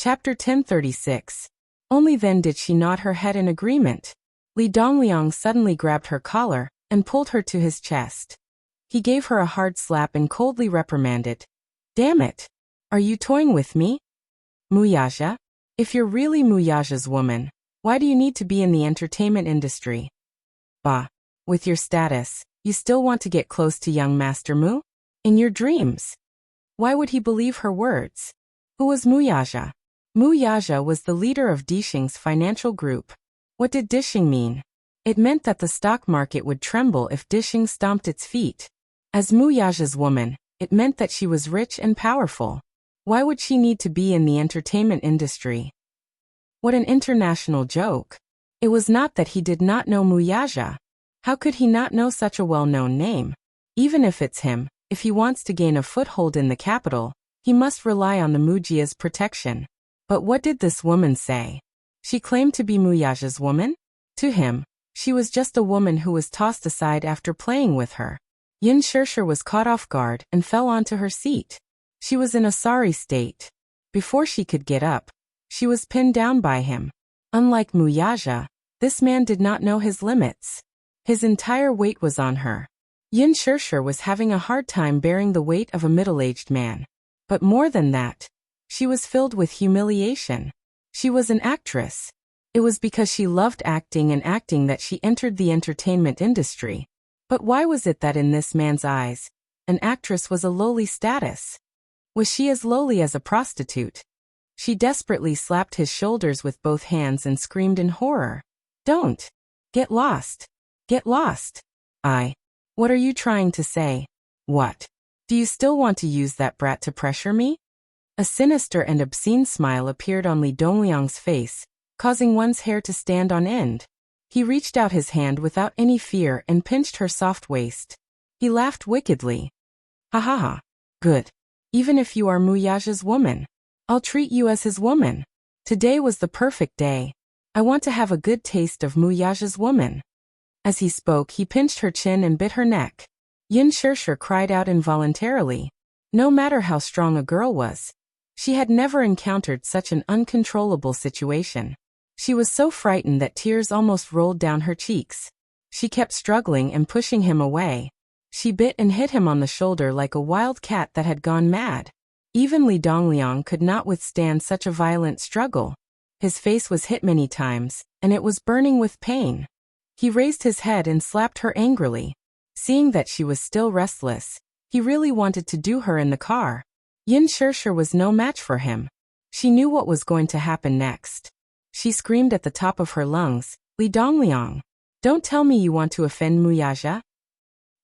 Chapter 1036. Only then did she nod her head in agreement. Li Dongliang suddenly grabbed her collar and pulled her to his chest. He gave her a hard slap and coldly reprimanded. Damn it! Are you toying with me? Muyaja? If you're really Muyaja's woman, why do you need to be in the entertainment industry? Bah! With your status, you still want to get close to young Master Mu? In your dreams? Why would he believe her words? Who was Muyaja? Muyaja was the leader of Dixing's financial group. What did Dixing mean? It meant that the stock market would tremble if Dixing stomped its feet. As Muyaja's woman, it meant that she was rich and powerful. Why would she need to be in the entertainment industry? What an international joke. It was not that he did not know Muyaja. How could he not know such a well-known name? Even if it's him, if he wants to gain a foothold in the capital, he must rely on the Mujia's protection. But what did this woman say? She claimed to be Muyaja's woman? To him, she was just a woman who was tossed aside after playing with her. Yin Shirshir was caught off guard and fell onto her seat. She was in a sorry state. Before she could get up, she was pinned down by him. Unlike Muyaja, this man did not know his limits. His entire weight was on her. Yin Shirshir was having a hard time bearing the weight of a middle-aged man. But more than that, she was filled with humiliation. She was an actress. It was because she loved acting and acting that she entered the entertainment industry. But why was it that in this man's eyes, an actress was a lowly status? Was she as lowly as a prostitute? She desperately slapped his shoulders with both hands and screamed in horror. Don't! Get lost! Get lost! What are you trying to say? What? Do you still want to use that brat to pressure me? A sinister and obscene smile appeared on Li Dongliang's face, causing one's hair to stand on end. He reached out his hand without any fear and pinched her soft waist. He laughed wickedly. Ha ha ha. Good. Even if you are Muyaja's woman, I'll treat you as his woman. Today was the perfect day. I want to have a good taste of Muyaja's woman. As he spoke, he pinched her chin and bit her neck. Yin Shirshir cried out involuntarily. No matter how strong a girl was, she had never encountered such an uncontrollable situation. She was so frightened that tears almost rolled down her cheeks. She kept struggling and pushing him away. She bit and hit him on the shoulder like a wild cat that had gone mad. Even Li Dongliang could not withstand such a violent struggle. His face was hit many times, and it was burning with pain. He raised his head and slapped her angrily. Seeing that she was still restless, he really wanted to do her in the car. Yin Shirshir was no match for him. She knew what was going to happen next. She screamed at the top of her lungs, Li Dongliang, don't tell me you want to offend Muyaja?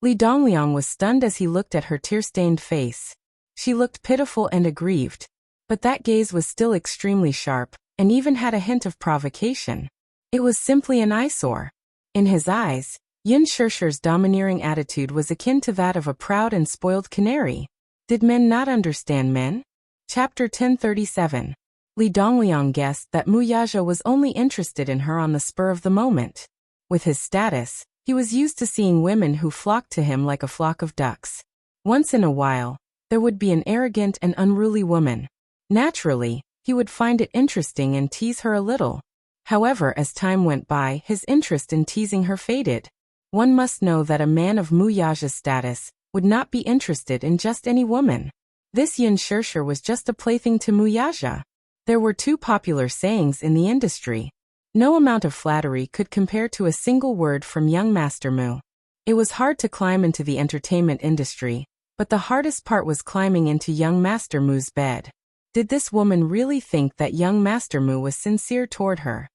Li Dongliang was stunned as he looked at her tear-stained face. She looked pitiful and aggrieved, but that gaze was still extremely sharp, and even had a hint of provocation. It was simply an eyesore. In his eyes, Yin Shirshir's domineering attitude was akin to that of a proud and spoiled canary. Did men not understand men? Chapter 1037. Li Dongliang guessed that Muyaja was only interested in her on the spur of the moment. With his status, he was used to seeing women who flocked to him like a flock of ducks. Once in a while, there would be an arrogant and unruly woman. Naturally, he would find it interesting and tease her a little. However, as time went by, his interest in teasing her faded. One must know that a man of Muyaja's status would not be interested in just any woman. This Yin Shirshir was just a plaything to Muyaja. There were two popular sayings in the industry. No amount of flattery could compare to a single word from young Master Mu. It was hard to climb into the entertainment industry, but the hardest part was climbing into young Master Mu's bed. Did this woman really think that young Master Mu was sincere toward her?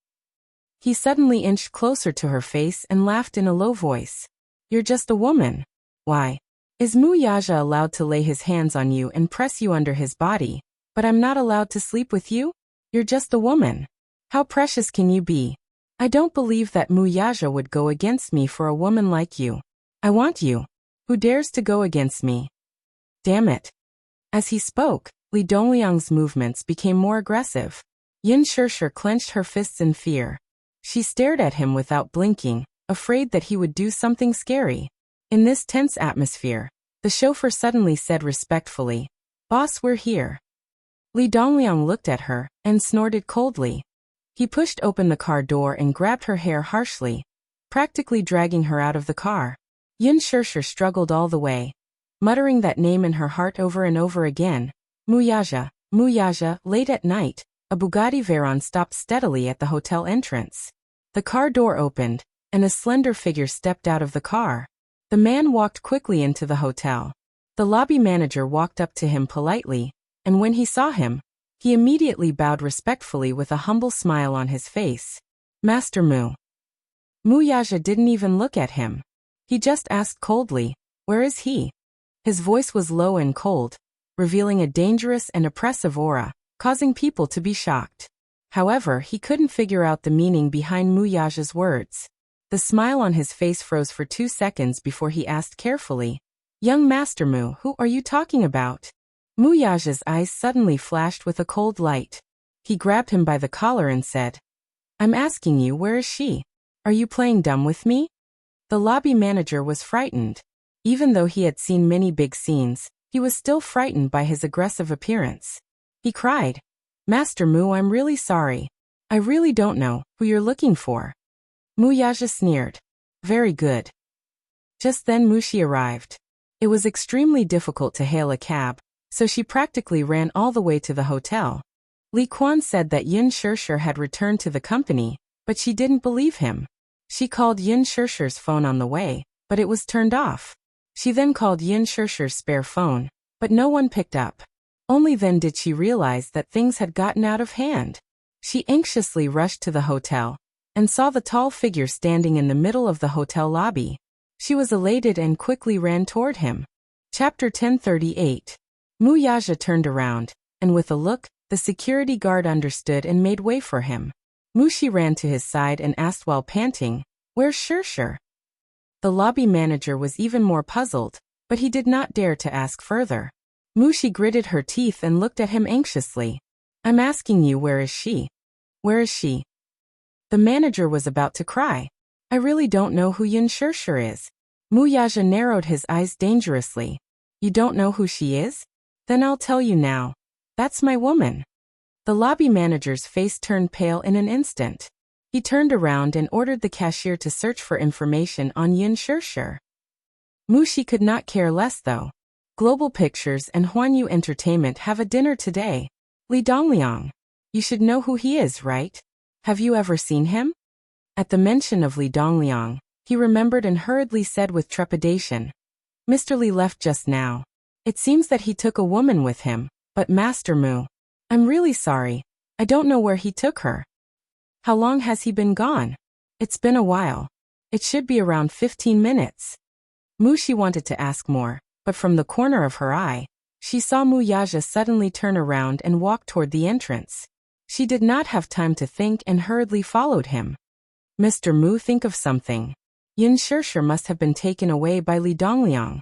He suddenly inched closer to her face and laughed in a low voice. You're just a woman. Why? Is Muyaja allowed to lay his hands on you and press you under his body, but I'm not allowed to sleep with you? You're just a woman. How precious can you be? I don't believe that Muyaja would go against me for a woman like you. I want you. Who dares to go against me? Damn it. As he spoke, Li Dongliang's movements became more aggressive. Yin Shirshir clenched her fists in fear. She stared at him without blinking, afraid that he would do something scary. In this tense atmosphere, the chauffeur suddenly said respectfully, Boss, we're here. Li Dongliang looked at her and snorted coldly. He pushed open the car door and grabbed her hair harshly, practically dragging her out of the car. Yin Shirshir struggled all the way, muttering that name in her heart over and over again. Muyaja, Muyaja. Late at night, a Bugatti Veyron stopped steadily at the hotel entrance. The car door opened, and a slender figure stepped out of the car. The man walked quickly into the hotel. The lobby manager walked up to him politely, and when he saw him, he immediately bowed respectfully with a humble smile on his face. Master Mu. Muyaja didn't even look at him. He just asked coldly, "Where is he?" His voice was low and cold, revealing a dangerous and oppressive aura, causing people to be shocked. However, he couldn't figure out the meaning behind Muyaja's words. The smile on his face froze for 2 seconds before he asked carefully, "Young Master Mu, who are you talking about?" Muyaja's eyes suddenly flashed with a cold light. He grabbed him by the collar and said, "I'm asking you, where is she? Are you playing dumb with me?" The lobby manager was frightened. Even though he had seen many big scenes, he was still frightened by his aggressive appearance. He cried, "Master Mu, I'm really sorry. I really don't know who you're looking for." Muyaja sneered. "Very good." Just then Mushi arrived. It was extremely difficult to hail a cab, so she practically ran all the way to the hotel. Li Quan said that Yin Shirshir had returned to the company, but she didn't believe him. She called Yin Shirshir's phone on the way, but it was turned off. She then called Yin Shirshir's spare phone, but no one picked up. Only then did she realize that things had gotten out of hand. She anxiously rushed to the hotel and saw the tall figure standing in the middle of the hotel lobby. She was elated and quickly ran toward him. Chapter 1038. Muyaja turned around, and with a look, the security guard understood and made way for him. Mushi ran to his side and asked while panting, "Where's Shirshir?" The lobby manager was even more puzzled, but he did not dare to ask further. Mushi gritted her teeth and looked at him anxiously. "I'm asking you, where is she? Where is she?" The manager was about to cry. "I really don't know who Yin Shirshir is." Muyaja narrowed his eyes dangerously. "You don't know who she is? Then I'll tell you now. That's my woman." The lobby manager's face turned pale in an instant. He turned around and ordered the cashier to search for information on Yin Shirshir. Mushi could not care less though. Global Pictures and Huanyu Entertainment have a dinner today. Li Dongliang. You should know who he is, right? Have you ever seen him? At the mention of Li Dongliang, he remembered and hurriedly said with trepidation, "Mr. Li left just now. It seems that he took a woman with him, but Master Mu, I'm really sorry. I don't know where he took her." "How long has he been gone?" "It's been a while. It should be around 15 minutes. Mushi wanted to ask more, but from the corner of her eye, she saw Muyaja suddenly turn around and walk toward the entrance. She did not have time to think and hurriedly followed him. "Mr. Mu, think of something. Yin Shirshir must have been taken away by Li Dongliang."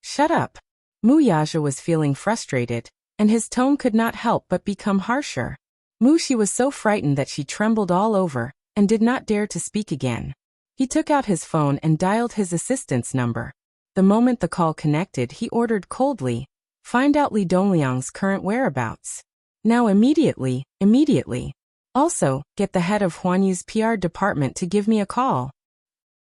"Shut up." Muyaja was feeling frustrated, and his tone could not help but become harsher. Mushi was so frightened that she trembled all over, and did not dare to speak again. He took out his phone and dialed his assistant's number. The moment the call connected, he ordered coldly, "Find out Li Dongliang's current whereabouts. Now immediately, immediately. Also, get the head of Huanyu's PR department to give me a call."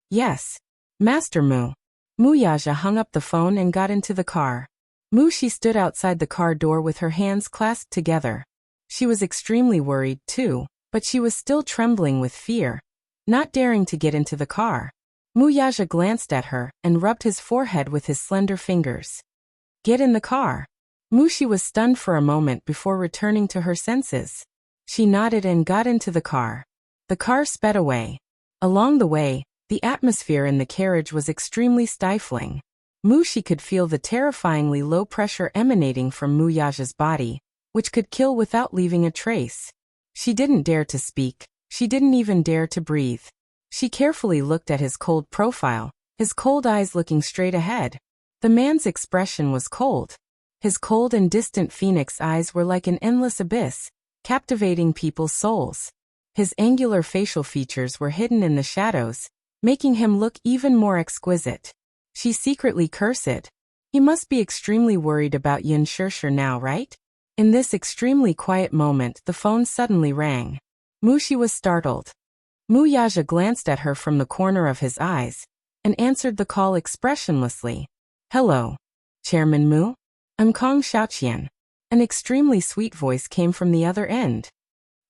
"Yes. Master Mu." Muyaja hung up the phone and got into the car. Mushi stood outside the car door with her hands clasped together. She was extremely worried, too, but she was still trembling with fear, not daring to get into the car. Muyaja glanced at her and rubbed his forehead with his slender fingers. "Get in the car." Mushi was stunned for a moment before returning to her senses. She nodded and got into the car. The car sped away. Along the way, the atmosphere in the carriage was extremely stifling. Mushi could feel the terrifyingly low pressure emanating from Muyaja's body, which could kill without leaving a trace. She didn't dare to speak. She didn't even dare to breathe. She carefully looked at his cold profile, his cold eyes looking straight ahead. The man's expression was cold. His cold and distant phoenix eyes were like an endless abyss, captivating people's souls. His angular facial features were hidden in the shadows, making him look even more exquisite. She secretly cursed. He must be extremely worried about Yin Shirshir now, right? In this extremely quiet moment, the phone suddenly rang. Mushi was startled. Mu Yaja glanced at her from the corner of his eyes and answered the call expressionlessly. Hello. Chairman Mu? I'm Kong Xiaoqian. An extremely sweet voice came from the other end.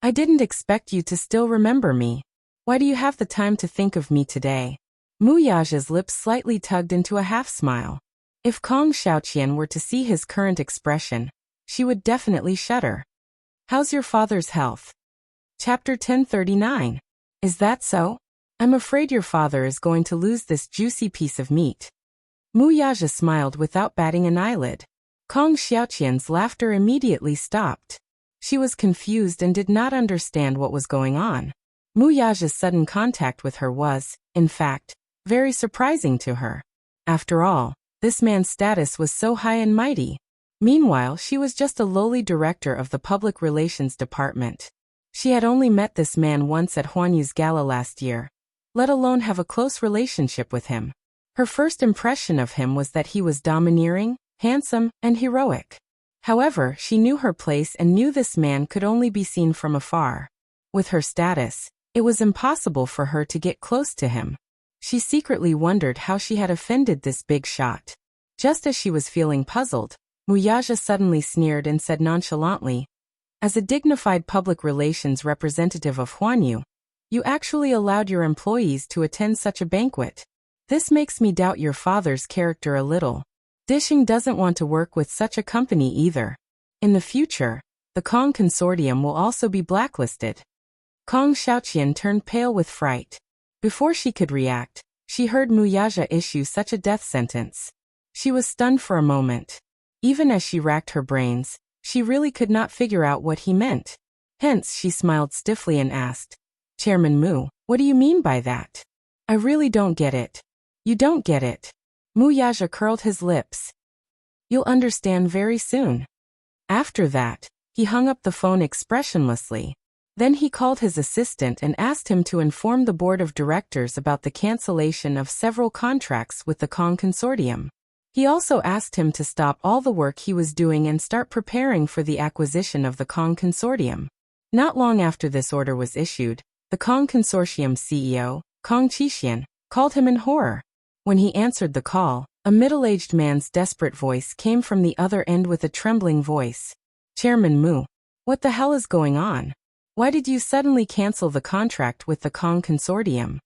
I didn't expect you to still remember me. Why do you have the time to think of me today? Mu Yaja's lips slightly tugged into a half-smile. If Kong Xiaoqian were to see his current expression, she would definitely shudder. How's your father's health? Chapter 1039. Is that so? I'm afraid your father is going to lose this juicy piece of meat. Mu Yaja smiled without batting an eyelid. Kong Xiaoqian's laughter immediately stopped. She was confused and did not understand what was going on. Mu Yaja's sudden contact with her was, in fact, very surprising to her. After all, this man's status was so high and mighty. Meanwhile, she was just a lowly director of the public relations department. She had only met this man once at Huanyu's gala last year, let alone have a close relationship with him. Her first impression of him was that he was domineering, handsome, and heroic. However, she knew her place and knew this man could only be seen from afar. With her status, it was impossible for her to get close to him. She secretly wondered how she had offended this big shot. Just as she was feeling puzzled, Mu Yaja suddenly sneered and said nonchalantly, as a dignified public relations representative of Huanyu, you actually allowed your employees to attend such a banquet. This makes me doubt your father's character a little. Dishing doesn't want to work with such a company either. In the future, the Kong Consortium will also be blacklisted. Kong Xiaoqian turned pale with fright. Before she could react, she heard Mu Yaja issue such a death sentence. She was stunned for a moment. Even as she racked her brains, she really could not figure out what he meant. Hence, she smiled stiffly and asked, Chairman Mu, what do you mean by that? I really don't get it. You don't get it. Mu Yaja curled his lips. You'll understand very soon. After that, he hung up the phone expressionlessly. Then he called his assistant and asked him to inform the board of directors about the cancellation of several contracts with the Kong Consortium. He also asked him to stop all the work he was doing and start preparing for the acquisition of the Kong Consortium. Not long after this order was issued, the Kong Consortium CEO, Kong Qixian, called him in horror. When he answered the call, a middle-aged man's desperate voice came from the other end with a trembling voice. Chairman Mu, what the hell is going on? Why did you suddenly cancel the contract with the Kong Consortium?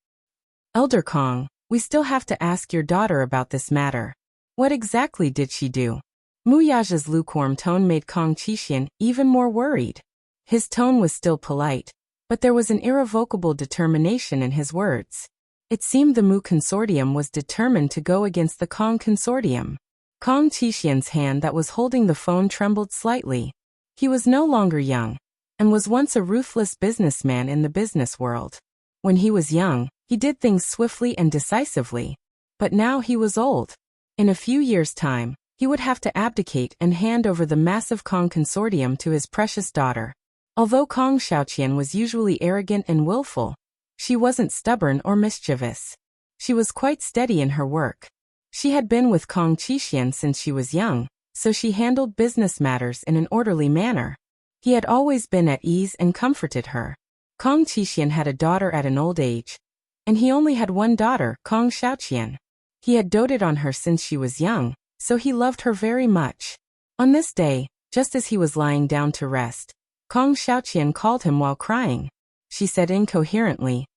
Elder Kong, we still have to ask your daughter about this matter. What exactly did she do? Mu Yaja's lukewarm tone made Kong Qixian even more worried. His tone was still polite, but there was an irrevocable determination in his words. It seemed the Mu Consortium was determined to go against the Kong Consortium. Kong Qixian's hand that was holding the phone trembled slightly. He was no longer young, and was once a ruthless businessman in the business world. When he was young, he did things swiftly and decisively. But now he was old. In a few years' time, he would have to abdicate and hand over the massive Kong Consortium to his precious daughter. Although Kong Xiaoqian was usually arrogant and willful, she wasn't stubborn or mischievous. She was quite steady in her work. She had been with Kong Qixian since she was young, so she handled business matters in an orderly manner. He had always been at ease and comforted her. Kong Qixian had a daughter at an old age, and he only had one daughter, Kong Xiaoqian. He had doted on her since she was young, so he loved her very much. On this day, just as he was lying down to rest, Kong Xiaoqian called him while crying. She said incoherently,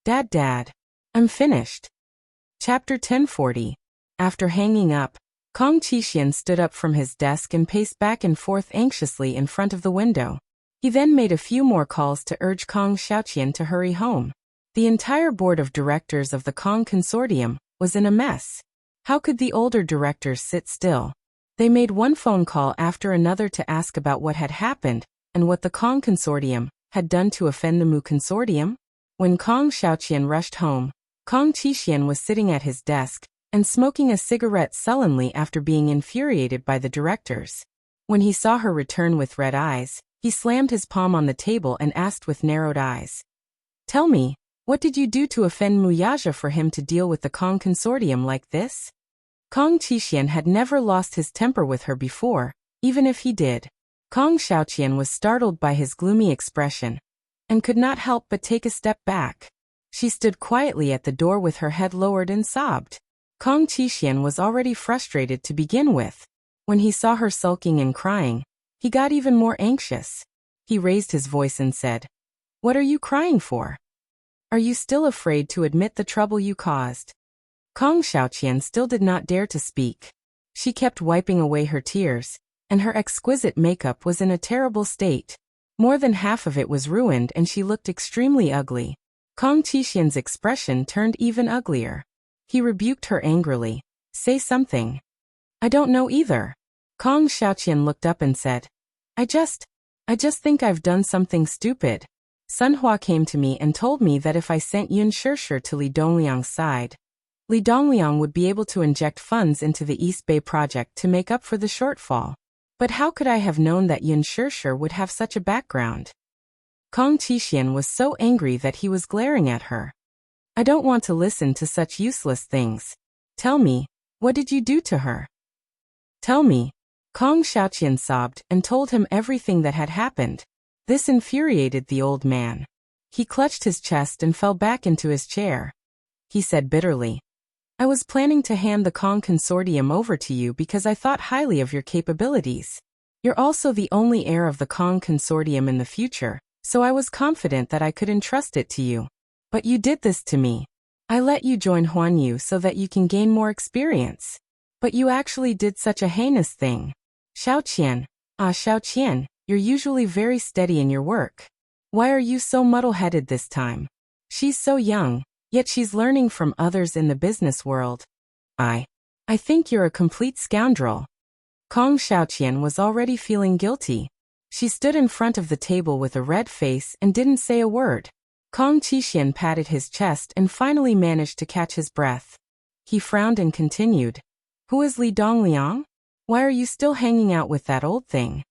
Dad, I'm finished. Chapter 1040. After hanging up, Kong Qixian stood up from his desk and paced back and forth anxiously in front of the window. He then made a few more calls to urge Kong Xiaoqian to hurry home. The entire board of directors of the Kong Consortium was in a mess. How could the older directors sit still? They made one phone call after another to ask about what had happened and what the Kong Consortium had done to offend the Mu Consortium. When Kong Xiaoqian rushed home, Kong Qixian was sitting at his desk and smoking a cigarette sullenly after being infuriated by the directors. When he saw her return with red eyes, he slammed his palm on the table and asked with narrowed eyes, Tell me, what did you do to offend Mu Yaja for him to deal with the Kong Consortium like this? Kong Qixian had never lost his temper with her before, even if he did. Kong Xiaoqian was startled by his gloomy expression and could not help but take a step back. She stood quietly at the door with her head lowered and sobbed. Kong Qixian was already frustrated to begin with. When he saw her sulking and crying, he got even more anxious. He raised his voice and said, "What are you crying for? Are you still afraid to admit the trouble you caused?" Kong Xiaoqian still did not dare to speak. She kept wiping away her tears, and her exquisite makeup was in a terrible state. More than half of it was ruined and she looked extremely ugly. Kong Qixian's expression turned even uglier. He rebuked her angrily. "Say something." "I don't know either." Kong Xiaoqian looked up and said, I just think I've done something stupid. Sun Hua came to me and told me that if I sent Yun Shishir to Li Dongliang's side, Li Dongliang would be able to inject funds into the East Bay project to make up for the shortfall. But how could I have known that Yun Shishir would have such a background? Kong Qixian was so angry that he was glaring at her. "I don't want to listen to such useless things. Tell me, what did you do to her? Tell me." Kong Xiaoqian sobbed and told him everything that had happened. This infuriated the old man. He clutched his chest and fell back into his chair. He said bitterly, "I was planning to hand the Kong Consortium over to you because I thought highly of your capabilities. You're also the only heir of the Kong Consortium in the future, so I was confident that I could entrust it to you. But you did this to me. I let you join Huanyu so that you can gain more experience. But you actually did such a heinous thing. Xiaoqian, Xiaoqian, you're usually very steady in your work. Why are you so muddle-headed this time? She's so young, yet she's learning from others in the business world. I think you're a complete scoundrel." Kong Xiaoqian was already feeling guilty. She stood in front of the table with a red face and didn't say a word. Kong Qixian patted his chest and finally managed to catch his breath. He frowned and continued, "Who is Li Dongliang? Why are you still hanging out with that old thing?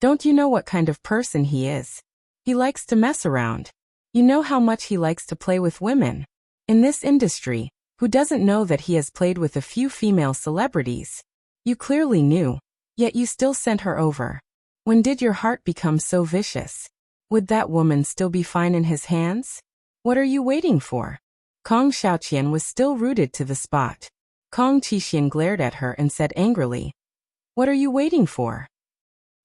Don't you know what kind of person he is? He likes to mess around. You know how much he likes to play with women. In this industry, who doesn't know that he has played with a few female celebrities? You clearly knew, yet you still sent her over. When did your heart become so vicious? Would that woman still be fine in his hands? What are you waiting for?" Kong Xiaoqian was still rooted to the spot. Kong Qixian glared at her and said angrily, "What are you waiting for?"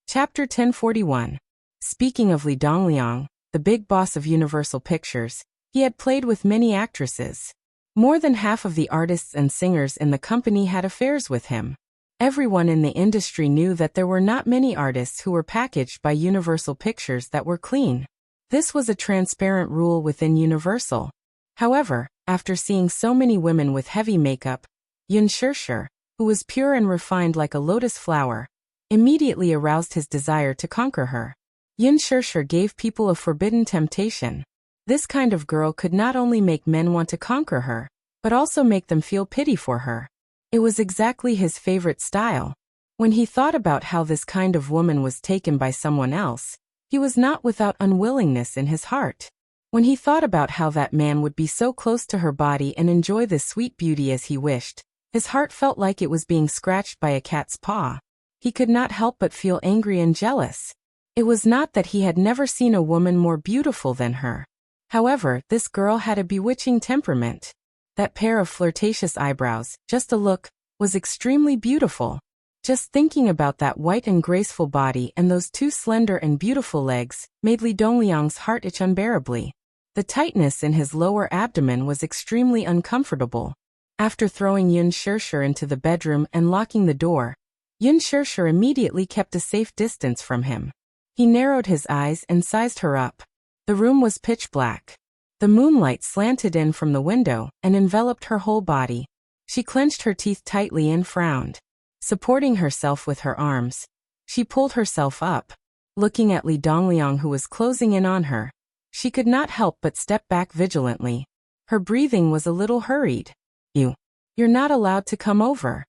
Chapter 1041. Speaking of Li Dongliang, the big boss of Universal Pictures, he had played with many actresses. More than half of the artists and singers in the company had affairs with him. Everyone in the industry knew that there were not many artists who were packaged by Universal Pictures that were clean. This was a transparent rule within Universal. However, after seeing so many women with heavy makeup, Yun Shishir, who was pure and refined like a lotus flower, immediately aroused his desire to conquer her. Yun Shishir gave people a forbidden temptation. This kind of girl could not only make men want to conquer her, but also make them feel pity for her. It was exactly his favorite style. When he thought about how this kind of woman was taken by someone else, he was not without unwillingness in his heart. When he thought about how that man would be so close to her body and enjoy this sweet beauty as he wished, his heart felt like it was being scratched by a cat's paw. He could not help but feel angry and jealous. It was not that he had never seen a woman more beautiful than her. However, this girl had a bewitching temperament. That pair of flirtatious eyebrows, just a look, was extremely beautiful. Just thinking about that white and graceful body and those two slender and beautiful legs made Li Dongliang's heart itch unbearably. The tightness in his lower abdomen was extremely uncomfortable. After throwing Yun Shishir into the bedroom and locking the door, Yun Shishir immediately kept a safe distance from him. He narrowed his eyes and sized her up. The room was pitch black. The moonlight slanted in from the window and enveloped her whole body. She clenched her teeth tightly and frowned. Supporting herself with her arms, she pulled herself up. Looking at Li Dongliang, who was closing in on her, she could not help but step back vigilantly. Her breathing was a little hurried. You're not allowed to come over."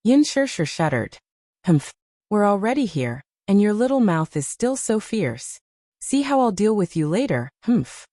Yun Shishir shuddered. "Humph. We're already here, and your little mouth is still so fierce. See how I'll deal with you later, humph.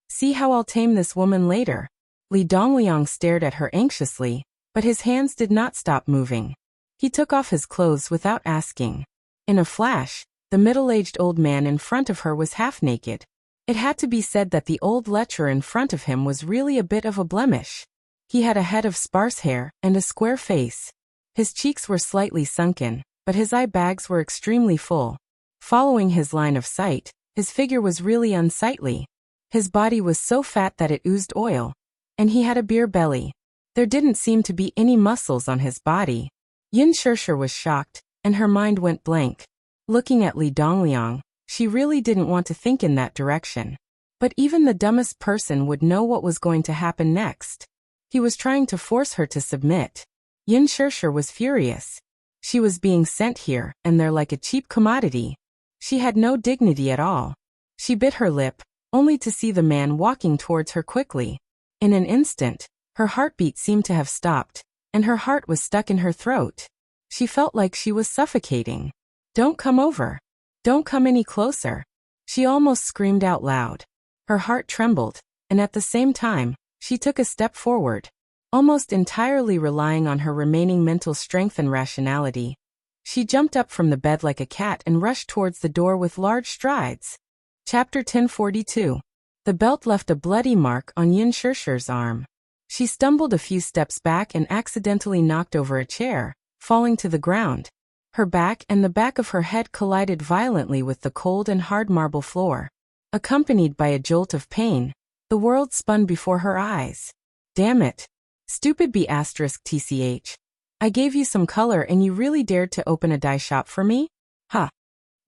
See how I'll tame this woman later." Li Dongliang stared at her anxiously, but his hands did not stop moving. He took off his clothes without asking. In a flash, The middle-aged old man in front of her was half naked. It had to be said that the old lecher in front of him was really a bit of a blemish. He had a head of sparse hair and a square face. His cheeks were slightly sunken, but his eye bags were extremely full. Following his line of sight, his figure was really unsightly. His body was so fat that it oozed oil, and he had a beer belly. There didn't seem to be any muscles on his body. Yin Shishir was shocked, and her mind went blank. Looking at Li Dongliang, she really didn't want to think in that direction. But even the dumbest person would know what was going to happen next. He was trying to force her to submit. Yin Shishir was furious. She was being sent here and there like a cheap commodity. She had no dignity at all. She bit her lip, only to see the man walking towards her quickly. In an instant, her heartbeat seemed to have stopped, and her heart was stuck in her throat. She felt like she was suffocating. "Don't come over. Don't come any closer." She almost screamed out loud. Her heart trembled, and at the same time, she took a step forward, almost entirely relying on her remaining mental strength and rationality. She jumped up from the bed like a cat and rushed towards the door with large strides. Chapter 1042. The belt left a bloody mark on Yin Shishir's arm. She stumbled a few steps back and accidentally knocked over a chair, falling to the ground. Her back and the back of her head collided violently with the cold and hard marble floor. Accompanied by a jolt of pain, the world spun before her eyes. "Damn it. Stupid B***tch. I gave you some color and you really dared to open a dye shop for me? Huh."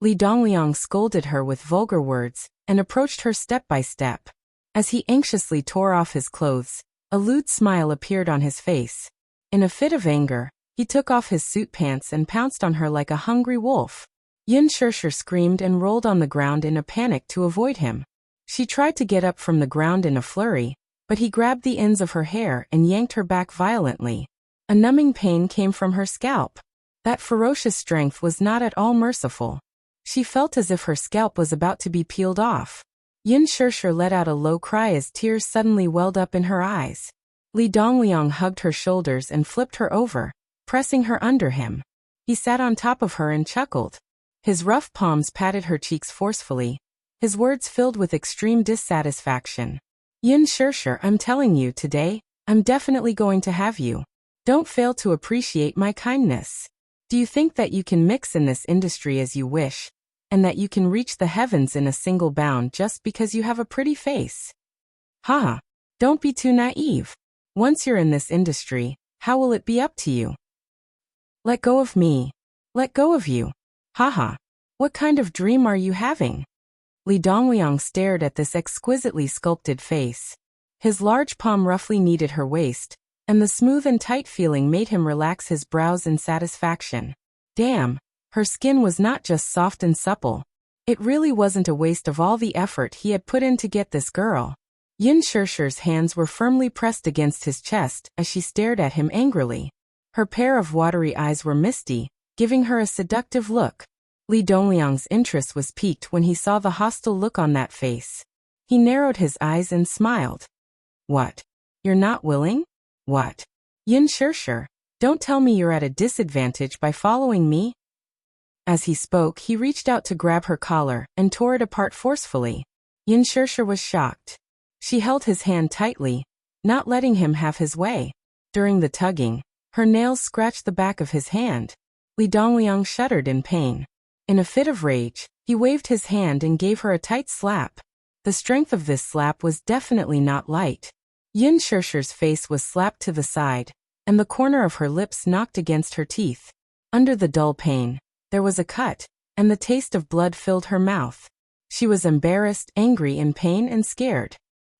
Li Dongliang scolded her with vulgar words and approached her step by step. As he anxiously tore off his clothes, a lewd smile appeared on his face. In a fit of anger, he took off his suit pants and pounced on her like a hungry wolf. Yin Shishir screamed and rolled on the ground in a panic to avoid him. She tried to get up from the ground in a flurry, but he grabbed the ends of her hair and yanked her back violently. A numbing pain came from her scalp. That ferocious strength was not at all merciful. She felt as if her scalp was about to be peeled off. Yin Shishir let out a low cry as tears suddenly welled up in her eyes. Li Dongliang hugged her shoulders and flipped her over, pressing her under him. He sat on top of her and chuckled. His rough palms patted her cheeks forcefully, his words filled with extreme dissatisfaction. "Yin Shishir, I'm telling you today, I'm definitely going to have you. Don't fail to appreciate my kindness. Do you think that you can mix in this industry as you wish, and that you can reach the heavens in a single bound just because you have a pretty face? Haha, don't be too naive. Once you're in this industry, how will it be up to you? Let go of me. Let go of you. Haha, what kind of dream are you having?" Li Dongliang stared at this exquisitely sculpted face. His large palm roughly kneaded her waist, and the smooth and tight feeling made him relax his brows in satisfaction. Damn, her skin was not just soft and supple. It really wasn't a waste of all the effort he had put in to get this girl. Yin Shishir's hands were firmly pressed against his chest as she stared at him angrily. Her pair of watery eyes were misty, giving her a seductive look. Li Dongliang's interest was piqued when he saw the hostile look on that face. He narrowed his eyes and smiled. "What? You're not willing? What? Yin Shishir, don't tell me you're at a disadvantage by following me?" As he spoke, he reached out to grab her collar and tore it apart forcefully. Yin Shishir was shocked. She held his hand tightly, not letting him have his way. During the tugging, her nails scratched the back of his hand. Li Dongliang shuddered in pain. In a fit of rage, he waved his hand and gave her a tight slap. The strength of this slap was definitely not light. Yin Shishir's face was slapped to the side, and the corner of her lips knocked against her teeth. Under the dull pain, there was a cut, and the taste of blood filled her mouth. She was embarrassed, angry, in pain, and scared.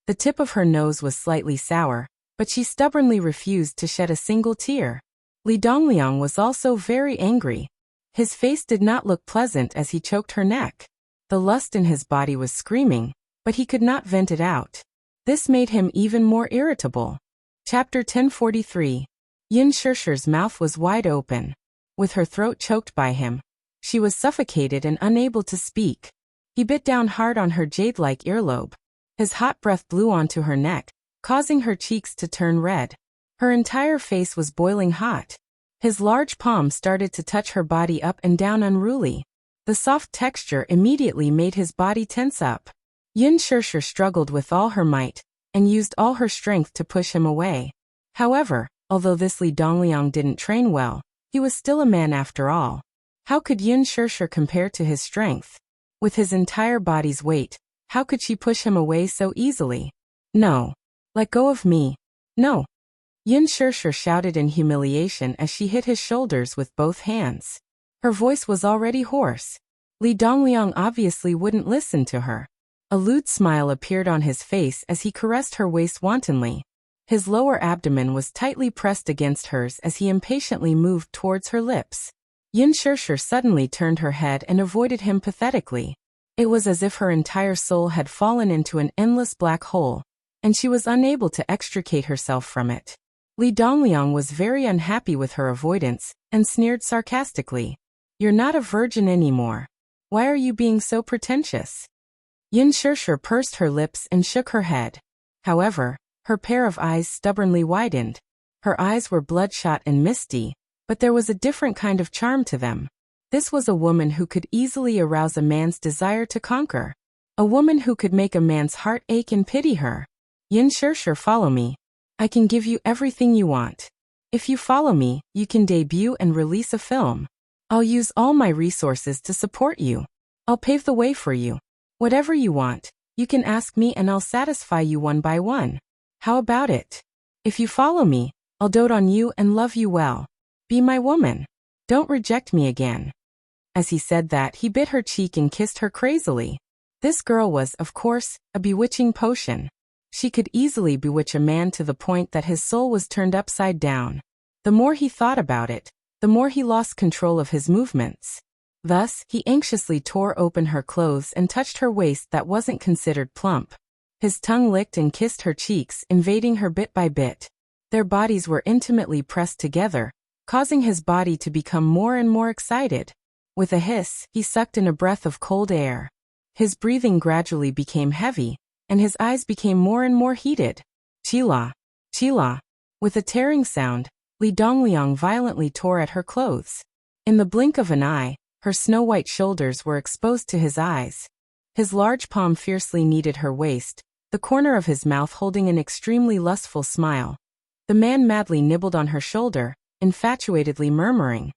The tip of her nose was slightly sour, but she stubbornly refused to shed a single tear. Li Dongliang was also very angry. His face did not look pleasant as he choked her neck. The lust in his body was screaming, but he could not vent it out. This made him even more irritable. Chapter 1043. Yin Shishir's mouth was wide open. With her throat choked by him, she was suffocated and unable to speak. He bit down hard on her jade-like earlobe. His hot breath blew onto her neck, causing her cheeks to turn red. Her entire face was boiling hot. His large palm started to touch her body up and down unruly. The soft texture immediately made his body tense up. Yin Shirshir struggled with all her might, and used all her strength to push him away. However, although this Li Dongliang didn't train well, he was still a man after all. How could Yin Shirshir compare to his strength? With his entire body's weight, how could she push him away so easily? No. Let go of me. No. Yin Shirshir shouted in humiliation as she hit his shoulders with both hands. Her voice was already hoarse. Li Dongliang obviously wouldn't listen to her. A lewd smile appeared on his face as he caressed her waist wantonly. His lower abdomen was tightly pressed against hers as he impatiently moved towards her lips. Yin Shirshir suddenly turned her head and avoided him pathetically. It was as if her entire soul had fallen into an endless black hole, and she was unable to extricate herself from it. Li Dongliang was very unhappy with her avoidance, and sneered sarcastically. "You're not a virgin anymore. Why are you being so pretentious?" Yin Shirshir pursed her lips and shook her head. However, her pair of eyes stubbornly widened. Her eyes were bloodshot and misty, but there was a different kind of charm to them. This was a woman who could easily arouse a man's desire to conquer. A woman who could make a man's heart ache and pity her. "Yin Shirshir, follow me. I can give you everything you want. If you follow me, you can debut and release a film. I'll use all my resources to support you. I'll pave the way for you. Whatever you want, you can ask me and I'll satisfy you one by one. How about it? If you follow me, I'll dote on you and love you well. Be my woman. Don't reject me again." As he said that, he bit her cheek and kissed her crazily. This girl was, of course, a bewitching potion. She could easily bewitch a man to the point that his soul was turned upside down. The more he thought about it, the more he lost control of his movements. Thus, he anxiously tore open her clothes and touched her waist that wasn't considered plump. His tongue licked and kissed her cheeks, invading her bit by bit. Their bodies were intimately pressed together, causing his body to become more and more excited. With a hiss, he sucked in a breath of cold air. His breathing gradually became heavy, and his eyes became more and more heated. "Chila! Chila!" With a tearing sound, Li Dongliang violently tore at her clothes. In the blink of an eye, her snow-white shoulders were exposed to his eyes. His large palm fiercely kneaded her waist, the corner of his mouth holding an extremely lustful smile. The man madly nibbled on her shoulder, infatuatedly murmuring,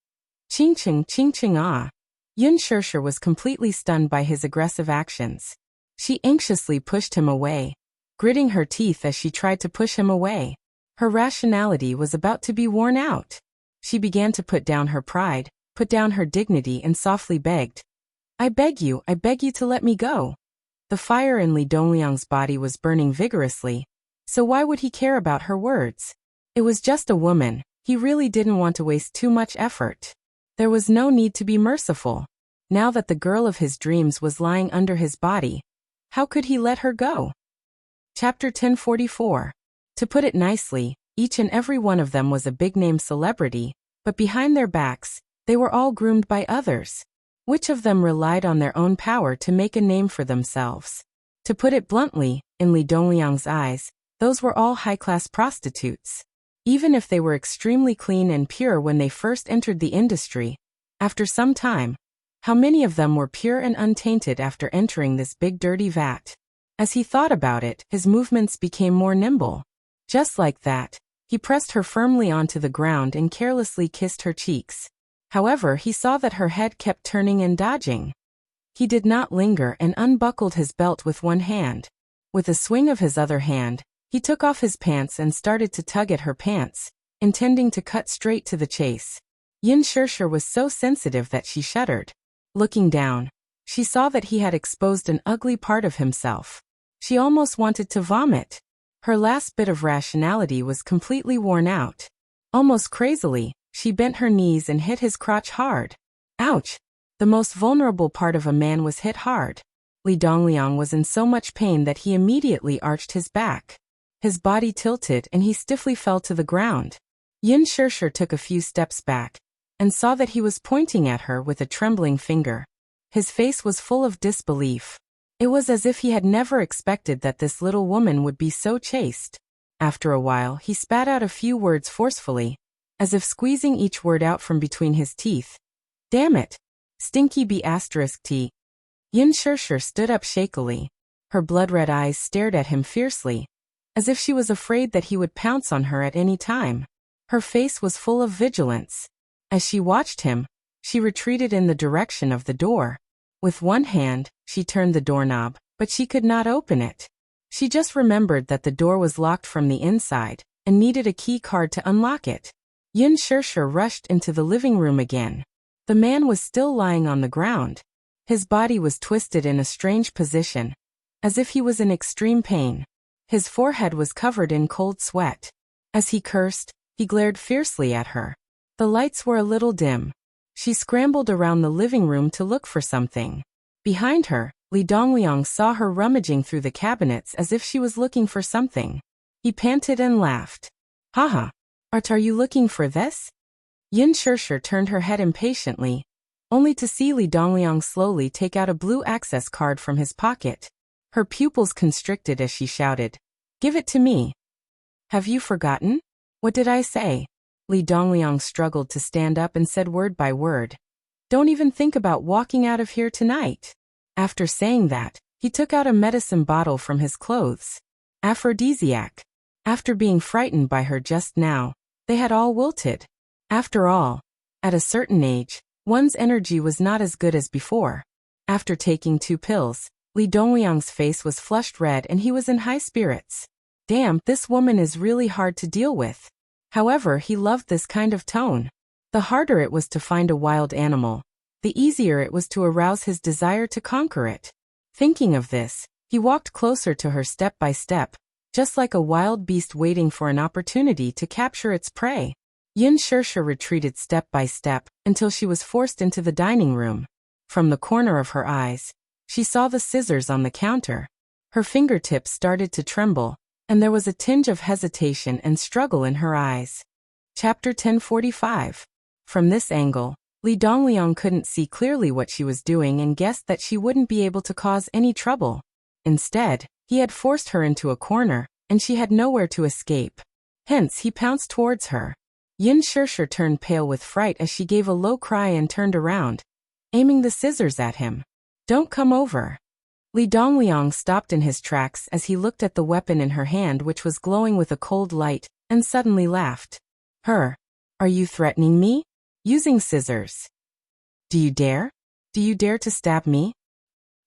"Ching ching ching ching ah." Yin Shirshir was completely stunned by his aggressive actions. She anxiously pushed him away, gritting her teeth as she tried to push him away. Her rationality was about to be worn out. She began to put down her pride, put down her dignity and softly begged, I beg you to let me go." The fire in Li Dongliang's body was burning vigorously, so why would he care about her words? It was just a woman. He really didn't want to waste too much effort. There was no need to be merciful. Now that the girl of his dreams was lying under his body, how could he let her go? Chapter 1044. To put it nicely, each and every one of them was a big-name celebrity, but behind their backs, they were all groomed by others. Which of them relied on their own power to make a name for themselves? To put it bluntly, in Li Dongliang's eyes, those were all high-class prostitutes. Even if they were extremely clean and pure when they first entered the industry, after some time, how many of them were pure and untainted after entering this big dirty vat? As he thought about it, his movements became more nimble. Just like that, he pressed her firmly onto the ground and carelessly kissed her cheeks. However, he saw that her head kept turning and dodging. He did not linger and unbuckled his belt with one hand. With a swing of his other hand, he took off his pants and started to tug at her pants, intending to cut straight to the chase. Yin Shirshir was so sensitive that she shuddered. Looking down, she saw that he had exposed an ugly part of himself. She almost wanted to vomit. Her last bit of rationality was completely worn out. Almost crazily, she bent her knees and hit his crotch hard. Ouch! The most vulnerable part of a man was hit hard. Li Dongliang was in so much pain that he immediately arched his back. His body tilted and he stiffly fell to the ground. Yin Shirshir took a few steps back, and saw that he was pointing at her with a trembling finger. His face was full of disbelief. It was as if he had never expected that this little woman would be so chaste. After a while, he spat out a few words forcefully, as if squeezing each word out from between his teeth. "Damn it! Stinky B*T. Yin Shirshir stood up shakily. Her blood-red eyes stared at him fiercely, as if she was afraid that he would pounce on her at any time. Her face was full of vigilance. As she watched him, she retreated in the direction of the door. With one hand, she turned the doorknob, but she could not open it. She just remembered that the door was locked from the inside, and needed a key card to unlock it. Yin Shirshir rushed into the living room again. The man was still lying on the ground. His body was twisted in a strange position, as if he was in extreme pain. His forehead was covered in cold sweat. As he cursed, he glared fiercely at her. The lights were a little dim. She scrambled around the living room to look for something. Behind her, Li Dongliang saw her rummaging through the cabinets as if she was looking for something. He panted and laughed. Haha. Are you looking for this? Yin Shirshir turned her head impatiently, only to see Li Dongliang slowly take out a blue access card from his pocket. Her pupils constricted as she shouted, "Give it to me." Have you forgotten? What did I say? Li Dongliang struggled to stand up and said word by word, "Don't even think about walking out of here tonight." After saying that, he took out a medicine bottle from his clothes. Aphrodisiac. After being frightened by her just now, they had all wilted. After all, at a certain age, one's energy was not as good as before. After taking 2 pills, Li Dongliang's face was flushed red and he was in high spirits. Damn, this woman is really hard to deal with. However, he loved this kind of tone. The harder it was to find a wild animal, the easier it was to arouse his desire to conquer it. Thinking of this, he walked closer to her step by step, just like a wild beast waiting for an opportunity to capture its prey. Yin Shirshir retreated step by step, until she was forced into the dining room. From the corner of her eyes, she saw the scissors on the counter. Her fingertips started to tremble, and there was a tinge of hesitation and struggle in her eyes. Chapter 1045. From this angle, Li Dongliang couldn't see clearly what she was doing and guessed that she wouldn't be able to cause any trouble. Instead, he had forced her into a corner, and she had nowhere to escape. Hence, he pounced towards her. Yin Shirshir turned pale with fright as she gave a low cry and turned around, aiming the scissors at him. Don't come over. Li Dongliang stopped in his tracks as he looked at the weapon in her hand, which was glowing with a cold light, and suddenly laughed. Are you threatening me? Using scissors? Do you dare? Do you dare to stab me?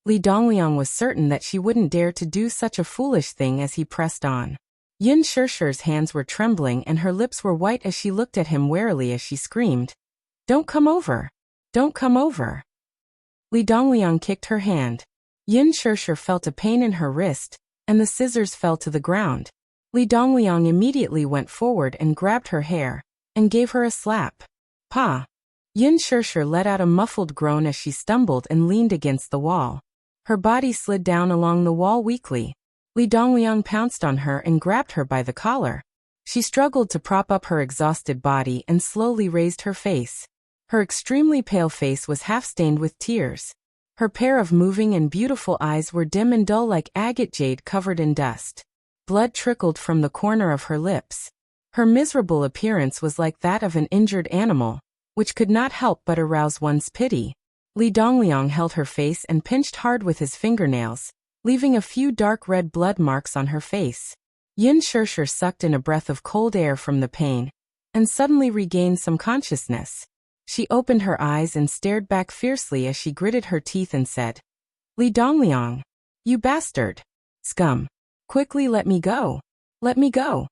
Li Dongliang was certain that she wouldn't dare to do such a foolish thing as he pressed on. Yin Shirshir's hands were trembling and her lips were white as she looked at him warily as she screamed, Don't come over! Don't come over! Li Dongliang kicked her hand. Yin Shirshir felt a pain in her wrist, and the scissors fell to the ground. Li Dongliang immediately went forward and grabbed her hair, and gave her a slap. Pa! Yin Shirshir let out a muffled groan as she stumbled and leaned against the wall. Her body slid down along the wall weakly. Li Dongliang pounced on her and grabbed her by the collar. She struggled to prop up her exhausted body and slowly raised her face. Her extremely pale face was half-stained with tears. Her pair of moving and beautiful eyes were dim and dull like agate jade covered in dust. Blood trickled from the corner of her lips. Her miserable appearance was like that of an injured animal, which could not help but arouse one's pity. Li Dongliang held her face and pinched hard with his fingernails, leaving a few dark red blood marks on her face. Yin Shirshir sucked in a breath of cold air from the pain, and suddenly regained some consciousness. She opened her eyes and stared back fiercely as she gritted her teeth and said, Li Dongliang, you bastard! Scum! Quickly let me go! Let me go!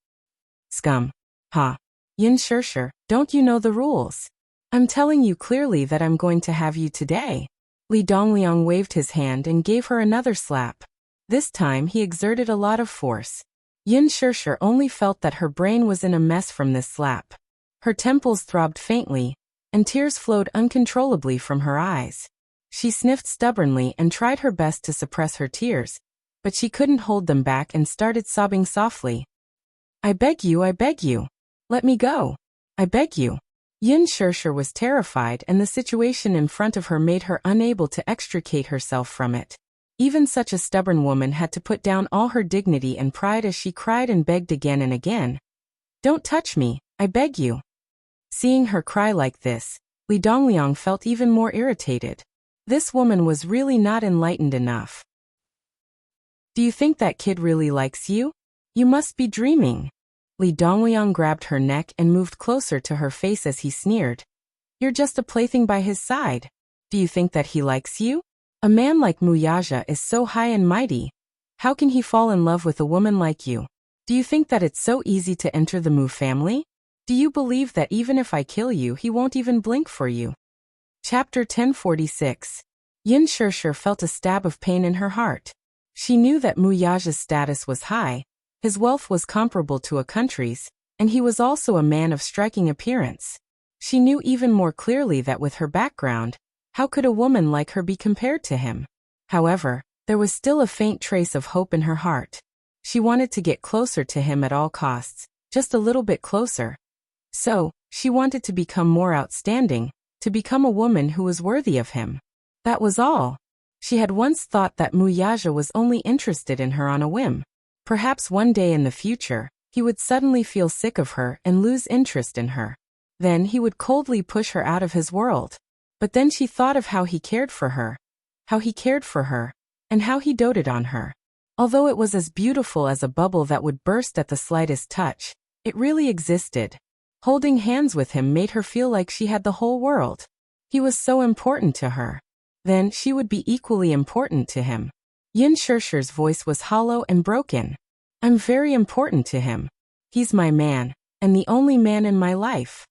Scum! Ha! Yin Shirshir, don't you know the rules? I'm telling you clearly that I'm going to have you today. Li Dongliang waved his hand and gave her another slap. This time he exerted a lot of force. Yin Shirshir only felt that her brain was in a mess from this slap. Her temples throbbed faintly, and tears flowed uncontrollably from her eyes. She sniffed stubbornly and tried her best to suppress her tears, but she couldn't hold them back and started sobbing softly. I beg you, let me go. I beg you. Yin Shirshir was terrified and the situation in front of her made her unable to extricate herself from it. Even such a stubborn woman had to put down all her dignity and pride as she cried and begged again and again. Don't touch me, I beg you. Seeing her cry like this, Li Dongliang felt even more irritated. This woman was really not enlightened enough. Do you think that kid really likes you? You must be dreaming. Li Dongliang grabbed her neck and moved closer to her face as he sneered. You're just a plaything by his side. Do you think that he likes you? A man like Wuxia is so high and mighty. How can he fall in love with a woman like you? Do you think that it's so easy to enter the Mu family? Do you believe that even if I kill you, he won't even blink for you? Chapter 1046. Yin Shishir felt a stab of pain in her heart. She knew that Wuxia's status was high, his wealth was comparable to a country's, and he was also a man of striking appearance. She knew even more clearly that with her background, how could a woman like her be compared to him? However, there was still a faint trace of hope in her heart. She wanted to get closer to him at all costs, just a little bit closer. So, she wanted to become more outstanding, to become a woman who was worthy of him. That was all. She had once thought that Wuxia was only interested in her on a whim. Perhaps one day in the future, he would suddenly feel sick of her and lose interest in her. Then he would coldly push her out of his world. But then she thought of how he cared for her, and how he doted on her. Although it was as beautiful as a bubble that would burst at the slightest touch, it really existed. Holding hands with him made her feel like she had the whole world. He was so important to her. Then she would be equally important to him. Yin Shishir's voice was hollow and broken. I'm very important to him. He's my man, and the only man in my life.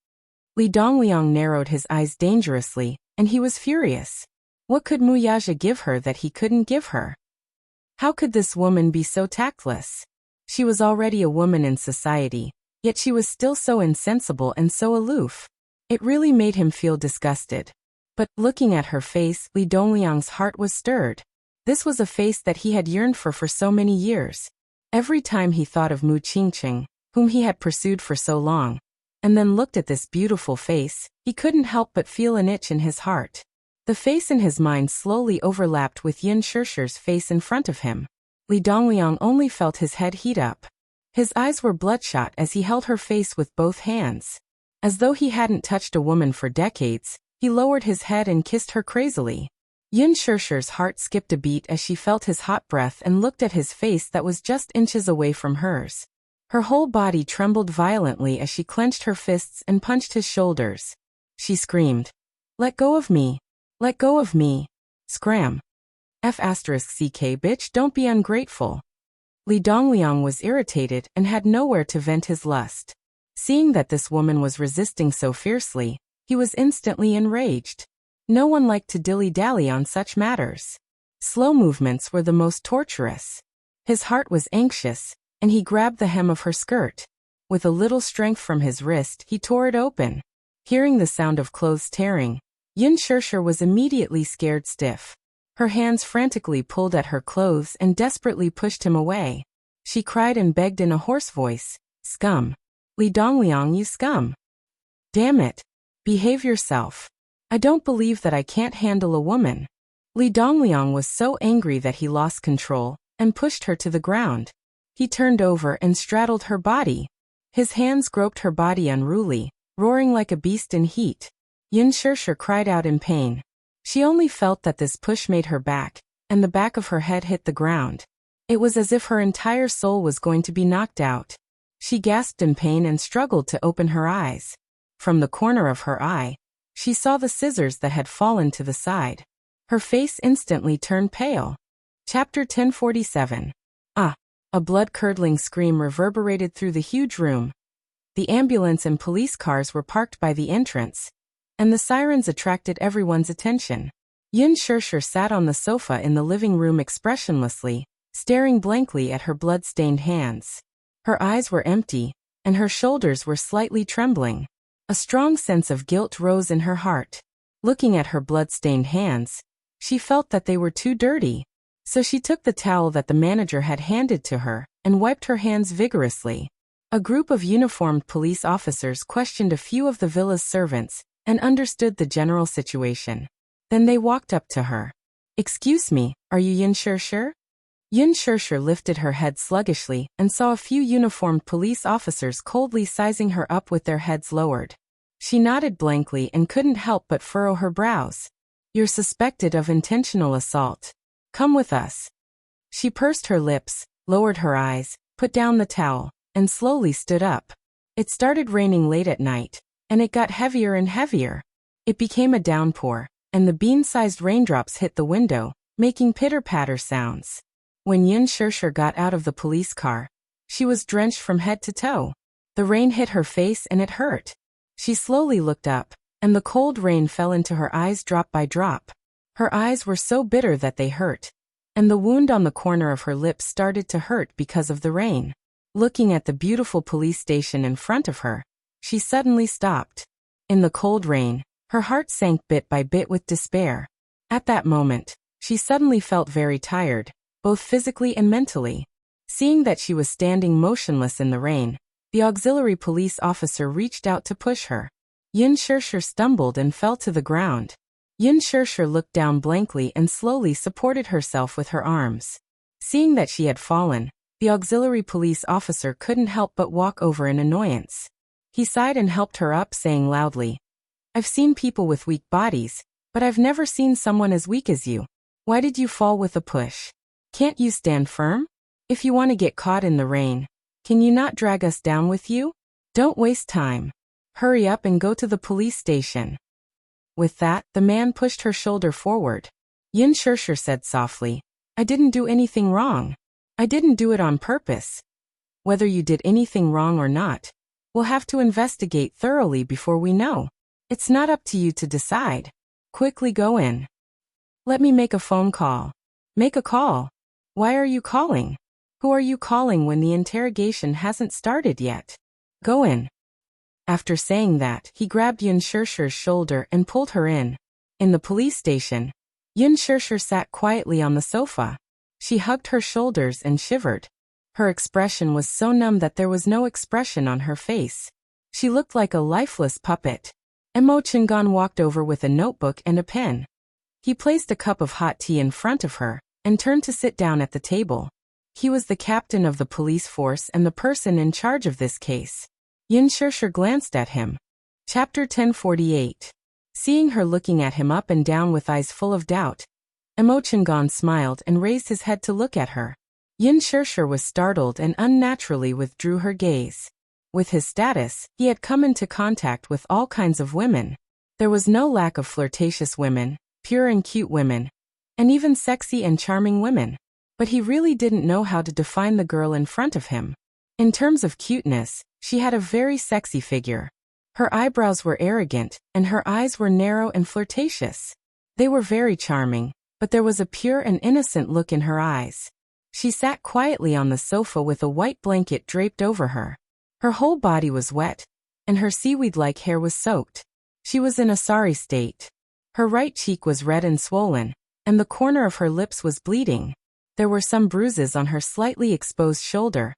Li Dongliang narrowed his eyes dangerously, and he was furious. What could Wuxia give her that he couldn't give her? How could this woman be so tactless? She was already a woman in society, yet she was still so insensible and so aloof. It really made him feel disgusted. But, looking at her face, Li Dongliang's heart was stirred. This was a face that he had yearned for so many years. Every time he thought of Mu Qingqing, whom he had pursued for so long, and then looked at this beautiful face, he couldn't help but feel an itch in his heart. The face in his mind slowly overlapped with Yin Shishir's face in front of him. Li Dongliang only felt his head heat up. His eyes were bloodshot as he held her face with both hands. As though he hadn't touched a woman for decades, he lowered his head and kissed her crazily. Yin Shishir's heart skipped a beat as she felt his hot breath and looked at his face that was just inches away from hers. Her whole body trembled violently as she clenched her fists and punched his shoulders. She screamed, "Let go of me! Let go of me! Scram! F***ck bitch, don't be ungrateful." Li Dongliang was irritated and had nowhere to vent his lust. Seeing that this woman was resisting so fiercely, he was instantly enraged. No one liked to dilly-dally on such matters. Slow movements were the most torturous. His heart was anxious, and he grabbed the hem of her skirt. With a little strength from his wrist, he tore it open. Hearing the sound of clothes tearing, Yin Shishir was immediately scared stiff. Her hands frantically pulled at her clothes and desperately pushed him away. She cried and begged in a hoarse voice, "Scum! Li Dongliang, you scum! Damn it! Behave yourself! I don't believe that I can't handle a woman." Li Dongliang was so angry that he lost control and pushed her to the ground. He turned over and straddled her body. His hands groped her body unruly, roaring like a beast in heat. Yin Shishir cried out in pain. She only felt that this push made her back, and the back of her head hit the ground. It was as if her entire soul was going to be knocked out. She gasped in pain and struggled to open her eyes. From the corner of her eye, she saw the scissors that had fallen to the side. Her face instantly turned pale. Chapter 1047. Ah! A blood-curdling scream reverberated through the huge room. The ambulance and police cars were parked by the entrance, and the sirens attracted everyone's attention. Yin Shishir sat on the sofa in the living room expressionlessly, staring blankly at her blood-stained hands. Her eyes were empty, and her shoulders were slightly trembling. A strong sense of guilt rose in her heart. Looking at her blood-stained hands, she felt that they were too dirty. So she took the towel that the manager had handed to her and wiped her hands vigorously. A group of uniformed police officers questioned a few of the villa's servants and understood the general situation. Then they walked up to her. "Excuse me, are you Yin Shishir?" Yin Shishir lifted her head sluggishly and saw a few uniformed police officers coldly sizing her up with their heads lowered. She nodded blankly and couldn't help but furrow her brows. You're suspected of intentional assault. Come with us. She pursed her lips, lowered her eyes, put down the towel, and slowly stood up. It started raining late at night, and it got heavier and heavier. It became a downpour, and the bean-sized raindrops hit the window, making pitter-patter sounds. When Yin Shirshir got out of the police car, she was drenched from head to toe. The rain hit her face and it hurt. She slowly looked up, and the cold rain fell into her eyes drop by drop. Her eyes were so bitter that they hurt, and the wound on the corner of her lips started to hurt because of the rain. Looking at the beautiful police station in front of her, she suddenly stopped. In the cold rain, her heart sank bit by bit with despair. At that moment, she suddenly felt very tired, both physically and mentally. Seeing that she was standing motionless in the rain, the auxiliary police officer reached out to push her. Yin Shirshir stumbled and fell to the ground. Yin Shirshir looked down blankly and slowly supported herself with her arms. Seeing that she had fallen, the auxiliary police officer couldn't help but walk over in annoyance. He sighed and helped her up, saying loudly, "I've seen people with weak bodies, but I've never seen someone as weak as you. Why did you fall with a push? Can't you stand firm? If you want to get caught in the rain, can you not drag us down with you? Don't waste time. Hurry up and go to the police station." With that, the man pushed her shoulder forward. Yin Shirshir said softly, "I didn't do anything wrong. I didn't do it on purpose. Whether you did anything wrong or not, we'll have to investigate thoroughly before we know. It's not up to you to decide. Quickly go in." "Let me make a phone call." "Make a call? Why are you calling? Who are you calling when the interrogation hasn't started yet? Go in." After saying that, he grabbed Yin Shirshir's shoulder and pulled her in. In the police station, Yin Shirshir sat quietly on the sofa. She hugged her shoulders and shivered. Her expression was so numb that there was no expression on her face. She looked like a lifeless puppet. Mo Chingon walked over with a notebook and a pen. He placed a cup of hot tea in front of her and turned to sit down at the table. He was the captain of the police force and the person in charge of this case. Yin Shirshir glanced at him. Chapter 1048. Seeing her looking at him up and down with eyes full of doubt, Mo Chingon smiled and raised his head to look at her. Yin Shirshir was startled and unnaturally withdrew her gaze. With his status, he had come into contact with all kinds of women. There was no lack of flirtatious women, pure and cute women, and even sexy and charming women. But he really didn't know how to define the girl in front of him. In terms of cuteness, she had a very sexy figure. Her eyebrows were arrogant, and her eyes were narrow and flirtatious. They were very charming, but there was a pure and innocent look in her eyes. She sat quietly on the sofa with a white blanket draped over her. Her whole body was wet, and her seaweed-like hair was soaked. She was in a sorry state. Her right cheek was red and swollen, and the corner of her lips was bleeding. There were some bruises on her slightly exposed shoulder,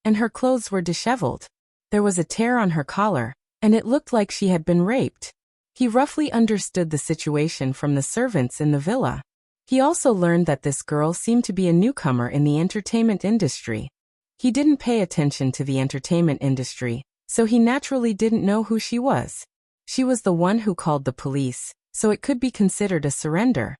and her clothes were disheveled. There was a tear on her collar, and it looked like she had been raped. He roughly understood the situation from the servants in the villa. He also learned that this girl seemed to be a newcomer in the entertainment industry. He didn't pay attention to the entertainment industry, so he naturally didn't know who she was. She was the one who called the police, so it could be considered a surrender.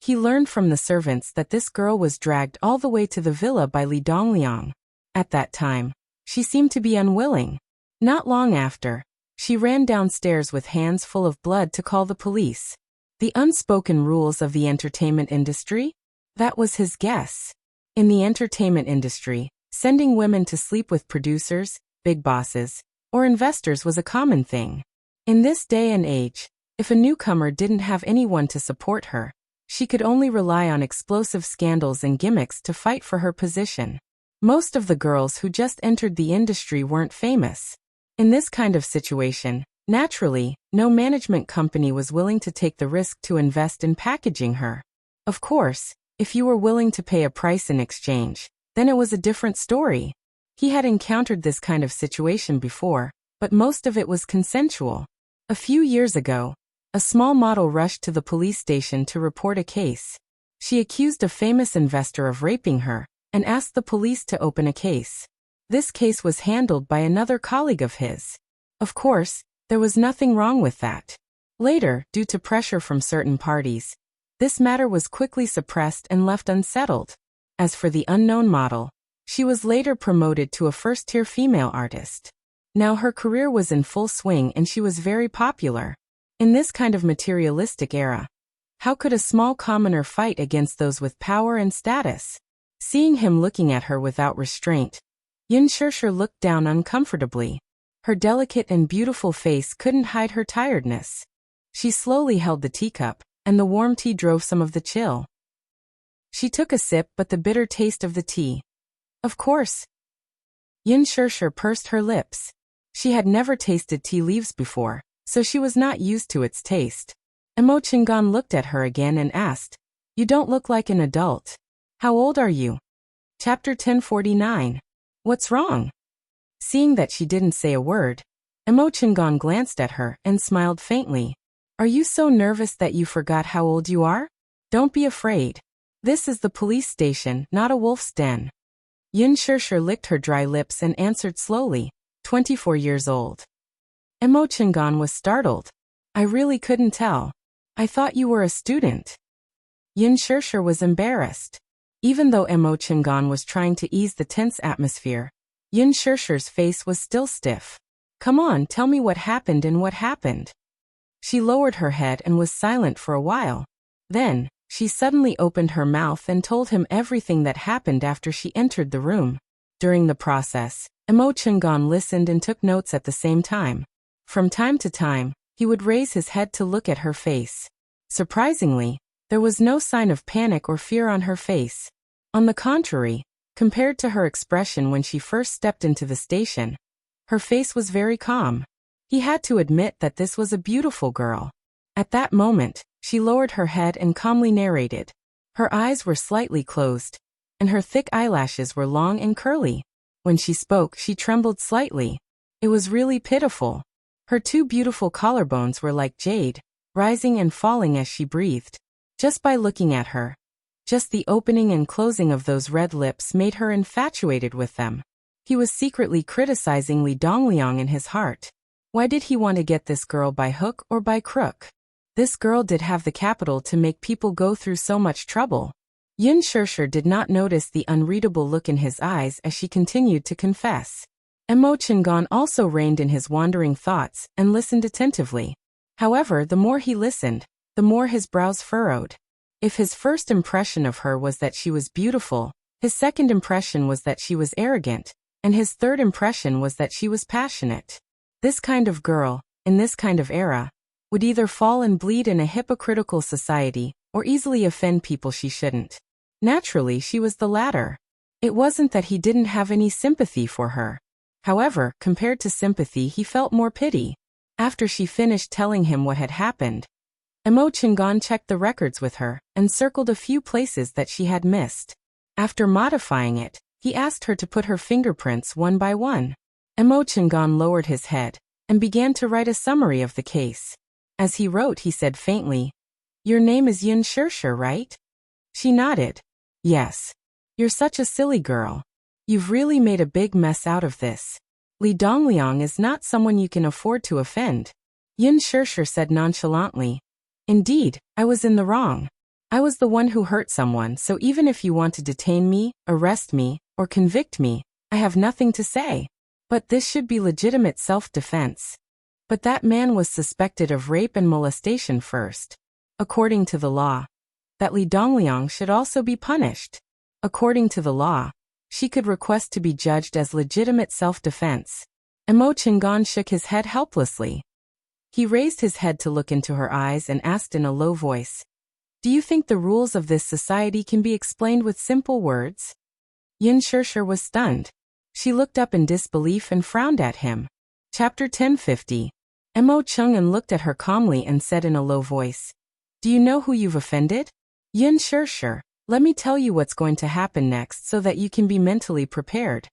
He learned from the servants that this girl was dragged all the way to the villa by Li Dongliang. At that time, she seemed to be unwilling. Not long after, she ran downstairs with hands full of blood to call the police. The unspoken rules of the entertainment industry? That was his guess. In the entertainment industry, sending women to sleep with producers, big bosses, or investors was a common thing. In this day and age, if a newcomer didn't have anyone to support her, she could only rely on explosive scandals and gimmicks to fight for her position. Most of the girls who just entered the industry weren't famous. In this kind of situation, naturally, no management company was willing to take the risk to invest in packaging her. Of course, if you were willing to pay a price in exchange, then it was a different story. He had encountered this kind of situation before, but most of it was consensual. A few years ago, a small model rushed to the police station to report a case. She accused a famous investor of raping her and asked the police to open a case. This case was handled by another colleague of his. Of course, There was nothing wrong with that. Later, due to pressure from certain parties, this matter was quickly suppressed and left unsettled. As for the unknown model, she was later promoted to a first-tier female artist. Now her career was in full swing and she was very popular. In this kind of materialistic era, how could a small commoner fight against those with power and status? Seeing him looking at her without restraint, Yin Shirshir looked down uncomfortably. Her delicate and beautiful face couldn't hide her tiredness. She slowly held the teacup, and the warm tea drove some of the chill. She took a sip, but the bitter taste of the tea. Of course. Yin Shirshir pursed her lips. She had never tasted tea leaves before, so she was not used to its taste. Emo Chingon looked at her again and asked, "You don't look like an adult. How old are you?" Chapter 1049. What's wrong? Seeing that she didn't say a word, Emo Chingon glanced at her and smiled faintly. Are you so nervous that you forgot how old you are? Don't be afraid. This is the police station, not a wolf's den. Yin Shirshir licked her dry lips and answered slowly, 24 years old. Emo Chingon was startled. I really couldn't tell. I thought you were a student. Yin Shirshir was embarrassed. Even though Emo Chingon was trying to ease the tense atmosphere, Yin Shirshir's face was still stiff. Come on, tell me what happened and what happened. She lowered her head and was silent for a while. Then, she suddenly opened her mouth and told him everything that happened after she entered the room. During the process, Emo Chingon listened and took notes at the same time. From time to time, he would raise his head to look at her face. Surprisingly, there was no sign of panic or fear on her face. On the contrary, compared to her expression when she first stepped into the station, her face was very calm. He had to admit that this was a beautiful girl. At that moment, she lowered her head and calmly narrated. Her eyes were slightly closed, and her thick eyelashes were long and curly. When she spoke, she trembled slightly. It was really pitiful. Her two beautiful collarbones were like jade, rising and falling as she breathed. Just by looking at her, just the opening and closing of those red lips made her infatuated with them. He was secretly criticizing Li Dongliang in his heart. Why did he want to get this girl by hook or by crook? This girl did have the capital to make people go through so much trouble. Yin Shirshir did not notice the unreadable look in his eyes as she continued to confess. Emo Chingon also reined in his wandering thoughts and listened attentively. However, the more he listened, the more his brows furrowed. If his first impression of her was that she was beautiful, his second impression was that she was arrogant, and his third impression was that she was passionate. This kind of girl, in this kind of era, would either fall and bleed in a hypocritical society, or easily offend people she shouldn't. Naturally, she was the latter. It wasn't that he didn't have any sympathy for her. However, compared to sympathy, he felt more pity. After she finished telling him what had happened, Emo Chingon checked the records with her and circled a few places that she had missed. After modifying it, he asked her to put her fingerprints one by one. Emo Chingon lowered his head and began to write a summary of the case. As he wrote, he said faintly, "Your name is Yin Shirshir, right?" She nodded. "Yes. You're such a silly girl. You've really made a big mess out of this. Li Dongliang is not someone you can afford to offend." Yin Shirshir said nonchalantly, "Indeed, I was in the wrong. I was the one who hurt someone, so even if you want to detain me, arrest me, or convict me, I have nothing to say. But this should be legitimate self-defense. But that man was suspected of rape and molestation first. According to the law, that Li Dongliang should also be punished. According to the law, she could request to be judged as legitimate self-defense." Emo Chingon shook his head helplessly. He raised his head to look into her eyes and asked in a low voice, "Do you think the rules of this society can be explained with simple words?" Yin Shirshir was stunned. She looked up in disbelief and frowned at him. Chapter 1050. Emo Chung'an looked at her calmly and said in a low voice, "Do you know who you've offended? Yin Shirshir, let me tell you what's going to happen next so that you can be mentally prepared."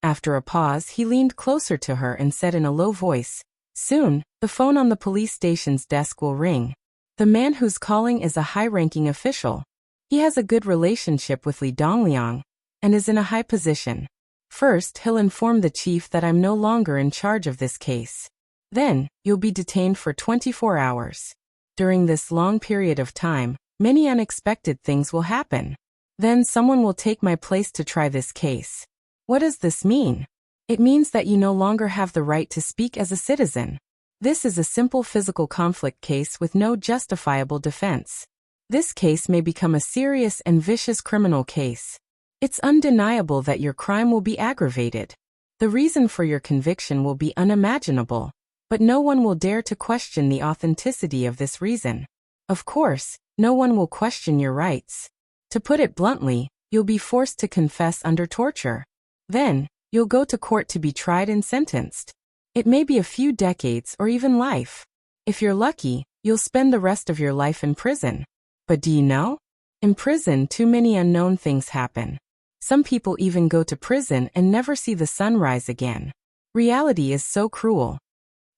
After a pause, he leaned closer to her and said in a low voice, "Soon, the phone on the police station's desk will ring. The man who's calling is a high-ranking official. He has a good relationship with Li Dongliang and is in a high position. First, he'll inform the chief that I'm no longer in charge of this case. Then, you'll be detained for 24 hours. During this long period of time, many unexpected things will happen. Then someone will take my place to try this case. What does this mean? It means that you no longer have the right to speak as a citizen. This is a simple physical conflict case with no justifiable defense. This case may become a serious and vicious criminal case. It's undeniable that your crime will be aggravated. The reason for your conviction will be unimaginable, but no one will dare to question the authenticity of this reason. Of course, no one will question your rights. To put it bluntly, you'll be forced to confess under torture. Then, you'll go to court to be tried and sentenced. It may be a few decades or even life. If you're lucky, you'll spend the rest of your life in prison. But do you know? In prison, too many unknown things happen. Some people even go to prison and never see the sun rise again. Reality is so cruel.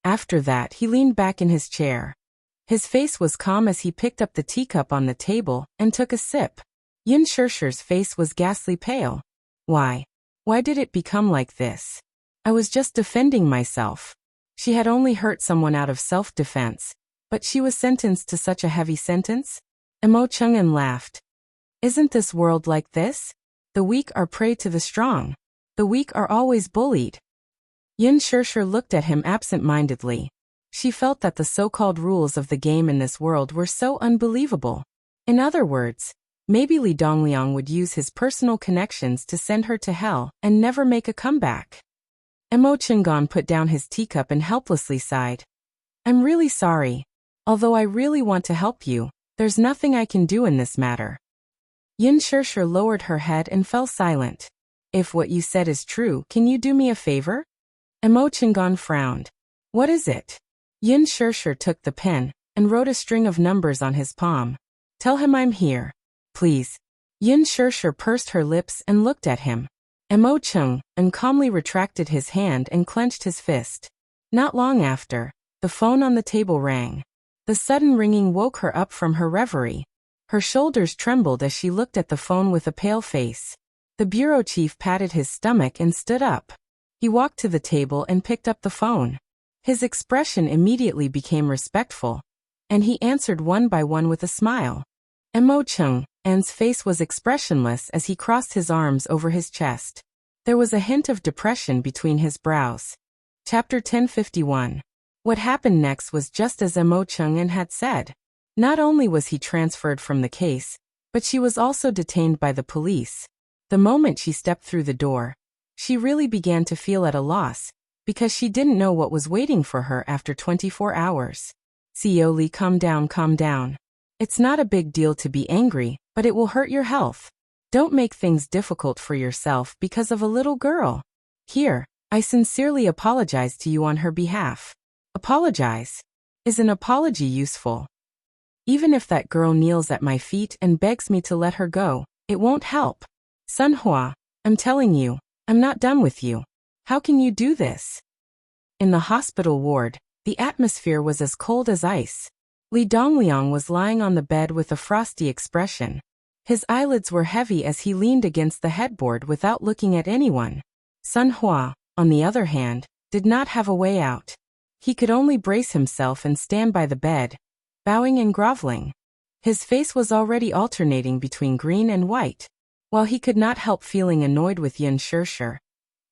After that, he leaned back in his chair. His face was calm as he picked up the teacup on the table and took a sip. Yin Shishi's face was ghastly pale. Why? Why did it become like this? I was just defending myself. She had only hurt someone out of self-defense, but she was sentenced to such a heavy sentence? Emo Chung'an laughed. Isn't this world like this? The weak are prey to the strong. The weak are always bullied. Yin Shishi looked at him absent-mindedly. She felt that the so-called rules of the game in this world were so unbelievable. In other words, maybe Li Dongliang would use his personal connections to send her to hell and never make a comeback. Emo Chungan put down his teacup and helplessly sighed. I'm really sorry. Although I really want to help you, there's nothing I can do in this matter. Yin Shishi lowered her head and fell silent. If what you said is true, can you do me a favor? Emo Chungan frowned. What is it? Yin Shishi took the pen and wrote a string of numbers on his palm. Tell him I'm here. Please. Yin Shishi pursed her lips and looked at him. Emo Chung calmly retracted his hand and clenched his fist. Not long after, the phone on the table rang. The sudden ringing woke her up from her reverie. Her shoulders trembled as she looked at the phone with a pale face. The bureau chief patted his stomach and stood up. He walked to the table and picked up the phone. His expression immediately became respectful, and he answered one by one with a smile. Emo Chung's face was expressionless as he crossed his arms over his chest. There was a hint of depression between his brows. Chapter 1051. What happened next was just as Emo Chung'an had said. Not only was he transferred from the case, but she was also detained by the police. The moment she stepped through the door, she really began to feel at a loss, because she didn't know what was waiting for her after 24 hours. CEO Li, calm down, calm down. It's not a big deal to be angry, but it will hurt your health. Don't make things difficult for yourself because of a little girl. Here, I sincerely apologize to you on her behalf. Apologize? Is an apology useful? Even if that girl kneels at my feet and begs me to let her go, it won't help. Sun Hua, I'm telling you, I'm not done with you. How can you do this? In the hospital ward, the atmosphere was as cold as ice. Li Dongliang was lying on the bed with a frosty expression. His eyelids were heavy as he leaned against the headboard without looking at anyone. Sun Hua, on the other hand, did not have a way out. He could only brace himself and stand by the bed, bowing and groveling. His face was already alternating between green and white. While he could not help feeling annoyed with Yin Shishi,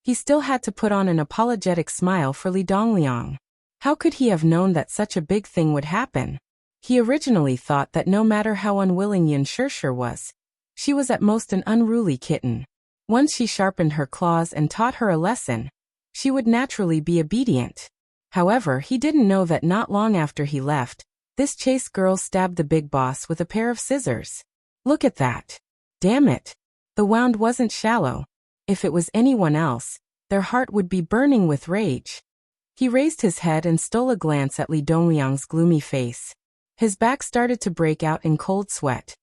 he still had to put on an apologetic smile for Li Dongliang. How could he have known that such a big thing would happen? He originally thought that no matter how unwilling Yin Shishi was, she was at most an unruly kitten. Once she sharpened her claws and taught her a lesson, she would naturally be obedient. However, he didn't know that not long after he left, this chaste girl stabbed the big boss with a pair of scissors. Look at that. Damn it. The wound wasn't shallow. If it was anyone else, their heart would be burning with rage. He raised his head and stole a glance at Li Dongliang's gloomy face. His back started to break out in cold sweat.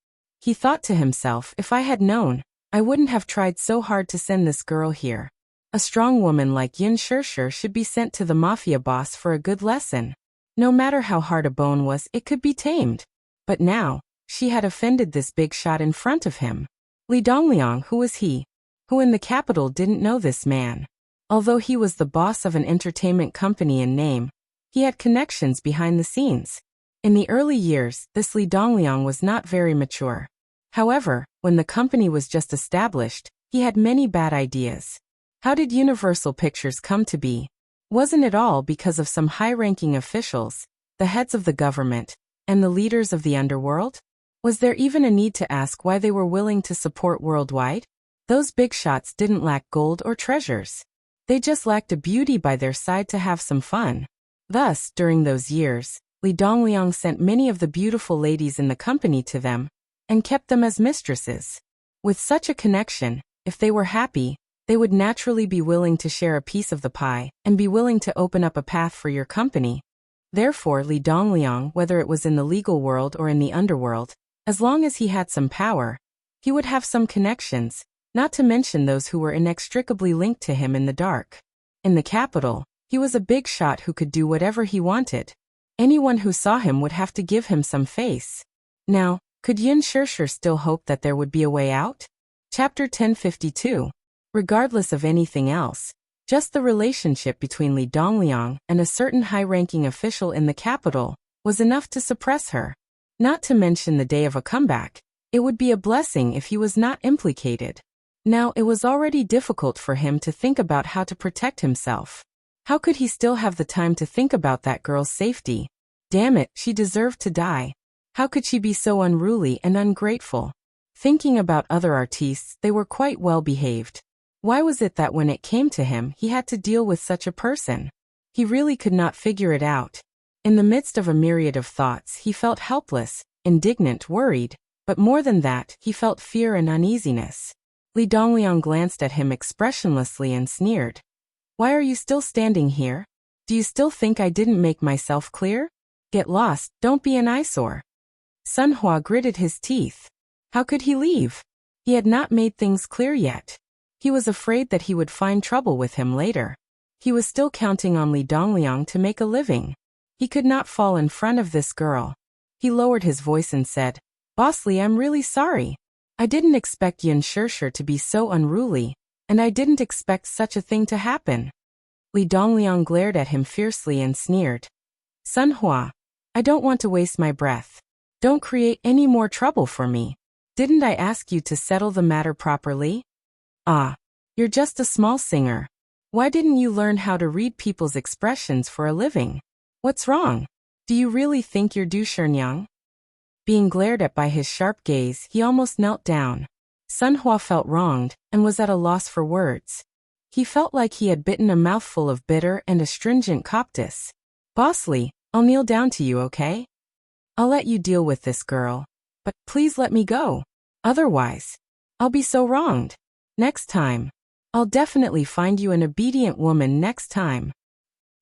He thought to himself, if I had known, I wouldn't have tried so hard to send this girl here. A strong woman like Yin Shishi should be sent to the mafia boss for a good lesson. No matter how hard a bone was, it could be tamed. But now, she had offended this big shot in front of him. Li Dongliang, who was he? Who in the capital didn't know this man? Although he was the boss of an entertainment company in name, He had connections behind the scenes. In the early years, this Li Dongliang was not very mature. However, when the company was just established, he had many bad ideas. How did Universal Pictures come to be? Wasn't it all because of some high-ranking officials, the heads of the government, and the leaders of the underworld? Was there even a need to ask why they were willing to support worldwide? Those big shots didn't lack gold or treasures. They just lacked a beauty by their side to have some fun. Thus, during those years, Li Dongliang sent many of the beautiful ladies in the company to them, and kept them as mistresses. With such a connection, if they were happy, they would naturally be willing to share a piece of the pie, and be willing to open up a path for your company. Therefore Li Dongliang, whether it was in the legal world or in the underworld, as long as he had some power, he would have some connections, not to mention those who were inextricably linked to him in the dark. In the capital, he was a big shot who could do whatever he wanted. Anyone who saw him would have to give him some face. Now, could Yin Shirshir still hope that there would be a way out? Chapter 1052. Regardless of anything else, just the relationship between Li Dongliang and a certain high-ranking official in the capital was enough to suppress her. Not to mention the day of a comeback, it would be a blessing if he was not implicated. Now it was already difficult for him to think about how to protect himself. How could he still have the time to think about that girl's safety? Damn it, she deserved to die. How could she be so unruly and ungrateful? Thinking about other artistes, they were quite well behaved. Why was it that when it came to him, he had to deal with such a person? He really could not figure it out. In the midst of a myriad of thoughts, he felt helpless, indignant, worried, but more than that, he felt fear and uneasiness. Li Dongliang glanced at him expressionlessly and sneered. Why are you still standing here? Do you still think I didn't make myself clear? Get lost, don't be an eyesore. Sun Hua gritted his teeth. How could he leave? He had not made things clear yet. He was afraid that he would find trouble with him later. He was still counting on Li Dongliang to make a living. He could not fall in front of this girl. He lowered his voice and said, Boss Li, I'm really sorry. I didn't expect Yin Shirshir to be so unruly, and I didn't expect such a thing to happen. Li Dongliang glared at him fiercely and sneered. Sun Hua, I don't want to waste my breath. Don't create any more trouble for me. Didn't I ask you to settle the matter properly? Ah, you're just a small singer. Why didn't you learn how to read people's expressions for a living? What's wrong? Do you really think you're Du Sherngyang? Being glared at by his sharp gaze, he almost knelt down. Sun Hua felt wronged, and was at a loss for words. He felt like he had bitten a mouthful of bitter and astringent coptis. Boss Li, I'll kneel down to you, okay? I'll let you deal with this girl. But please let me go. Otherwise, I'll be so wronged. Next time. I'll definitely find you an obedient woman next time.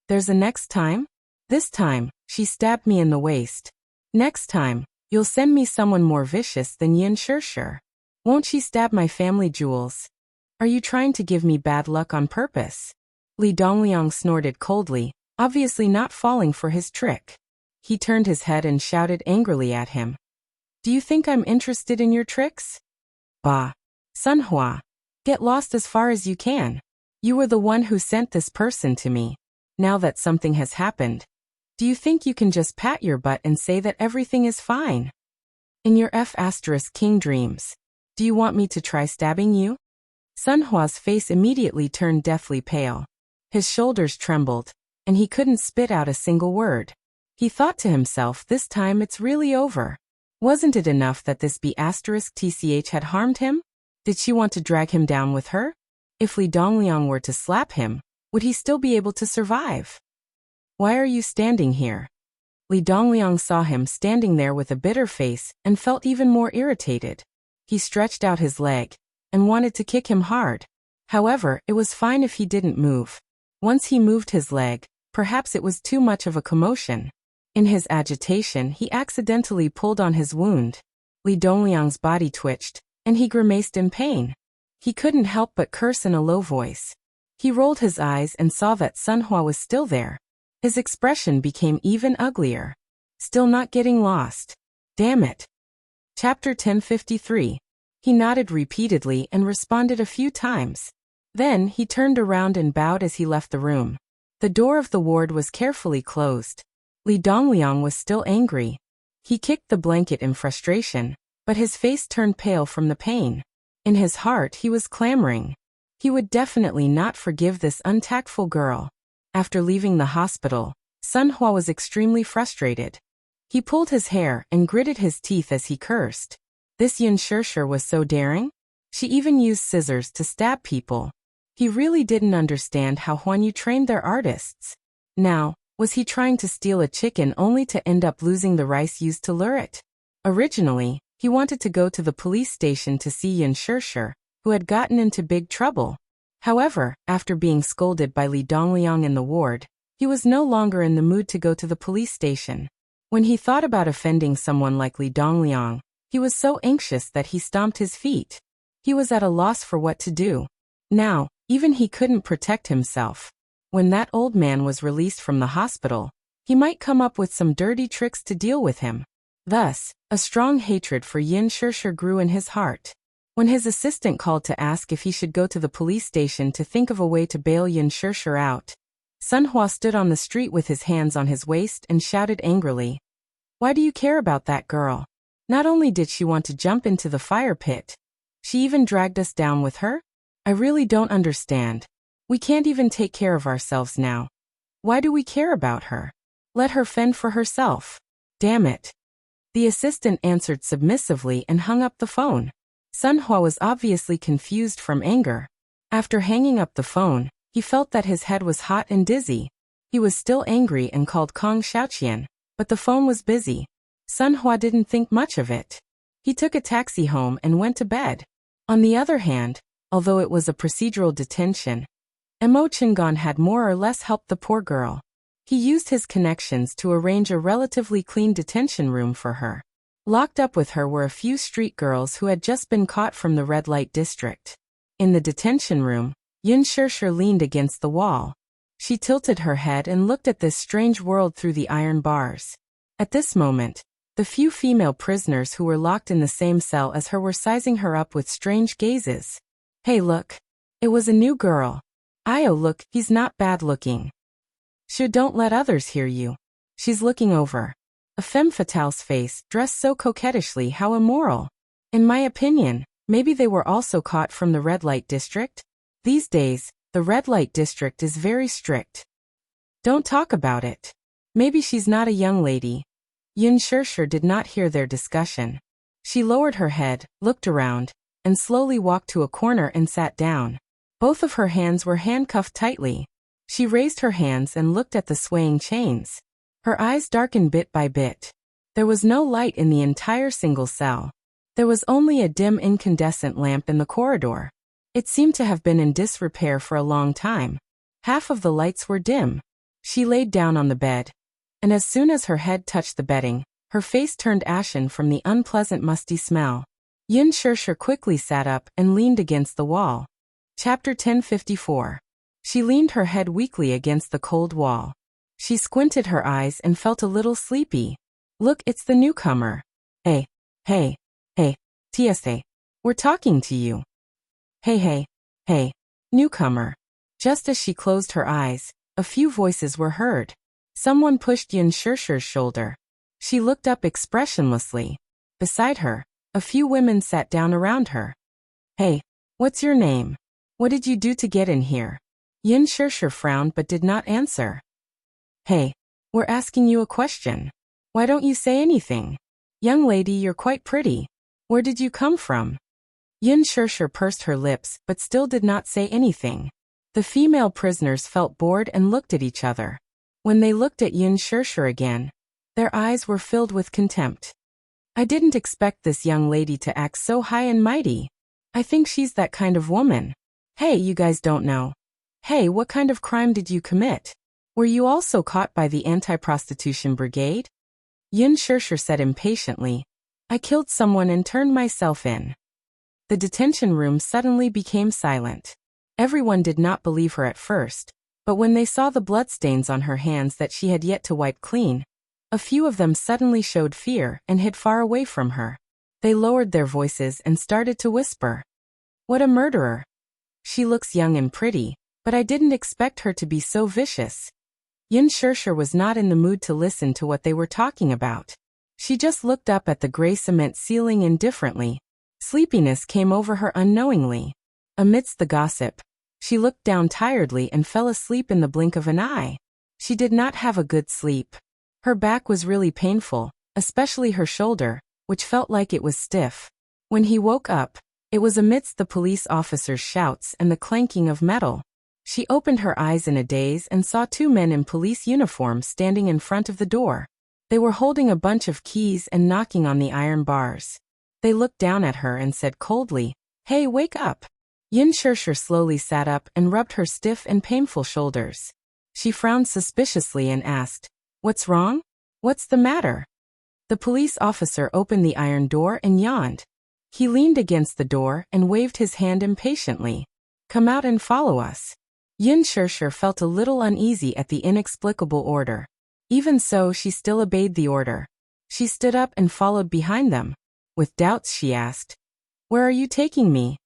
There's a next time? This time, she stabbed me in the waist. Next time, you'll send me someone more vicious than Yin Shirshir. Won't she stab my family jewels? Are you trying to give me bad luck on purpose? Li Dongliang snorted coldly, obviously not falling for his trick. He turned his head and shouted angrily at him. Do you think I'm interested in your tricks? Bah. Sun Hua. Get lost as far as you can. You were the one who sent this person to me. Now that something has happened, do you think you can just pat your butt and say that everything is fine? In your F*King dreams, do you want me to try stabbing you? Sun Hua's face immediately turned deathly pale. His shoulders trembled, and he couldn't spit out a single word. He thought to himself, this time it's really over. Wasn't it enough that this B*TCH had harmed him? Did she want to drag him down with her? If Li Dongliang were to slap him, would he still be able to survive? Why are you standing here? Li Dongliang saw him standing there with a bitter face and felt even more irritated. He stretched out his leg and wanted to kick him hard. However, it was fine if he didn't move. Once he moved his leg, perhaps it was too much of a commotion. In his agitation, he accidentally pulled on his wound. Li Dongliang's body twitched, and he grimaced in pain. He couldn't help but curse in a low voice. He rolled his eyes and saw that Sun Hua was still there. His expression became even uglier. Still not getting lost. Damn it. Chapter 1053. He nodded repeatedly and responded a few times. Then he turned around and bowed as he left the room. The door of the ward was carefully closed. Li Dongliang was still angry. He kicked the blanket in frustration, but his face turned pale from the pain. In his heart he was clamoring. He would definitely not forgive this untactful girl. After leaving the hospital, Sun Hua was extremely frustrated. He pulled his hair and gritted his teeth as he cursed. This Yin Shishir was so daring? She even used scissors to stab people. He really didn't understand how Huanyu trained their artists. Now, was he trying to steal a chicken only to end up losing the rice used to lure it? Originally, he wanted to go to the police station to see Yin Shishir, who had gotten into big trouble. However, after being scolded by Li Dongliang in the ward, he was no longer in the mood to go to the police station. When he thought about offending someone like Li Dongliang, he was so anxious that he stomped his feet. He was at a loss for what to do. Now, even he couldn't protect himself. When that old man was released from the hospital, he might come up with some dirty tricks to deal with him. Thus, a strong hatred for Yin Shishir grew in his heart. When his assistant called to ask if he should go to the police station to think of a way to bail Yin Shishir out, Sun Hua stood on the street with his hands on his waist and shouted angrily, "Why do you care about that girl? Not only did she want to jump into the fire pit, she even dragged us down with her? I really don't understand. We can't even take care of ourselves now. Why do we care about her? Let her fend for herself. Damn it." The assistant answered submissively and hung up the phone. Sun Hua was obviously confused from anger. After hanging up the phone, he felt that his head was hot and dizzy. He was still angry and called Kong Xiaoqian, but the phone was busy. Sun Hua didn't think much of it. He took a taxi home and went to bed. On the other hand, although it was a procedural detention, Mo Chingon had more or less helped the poor girl. He used his connections to arrange a relatively clean detention room for her. Locked up with her were a few street girls who had just been caught from the red light district. In the detention room, Yin Shishir leaned against the wall. She tilted her head and looked at this strange world through the iron bars. At this moment, the few female prisoners who were locked in the same cell as her were sizing her up with strange gazes. "Hey, look. It was a new girl. Io, look, he's not bad looking. Don't let others hear you. She's looking over." A femme fatale's face, dressed so coquettishly, how immoral. In my opinion, maybe they were also caught from the red light district? These days, the red light district is very strict. Don't talk about it. Maybe she's not a young lady. Yin Shishir did not hear their discussion. She lowered her head, looked around, and slowly walked to a corner and sat down. Both of her hands were handcuffed tightly. She raised her hands and looked at the swaying chains. Her eyes darkened bit by bit. There was no light in the entire single cell. There was only a dim incandescent lamp in the corridor. It seemed to have been in disrepair for a long time. Half of the lights were dim. She laid down on the bed, and as soon as her head touched the bedding, her face turned ashen from the unpleasant musty smell. Yin Shishir quickly sat up and leaned against the wall. Chapter 1054. She leaned her head weakly against the cold wall. She squinted her eyes and felt a little sleepy. "Look, it's the newcomer. Hey, TSA. We're talking to you. Hey, newcomer." Just as she closed her eyes, a few voices were heard. Someone pushed Yin Shishir's shoulder. She looked up expressionlessly. Beside her, a few women sat down around her. "Hey, what's your name? What did you do to get in here?" Yin Shishir frowned but did not answer. "Hey, we're asking you a question. Why don't you say anything? Young lady, you're quite pretty. Where did you come from?" Yin Shishir pursed her lips but still did not say anything. The female prisoners felt bored and looked at each other. When they looked at Yin Shishir again, their eyes were filled with contempt. "I didn't expect this young lady to act so high and mighty. I think she's that kind of woman. Hey, you guys don't know. Hey, what kind of crime did you commit? Were you also caught by the anti-prostitution brigade?" Yin Shishir said impatiently, "I killed someone and turned myself in." The detention room suddenly became silent. Everyone did not believe her at first, but when they saw the bloodstains on her hands that she had yet to wipe clean, a few of them suddenly showed fear and hid far away from her. They lowered their voices and started to whisper. "What a murderer! She looks young and pretty. But I didn't expect her to be so vicious. Yin Shirshir was not in the mood to listen to what they were talking about. She just looked up at the gray cement ceiling indifferently. Sleepiness came over her unknowingly. Amidst the gossip, she looked down tiredly and fell asleep in the blink of an eye. She did not have a good sleep. Her back was really painful, especially her shoulder, which felt like it was stiff. When he woke up, it was amidst the police officer's shouts and the clanking of metal. She opened her eyes in a daze and saw two men in police uniforms standing in front of the door. They were holding a bunch of keys and knocking on the iron bars. They looked down at her and said coldly, "Hey, wake up." Yin Shirshir slowly sat up and rubbed her stiff and painful shoulders. She frowned suspiciously and asked, "What's wrong? What's the matter?" The police officer opened the iron door and yawned. He leaned against the door and waved his hand impatiently. "Come out and follow us." Yin Shirshir felt a little uneasy at the inexplicable order. Even so, she still obeyed the order. She stood up and followed behind them. With doubts, she asked, "Where are you taking me?"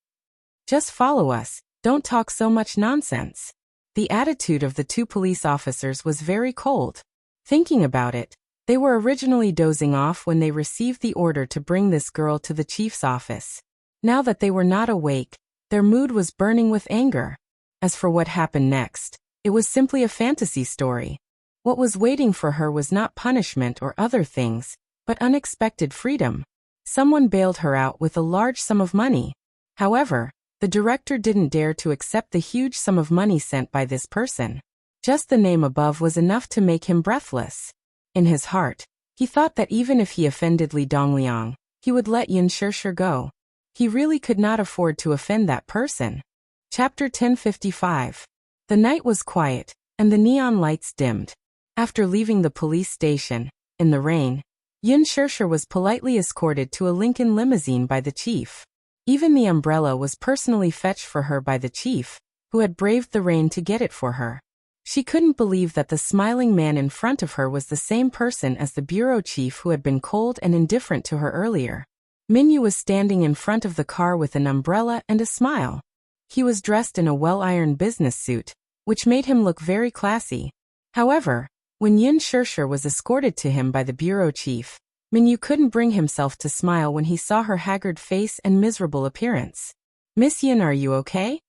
"Just follow us, don't talk so much nonsense." The attitude of the two police officers was very cold. Thinking about it, they were originally dozing off when they received the order to bring this girl to the chief's office. Now that they were not awake, their mood was burning with anger. As for what happened next, it was simply a fantasy story. What was waiting for her was not punishment or other things, but unexpected freedom. Someone bailed her out with a large sum of money. However, the director didn't dare to accept the huge sum of money sent by this person. Just the name above was enough to make him breathless. In his heart, he thought that even if he offended Li Dongliang, he would let Yin Shirshir go. He really could not afford to offend that person. Chapter 1055. The night was quiet, and the neon lights dimmed. After leaving the police station, in the rain, Yin Shirshir was politely escorted to a Lincoln limousine by the chief. Even the umbrella was personally fetched for her by the chief, who had braved the rain to get it for her. She couldn't believe that the smiling man in front of her was the same person as the bureau chief who had been cold and indifferent to her earlier. Minyu was standing in front of the car with an umbrella and a smile. He was dressed in a well-ironed business suit, which made him look very classy. However, when Yin Shirshir was escorted to him by the bureau chief, Minyu couldn't bring himself to smile when he saw her haggard face and miserable appearance. "Miss Yin, are you okay?"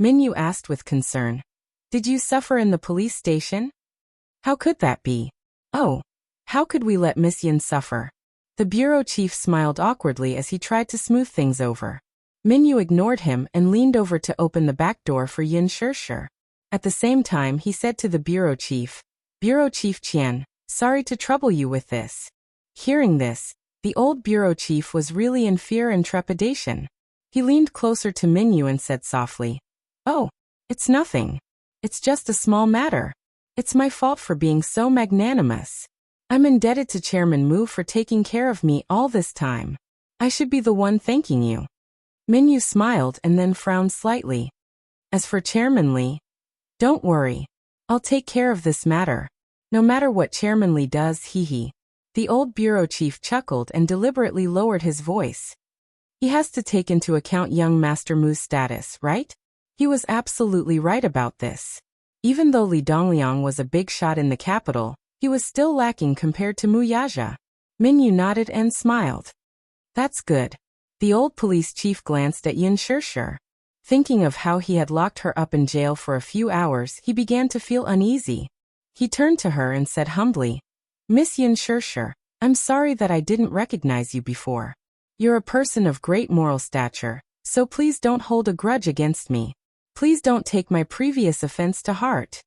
Minyu asked with concern. "Did you suffer in the police station?" "How could that be?" "Oh, how could we let Miss Yin suffer?" The bureau chief smiled awkwardly as he tried to smooth things over. Minyu ignored him and leaned over to open the back door for Yin Shirshir. At the same time, he said to the bureau chief, "Bureau Chief Qian, sorry to trouble you with this." Hearing this, the old bureau chief was really in fear and trepidation. He leaned closer to Minyu and said softly, "Oh, it's nothing. It's just a small matter. It's my fault for being so magnanimous. I'm indebted to Chairman Mu for taking care of me all this time. I should be the one thanking you." Minyu smiled and then frowned slightly. "As for Chairman Li, don't worry. I'll take care of this matter. No matter what Chairman Li does, hee." The old bureau chief chuckled and deliberately lowered his voice. "He has to take into account young Master Mu's status, right?" He was absolutely right about this. Even though Li Dongliang was a big shot in the capital, he was still lacking compared to Mu Yaja. Minyu nodded and smiled. "That's good." The old police chief glanced at Yin Shirshir. Thinking of how he had locked her up in jail for a few hours, he began to feel uneasy. He turned to her and said humbly, "Miss Yin Shirshir, I'm sorry that I didn't recognize you before. You're a person of great moral stature, so please don't hold a grudge against me. Please don't take my previous offense to heart."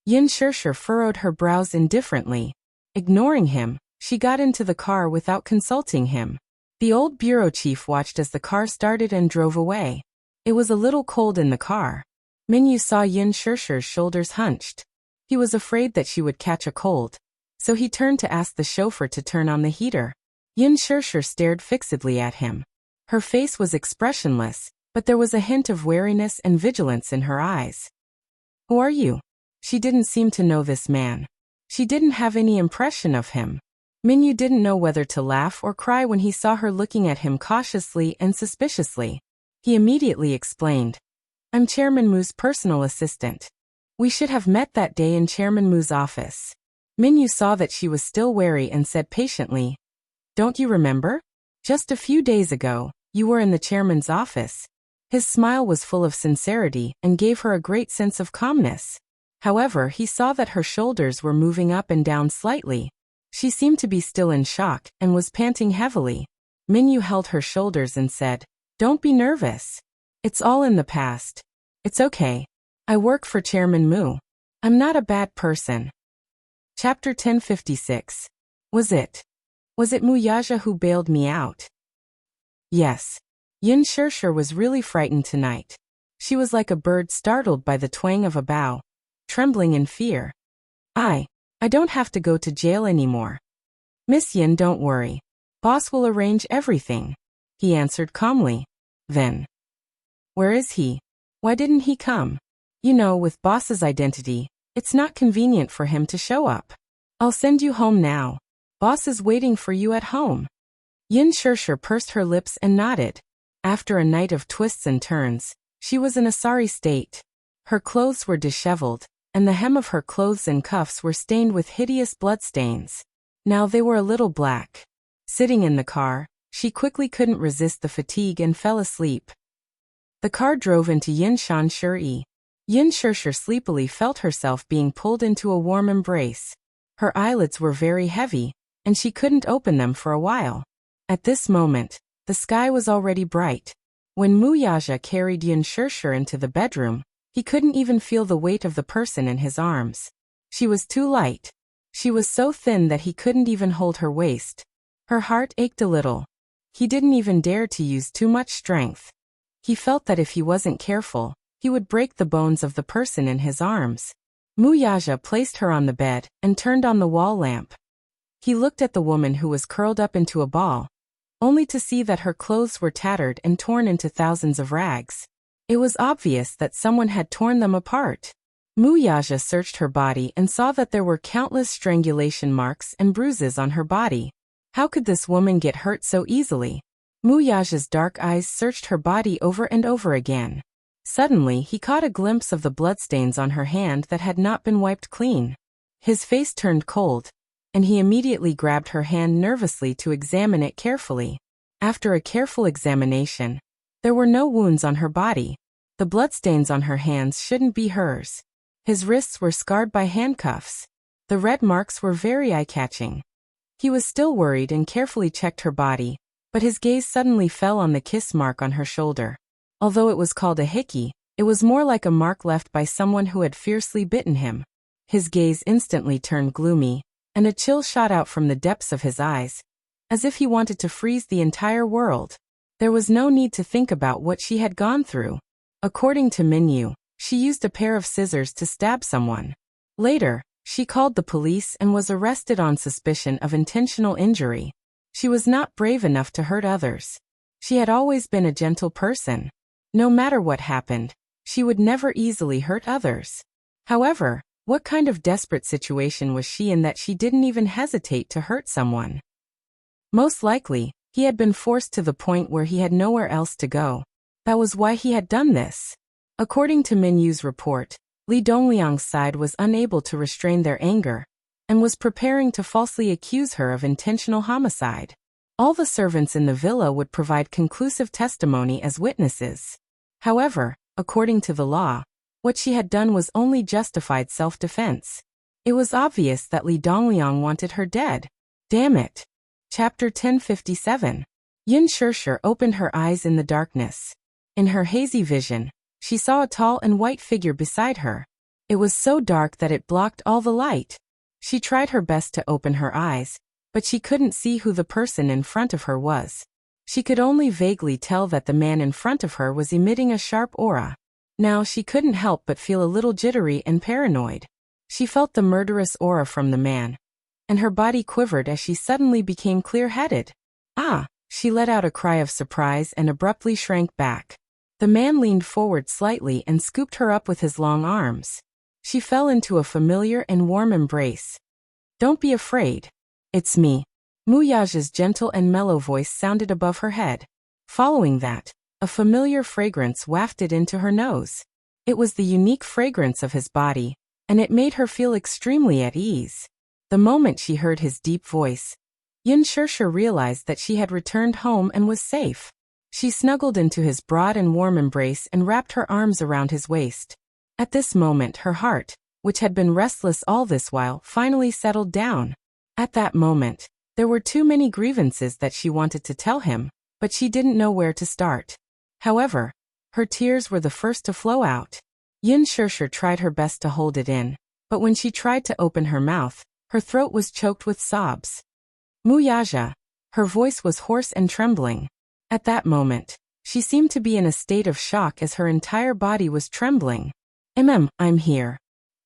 Yin Shirshir furrowed her brows indifferently. Ignoring him, she got into the car without consulting him. The old bureau chief watched as the car started and drove away. It was a little cold in the car. Minyu saw Yin Shirshir's shoulders hunched. He was afraid that she would catch a cold, so he turned to ask the chauffeur to turn on the heater. Yin Shirshir stared fixedly at him. Her face was expressionless, but there was a hint of wariness and vigilance in her eyes. "Who are you?" She didn't seem to know this man. She didn't have any impression of him. Minyu didn't know whether to laugh or cry when he saw her looking at him cautiously and suspiciously. He immediately explained, I'm Chairman Mu's personal assistant. We should have met that day in Chairman Mu's office. Minyu saw that she was still wary and said patiently, Don't you remember? Just a few days ago, you were in the chairman's office. His smile was full of sincerity and gave her a great sense of calmness. However, he saw that her shoulders were moving up and down slightly. She seemed to be still in shock and was panting heavily. Minyu held her shoulders and said, Don't be nervous. It's all in the past. It's okay. I work for Chairman Mu. I'm not a bad person. Chapter 1056. Was it Muyaja who bailed me out? Yes. Yin Shirshir was really frightened tonight. She was like a bird startled by the twang of a bow, trembling in fear. I don't have to go to jail anymore. Miss Yin, don't worry. Boss will arrange everything, he answered calmly. Then, where is he? Why didn't he come? You know, with boss's identity, it's not convenient for him to show up. I'll send you home now. Boss is waiting for you at home. Yin Shirshir pursed her lips and nodded. After a night of twists and turns, she was in a sorry state. Her clothes were disheveled, and the hem of her clothes and cuffs were stained with hideous bloodstains. Now they were a little black. Sitting in the car, she quickly couldn't resist the fatigue and fell asleep. The car drove into Yinshan Shuri. Yin Shirshir sleepily felt herself being pulled into a warm embrace. Her eyelids were very heavy, and she couldn't open them for a while. At this moment, the sky was already bright. When Muyaja carried Yin Shirshir into the bedroom, he couldn't even feel the weight of the person in his arms. She was too light. She was so thin that he couldn't even hold her waist. Her heart ached a little. He didn't even dare to use too much strength. He felt that if he wasn't careful, he would break the bones of the person in his arms. Muyaja placed her on the bed and turned on the wall lamp. He looked at the woman who was curled up into a ball, only to see that her clothes were tattered and torn into thousands of rags. It was obvious that someone had torn them apart. Muyaja searched her body and saw that there were countless strangulation marks and bruises on her body. How could this woman get hurt so easily? Muyaja's dark eyes searched her body over and over again. Suddenly, he caught a glimpse of the bloodstains on her hand that had not been wiped clean. His face turned cold, and he immediately grabbed her hand nervously to examine it carefully. After a careful examination, there were no wounds on her body. The bloodstains on her hands shouldn't be hers. His wrists were scarred by handcuffs. The red marks were very eye-catching. He was still worried and carefully checked her body, but his gaze suddenly fell on the kiss mark on her shoulder. Although it was called a hickey, it was more like a mark left by someone who had fiercely bitten him. His gaze instantly turned gloomy, and a chill shot out from the depths of his eyes, as if he wanted to freeze the entire world. There was no need to think about what she had gone through. According to Minyu, she used a pair of scissors to stab someone. Later, she called the police and was arrested on suspicion of intentional injury. She was not brave enough to hurt others. She had always been a gentle person. No matter what happened, she would never easily hurt others. However, what kind of desperate situation was she in that she didn't even hesitate to hurt someone? Most likely, he had been forced to the point where he had nowhere else to go. That was why he had done this. According to Minyu's report, Li Dongliang's side was unable to restrain their anger, and was preparing to falsely accuse her of intentional homicide. All the servants in the villa would provide conclusive testimony as witnesses. However, according to the law, what she had done was only justified self-defense. It was obvious that Li Dongliang wanted her dead. Damn it. Chapter 1057. Yin Shirshir opened her eyes in the darkness. In her hazy vision, she saw a tall and white figure beside her. It was so dark that it blocked all the light. She tried her best to open her eyes, but she couldn't see who the person in front of her was. She could only vaguely tell that the man in front of her was emitting a sharp aura. Now she couldn't help but feel a little jittery and paranoid. She felt the murderous aura from the man, and her body quivered as she suddenly became clear-headed. Ah! She let out a cry of surprise and abruptly shrank back. The man leaned forward slightly and scooped her up with his long arms. She fell into a familiar and warm embrace. Don't be afraid. It's me. Muyaja's gentle and mellow voice sounded above her head. Following that, A familiar fragrance wafted into her nose. It was the unique fragrance of his body, and it made her feel extremely at ease. The moment she heard his deep voice, Yin Shirsher realized that she had returned home and was safe. She snuggled into his broad and warm embrace and wrapped her arms around his waist. At this moment her heart, which had been restless all this while, finally settled down. At that moment, there were too many grievances that she wanted to tell him, but she didn't know where to start. However, her tears were the first to flow out. Yin Shirsher tried her best to hold it in, but when she tried to open her mouth, her throat was choked with sobs. Muyaja. Her voice was hoarse and trembling. At that moment, she seemed to be in a state of shock as her entire body was trembling. I'm here.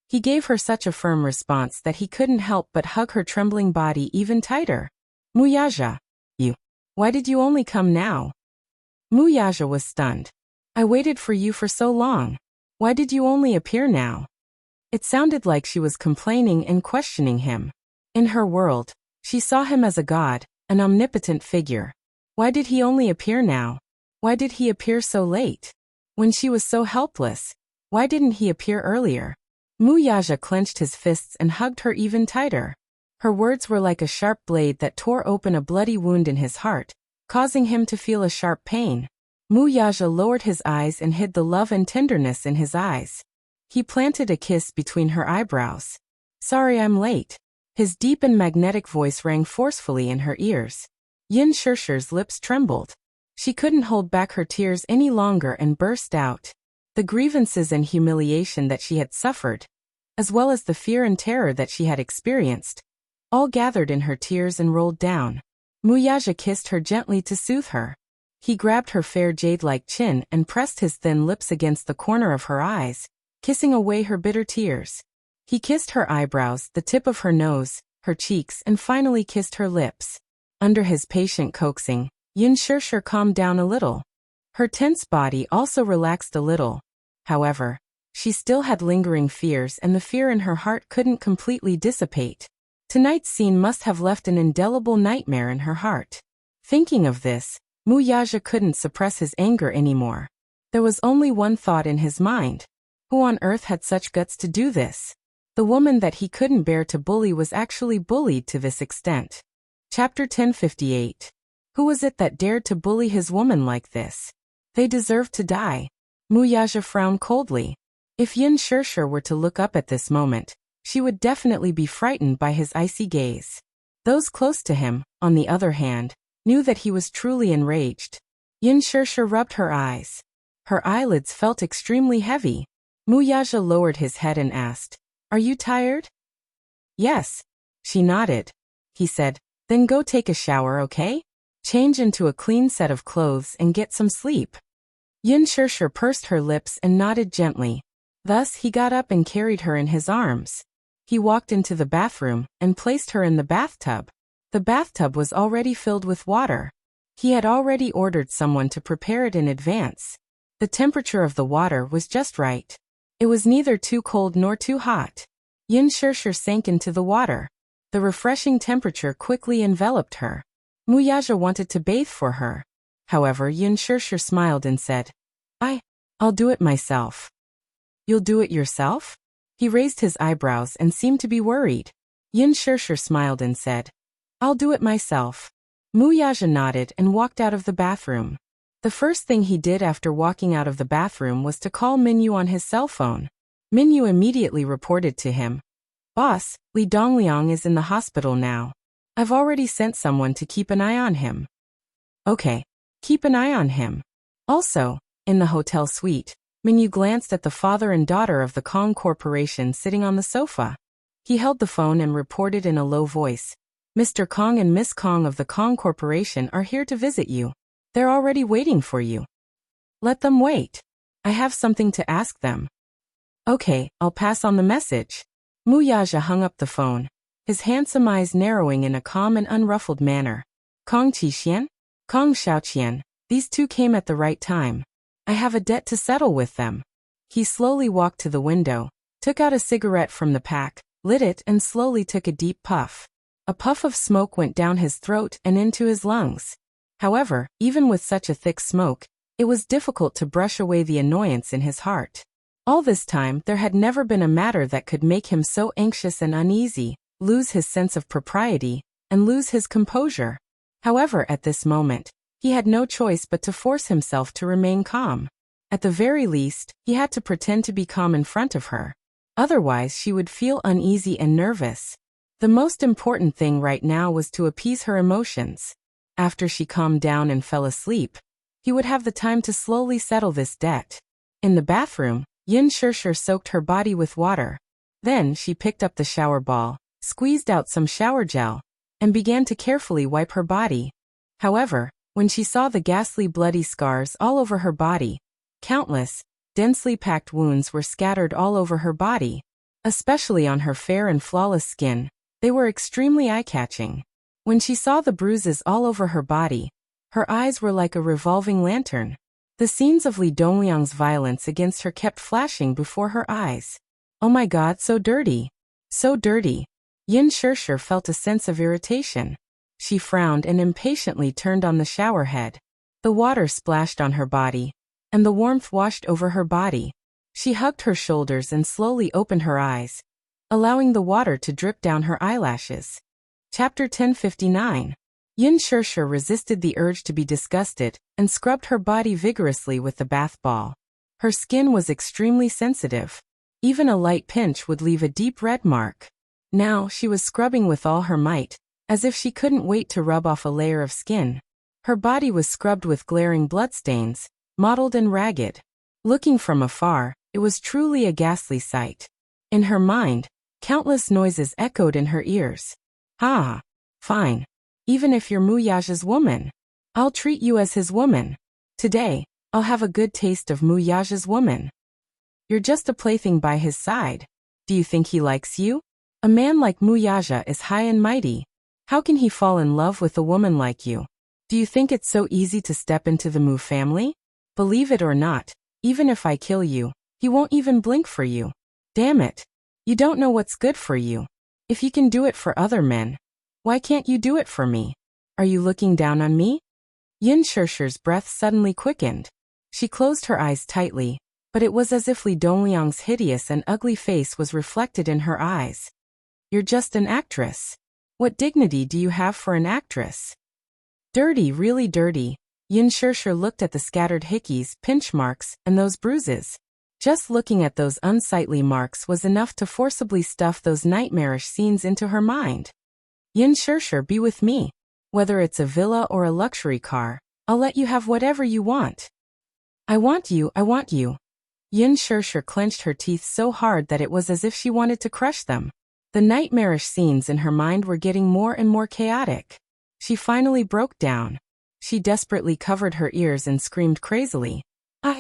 He gave her such a firm response that he couldn't help but hug her trembling body even tighter. Muyaja. You. Why did you only come now? Muyaja was stunned. I waited for you for so long. Why did you only appear now? It sounded like she was complaining and questioning him. In her world, she saw him as a god, an omnipotent figure. Why did he only appear now? Why did he appear so late? When she was so helpless, why didn't he appear earlier? Muyaja clenched his fists and hugged her even tighter. Her words were like a sharp blade that tore open a bloody wound in his heart, causing him to feel a sharp pain. Muyaja lowered his eyes and hid the love and tenderness in his eyes. He planted a kiss between her eyebrows. Sorry I'm late. His deep and magnetic voice rang forcefully in her ears. Yin Shirsher's lips trembled. She couldn't hold back her tears any longer and burst out. The grievances and humiliation that she had suffered, as well as the fear and terror that she had experienced, all gathered in her tears and rolled down. Muyaja kissed her gently to soothe her. He grabbed her fair jade-like chin and pressed his thin lips against the corner of her eyes, kissing away her bitter tears. He kissed her eyebrows, the tip of her nose, her cheeks, and finally kissed her lips. Under his patient coaxing, Yin Shirsher calmed down a little. Her tense body also relaxed a little. However, she still had lingering fears, and the fear in her heart couldn't completely dissipate. Tonight's scene must have left an indelible nightmare in her heart. Thinking of this, Muyaja couldn't suppress his anger anymore. There was only one thought in his mind. Who on earth had such guts to do this? The woman that he couldn't bear to bully was actually bullied to this extent. Chapter 1058. Who was it that dared to bully his woman like this? They deserved to die. Muyaja frowned coldly. If Yin Shirsher were to look up at this moment, she would definitely be frightened by his icy gaze. Those close to him, on the other hand, knew that he was truly enraged. Yin Shirsher rubbed her eyes. Her eyelids felt extremely heavy. Muyaja lowered his head and asked, Are you tired? Yes. She nodded. He said, Then go take a shower, okay? Change into a clean set of clothes and get some sleep. Yin Shirsher pursed her lips and nodded gently. Thus he got up and carried her in his arms. He walked into the bathroom and placed her in the bathtub. The bathtub was already filled with water. He had already ordered someone to prepare it in advance. The temperature of the water was just right. It was neither too cold nor too hot. Yin Shirsher sank into the water. The refreshing temperature quickly enveloped her. Muyaja wanted to bathe for her. However, Yin Shirsher smiled and said, I'll do it myself. You'll do it yourself? He raised his eyebrows and seemed to be worried. Yin Shirsher smiled and said, I'll do it myself. Muyaja nodded and walked out of the bathroom. The first thing he did after walking out of the bathroom was to call Minyu on his cell phone. Minyu immediately reported to him, Boss, Li Dongliang is in the hospital now. I've already sent someone to keep an eye on him. Okay, keep an eye on him. Also, in the hotel suite, Minyu glanced at the father and daughter of the Kong Corporation sitting on the sofa. He held the phone and reported in a low voice, Mr. Kong and Miss Kong of the Kong Corporation are here to visit you. They're already waiting for you. Let them wait. I have something to ask them. Okay, I'll pass on the message. Muyaja hung up the phone, his handsome eyes narrowing in a calm and unruffled manner. Kong Qixian? Kong Xiaoqian, these two came at the right time. I have a debt to settle with them. He slowly walked to the window, took out a cigarette from the pack, lit it and slowly took a deep puff. A puff of smoke went down his throat and into his lungs. However, even with such a thick smoke, It was difficult to brush away the annoyance in his heart. All this time, there had never been a matter that could make him so anxious and uneasy, lose his sense of propriety, and lose his composure. However, at this moment, he had no choice but to force himself to remain calm. At the very least, he had to pretend to be calm in front of her. Otherwise, she would feel uneasy and nervous. The most important thing right now was to appease her emotions. After she calmed down and fell asleep, he would have the time to slowly settle this debt. In the bathroom, Yin Shirshir soaked her body with water. Then she picked up the shower ball, squeezed out some shower gel, and began to carefully wipe her body. However, when she saw the ghastly bloody scars all over her body, countless, densely packed wounds were scattered all over her body, especially on her fair and flawless skin. They were extremely eye-catching. When she saw the bruises all over her body, her eyes were like a revolving lantern. The scenes of Li Dongliang's violence against her kept flashing before her eyes. Oh my God, so dirty. So dirty. Yin Shirshir felt a sense of irritation. She frowned and impatiently turned on the shower head. The water splashed on her body, and the warmth washed over her body. She hugged her shoulders and slowly opened her eyes, allowing the water to drip down her eyelashes. Chapter 1059. Yin Shirshir resisted the urge to be disgusted and scrubbed her body vigorously with the bath ball. Her skin was extremely sensitive. Even a light pinch would leave a deep red mark. Now she was scrubbing with all her might, as if she couldn't wait to rub off a layer of skin. Her body was scrubbed with glaring bloodstains, mottled and ragged. Looking from afar, it was truly a ghastly sight. In her mind, countless noises echoed in her ears. Ah, fine. Even if you're Muyaja's woman, I'll treat you as his woman. Today, I'll have a good taste of Muyaja's woman. You're just a plaything by his side. Do you think he likes you? A man like Muyaja is high and mighty. How can he fall in love with a woman like you? Do you think it's so easy to step into the Mu family? Believe it or not, even if I kill you, he won't even blink for you. Damn it. You don't know what's good for you. If you can do it for other men, why can't you do it for me? Are you looking down on me? Yin Shirshir's breath suddenly quickened. She closed her eyes tightly, but it was as if Li Dongliang's hideous and ugly face was reflected in her eyes. You're just an actress. What dignity do you have for an actress? Dirty, really dirty. Yin Shirshir looked at the scattered hickeys, pinch marks, and those bruises. Just looking at those unsightly marks was enough to forcibly stuff those nightmarish scenes into her mind. Yin Shirshir, be with me. Whether it's a villa or a luxury car, I'll let you have whatever you want. I want you, I want you. Yin Shirshir clenched her teeth so hard that it was as if she wanted to crush them. The nightmarish scenes in her mind were getting more and more chaotic. She finally broke down. She desperately covered her ears and screamed crazily.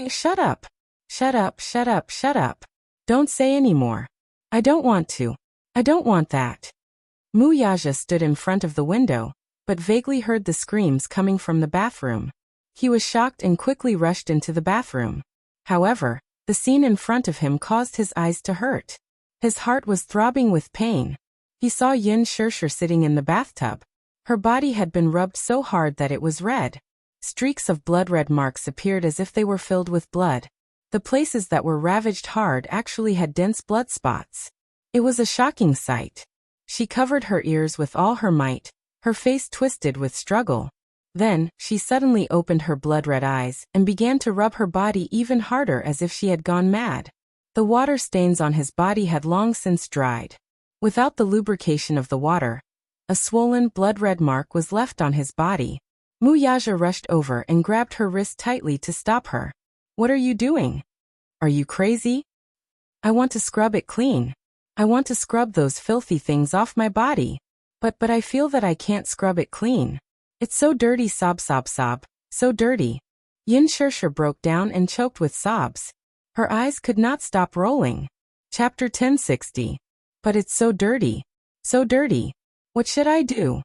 Shut up. Shut up, shut up, shut up. Don't say any more. I don't want to. I don't want that. Muyaja stood in front of the window, but vaguely heard the screams coming from the bathroom. He was shocked and quickly rushed into the bathroom. However, the scene in front of him caused his eyes to hurt. His heart was throbbing with pain. He saw Yin Shirshir sitting in the bathtub. Her body had been rubbed so hard that it was red. Streaks of blood-red marks appeared as if they were filled with blood. The places that were ravaged hard actually had dense blood spots. It was a shocking sight. She covered her ears with all her might, her face twisted with struggle. Then, she suddenly opened her blood-red eyes and began to rub her body even harder as if she had gone mad. The water stains on his body had long since dried. Without the lubrication of the water, a swollen, blood-red mark was left on his body. Muyaja rushed over and grabbed her wrist tightly to stop her. What are you doing? Are you crazy? I want to scrub it clean. I want to scrub those filthy things off my body. But I feel that I can't scrub it clean. It's so dirty, sob, sob, sob. So dirty. Yin Shirshir broke down and choked with sobs. Her eyes could not stop rolling. Chapter 1060. But it's so dirty. So dirty. What should I do?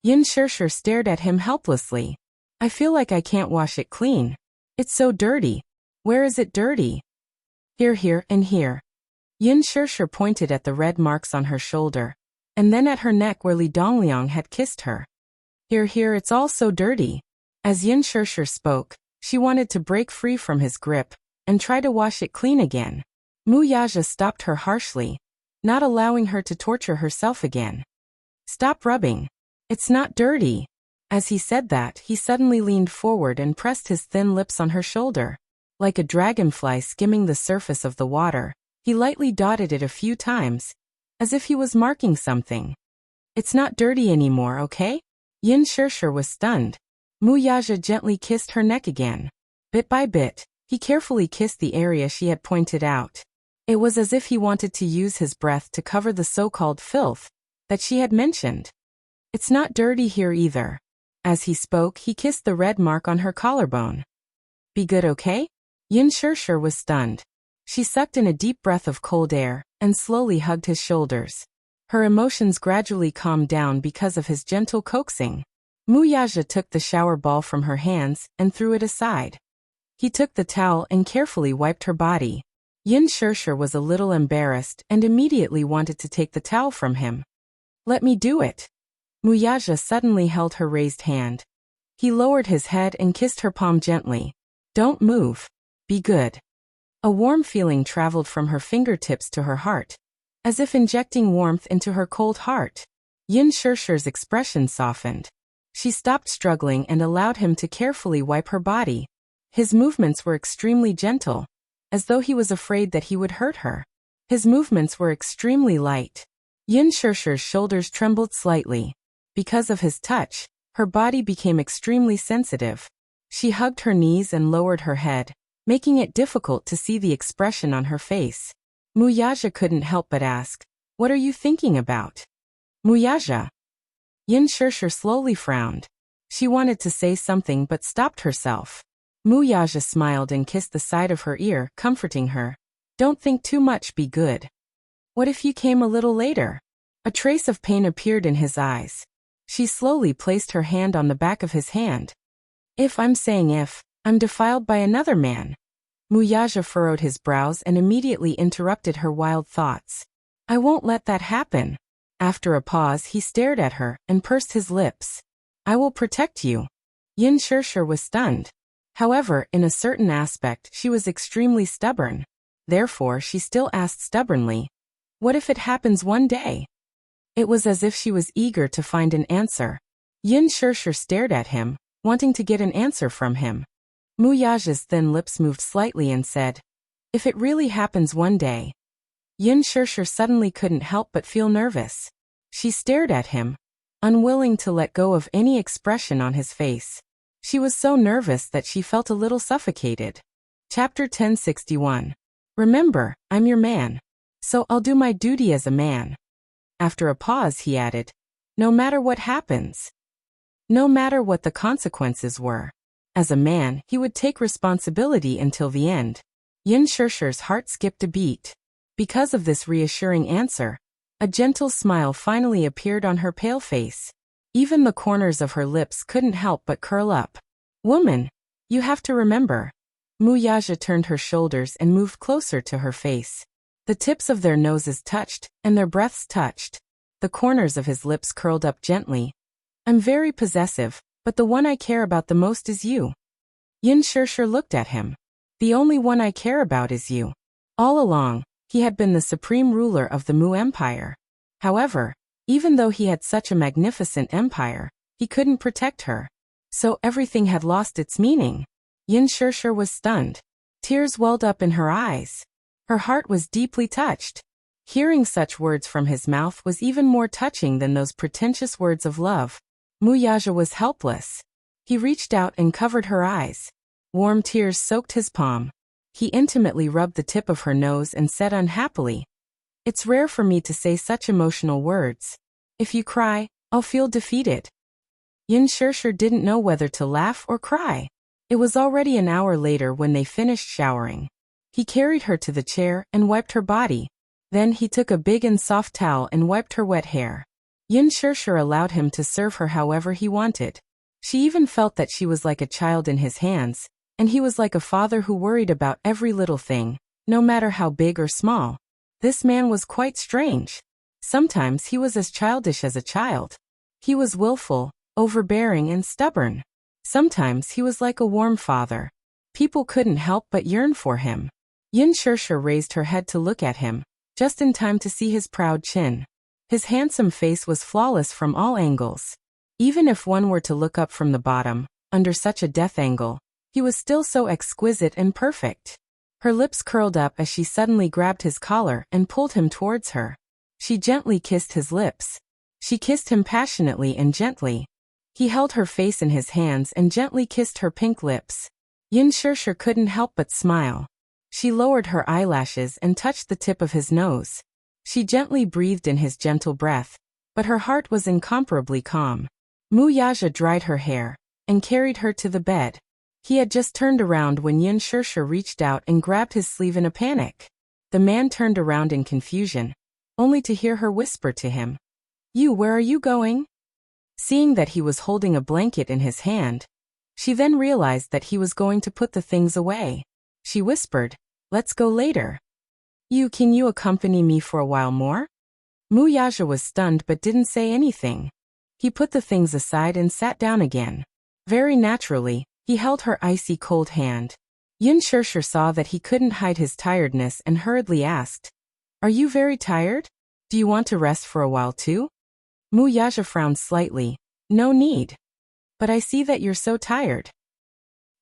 Yin Shirshir stared at him helplessly. I feel like I can't wash it clean. It's so dirty. Where is it dirty? Here, here, and here. Yin Shirshir pointed at the red marks on her shoulder, and then at her neck where Li Dongliang had kissed her. Here, here, it's all so dirty. As Yin Shirshir spoke, She wanted to break free from his grip and try to wash it clean again. Wuxia stopped her harshly, not allowing her to torture herself again. Stop rubbing. It's not dirty. As he said that, he suddenly leaned forward and pressed his thin lips on her shoulder. Like a dragonfly skimming the surface of the water, he lightly dotted it a few times, as if he was marking something. It's not dirty anymore, okay? Yin Shishir was stunned. Wuxia gently kissed her neck again. Bit by bit, he carefully kissed the area she had pointed out. It was as if he wanted to use his breath to cover the so-called filth that she had mentioned. It's not dirty here either. As he spoke, he kissed the red mark on her collarbone. Be good, okay? Yin Shishir was stunned. She sucked in a deep breath of cold air and slowly hugged his shoulders. Her emotions gradually calmed down because of his gentle coaxing. Wuxia took the shower ball from her hands and threw it aside. He took the towel and carefully wiped her body. Yin Shishir was a little embarrassed and immediately wanted to take the towel from him. Let me do it. Wuxia suddenly held her raised hand. He lowered his head and kissed her palm gently. Don't move. Be good. A warm feeling traveled from her fingertips to her heart, as if injecting warmth into her cold heart. Yin Shishir's expression softened. She stopped struggling and allowed him to carefully wipe her body. His movements were extremely gentle, as though he was afraid that he would hurt her. His movements were extremely light. Yin Shishir's shoulders trembled slightly. Because of his touch, her body became extremely sensitive. She hugged her knees and lowered her head, making it difficult to see the expression on her face. Wuxia couldn't help but ask, "What are you thinking about?" Wuxia. Yin Shishir slowly frowned. She wanted to say something but stopped herself. Wuxia smiled and kissed the side of her ear, comforting her. Don't think too much, be good. What if you came a little later? A trace of pain appeared in his eyes. She slowly placed her hand on the back of his hand. If I'm defiled by another man. Wuxia furrowed his brows and immediately interrupted her wild thoughts. I won't let that happen. After a pause, he stared at her and pursed his lips. I will protect you. Yin Shishir was stunned. However, in a certain aspect, she was extremely stubborn. Therefore, she still asked stubbornly, what if it happens one day? It was as if she was eager to find an answer. Yin Shishir stared at him, wanting to get an answer from him. Wuxia's thin lips moved slightly and said, if it really happens one day. Yin Shishir suddenly couldn't help but feel nervous. She stared at him, unwilling to let go of any expression on his face. She was so nervous that she felt a little suffocated. Chapter 1061. Remember, I'm your man. So I'll do my duty as a man. After a pause, he added, no matter what happens. No matter what the consequences were. As a man, he would take responsibility until the end. Yin Shishir's heart skipped a beat. Because of this reassuring answer, a gentle smile finally appeared on her pale face. Even the corners of her lips couldn't help but curl up. Woman, you have to remember. Wuxia turned her shoulders and moved closer to her face. The tips of their noses touched, and their breaths touched. The corners of his lips curled up gently. I'm very possessive, but the one I care about the most is you. Yin Shishir looked at him. The only one I care about is you. All along, he had been the supreme ruler of the Mu Empire. However, even though he had such a magnificent empire, he couldn't protect her. So everything had lost its meaning. Yin Shishir was stunned. Tears welled up in her eyes. Her heart was deeply touched. Hearing such words from his mouth was even more touching than those pretentious words of love. Wuxia was helpless. He reached out and covered her eyes. Warm tears soaked his palm. He intimately rubbed the tip of her nose and said unhappily, it's rare for me to say such emotional words. If you cry, I'll feel defeated. Yin Shishir didn't know whether to laugh or cry. It was already an hour later when they finished showering. He carried her to the chair and wiped her body. Then he took a big and soft towel and wiped her wet hair. Yin Shishir allowed him to serve her however he wanted. She even felt that she was like a child in his hands, and he was like a father who worried about every little thing, no matter how big or small. This man was quite strange. Sometimes he was as childish as a child. He was willful, overbearing and stubborn. Sometimes he was like a warm father. People couldn't help but yearn for him. Yin Shirshir raised her head to look at him, just in time to see his proud chin. His handsome face was flawless from all angles. Even if one were to look up from the bottom, under such a death angle, he was still so exquisite and perfect. Her lips curled up as she suddenly grabbed his collar and pulled him towards her. She gently kissed his lips. She kissed him passionately and gently. He held her face in his hands and gently kissed her pink lips. Yin Shirshir couldn't help but smile. She lowered her eyelashes and touched the tip of his nose. She gently breathed in his gentle breath, but her heart was incomparably calm. Mu Yaja dried her hair and carried her to the bed. He had just turned around when Yin Shirshir reached out and grabbed his sleeve in a panic. The man turned around in confusion, only to hear her whisper to him, Where are you going?" Seeing that he was holding a blanket in his hand, she then realized that he was going to put the things away. She whispered, "Let's go later." Can you accompany me for a while more?" Mu Yaja was stunned but didn't say anything. He put the things aside and sat down again. Very naturally, he held her icy cold hand. Yin Shirshir saw that he couldn't hide his tiredness and hurriedly asked, "Are you very tired? Do you want to rest for a while too?" Mu Yaja frowned slightly. "No need. But I see that you're so tired."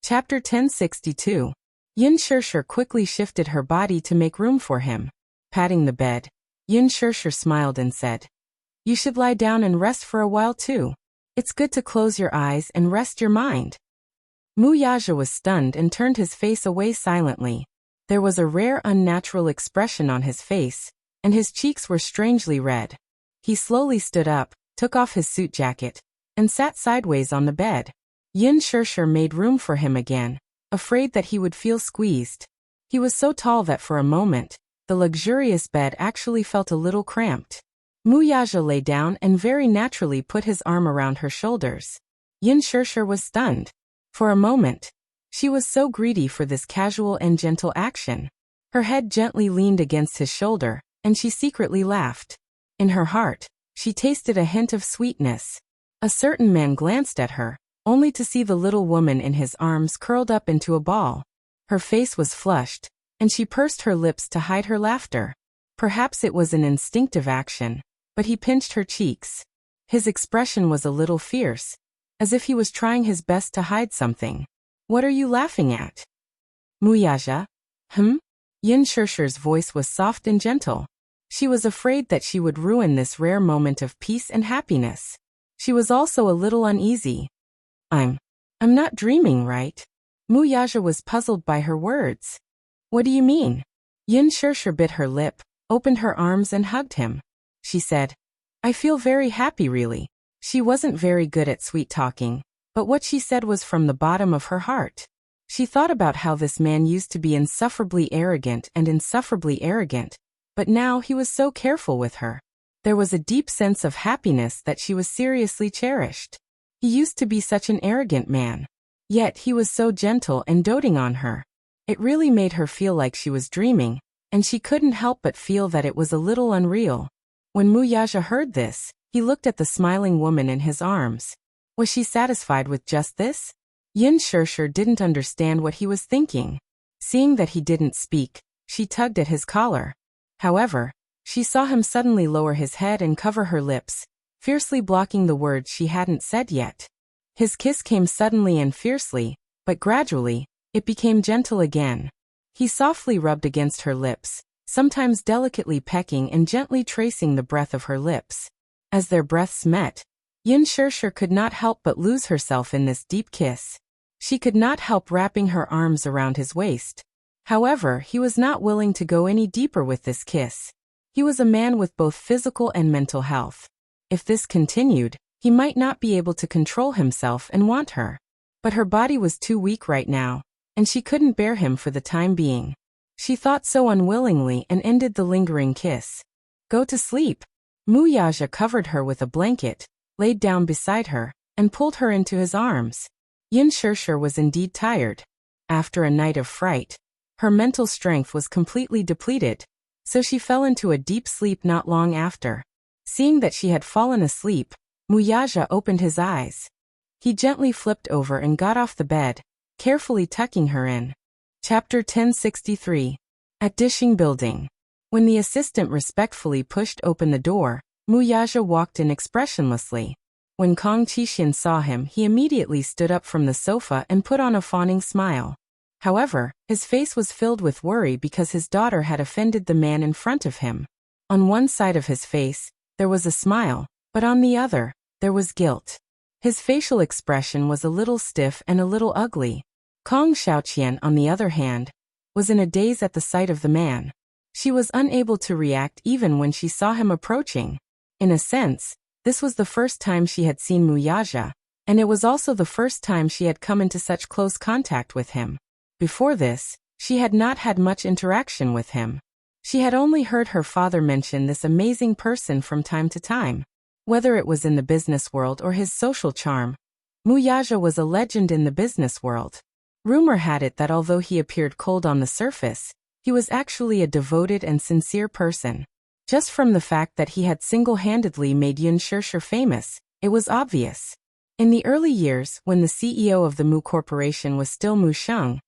Chapter 1062. Yin Shirshir quickly shifted her body to make room for him. Patting the bed, Yin Shirshir smiled and said, "You should lie down and rest for a while too. It's good to close your eyes and rest your mind." Mu Yaja was stunned and turned his face away silently. There was a rare unnatural expression on his face, and his cheeks were strangely red. He slowly stood up, took off his suit jacket, and sat sideways on the bed. Yin Shirshir made room for him again, afraid that he would feel squeezed. He was so tall that for a moment, the luxurious bed actually felt a little cramped. Mu Yaja lay down and very naturally put his arm around her shoulders. Yin Shirshir was stunned. For a moment, she was so greedy for this casual and gentle action. Her head gently leaned against his shoulder, and she secretly laughed. In her heart, she tasted a hint of sweetness. A certain man glanced at her, only to see the little woman in his arms curled up into a ball. Her face was flushed, and she pursed her lips to hide her laughter. Perhaps it was an instinctive action, but he pinched her cheeks. His expression was a little fierce, as if he was trying his best to hide something. "What are you laughing at?" "Mu Yaja?" Yin Shirshir's voice was soft and gentle. She was afraid that she would ruin this rare moment of peace and happiness. She was also a little uneasy. I'm not dreaming, right?" Mu Yaja was puzzled by her words. "What do you mean?" Yin Shirshir bit her lip, opened her arms and hugged him. She said, "I feel very happy really." She wasn't very good at sweet talking, but what she said was from the bottom of her heart. She thought about how this man used to be insufferably arrogant, but now he was so careful with her. There was a deep sense of happiness that she was seriously cherished. He used to be such an arrogant man. Yet he was so gentle and doting on her. It really made her feel like she was dreaming, and she couldn't help but feel that it was a little unreal. When Mu Yaja heard this, he looked at the smiling woman in his arms. Was she satisfied with just this? Yin Shirshir didn't understand what he was thinking. Seeing that he didn't speak, she tugged at his collar. However, she saw him suddenly lower his head and cover her lips, fiercely blocking the words she hadn't said yet. His kiss came suddenly and fiercely, but gradually, it became gentle again. He softly rubbed against her lips, sometimes delicately pecking and gently tracing the breath of her lips. As their breaths met, Yin Shirshir could not help but lose herself in this deep kiss. She could not help wrapping her arms around his waist. However, he was not willing to go any deeper with this kiss. He was a man with both physical and mental health. If this continued, he might not be able to control himself and want her. But her body was too weak right now, and she couldn't bear him for the time being. She thought so unwillingly and ended the lingering kiss. "Go to sleep." Mu Yaja covered her with a blanket, laid down beside her, and pulled her into his arms. Yin Shirshir was indeed tired. After a night of fright, her mental strength was completely depleted, so she fell into a deep sleep not long after. Seeing that she had fallen asleep, Mu Yaja opened his eyes. He gently flipped over and got off the bed, carefully tucking her in. Chapter 1063. At Dishing Building. When the assistant respectfully pushed open the door, Mu Yaja walked in expressionlessly. When Kong Qixian saw him, he immediately stood up from the sofa and put on a fawning smile. However, his face was filled with worry because his daughter had offended the man in front of him. On one side of his face, there was a smile, but on the other, there was guilt. His facial expression was a little stiff and a little ugly. Kong Xiaoqian, on the other hand, was in a daze at the sight of the man. She was unable to react even when she saw him approaching. In a sense, this was the first time she had seen Mu Yaja, and it was also the first time she had come into such close contact with him. Before this, she had not had much interaction with him. She had only heard her father mention this amazing person from time to time. Whether it was in the business world or his social charm, Mu Yaja was a legend in the business world. Rumor had it that although he appeared cold on the surface, he was actually a devoted and sincere person. Just from the fact that he had single-handedly made Yun Shishir famous, it was obvious. In the early years, when the CEO of the Mu Corporation was still Mu Sheng,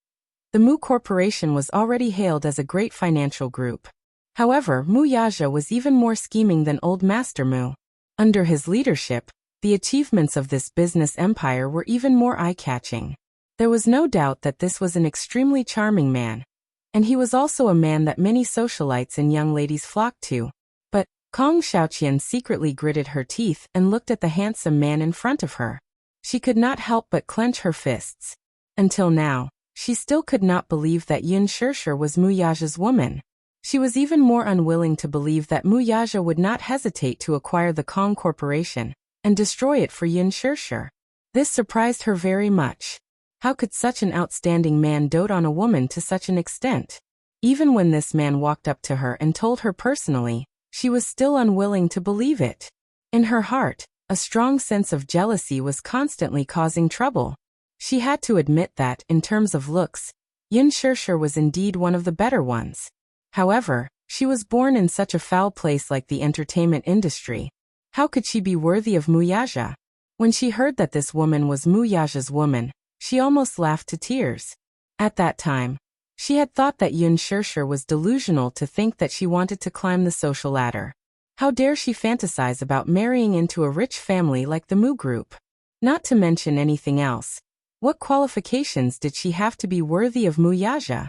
the Mu Corporation was already hailed as a great financial group. However, Mu Yaja was even more scheming than old Master Mu. Under his leadership, the achievements of this business empire were even more eye-catching. There was no doubt that this was an extremely charming man, and he was also a man that many socialites and young ladies flocked to. But Kong Xiaoqian secretly gritted her teeth and looked at the handsome man in front of her. She could not help but clench her fists. Until now, she still could not believe that Yun Shishir was Mu Yaja's woman. She was even more unwilling to believe that Mu Yaja would not hesitate to acquire the Kong Corporation and destroy it for Yun Shishir. This surprised her very much. How could such an outstanding man dote on a woman to such an extent? Even when this man walked up to her and told her personally, she was still unwilling to believe it. In her heart, a strong sense of jealousy was constantly causing trouble. She had to admit that, in terms of looks, Yun Shishir was indeed one of the better ones. However, she was born in such a foul place like the entertainment industry. How could she be worthy of Mu Yaja? When she heard that this woman was Mu Yaja's woman, she almost laughed to tears. At that time, she had thought that Yun Shishir was delusional to think that she wanted to climb the social ladder. How dare she fantasize about marrying into a rich family like the Mu Group? Not to mention anything else. What qualifications did she have to be worthy of Mu Yaja?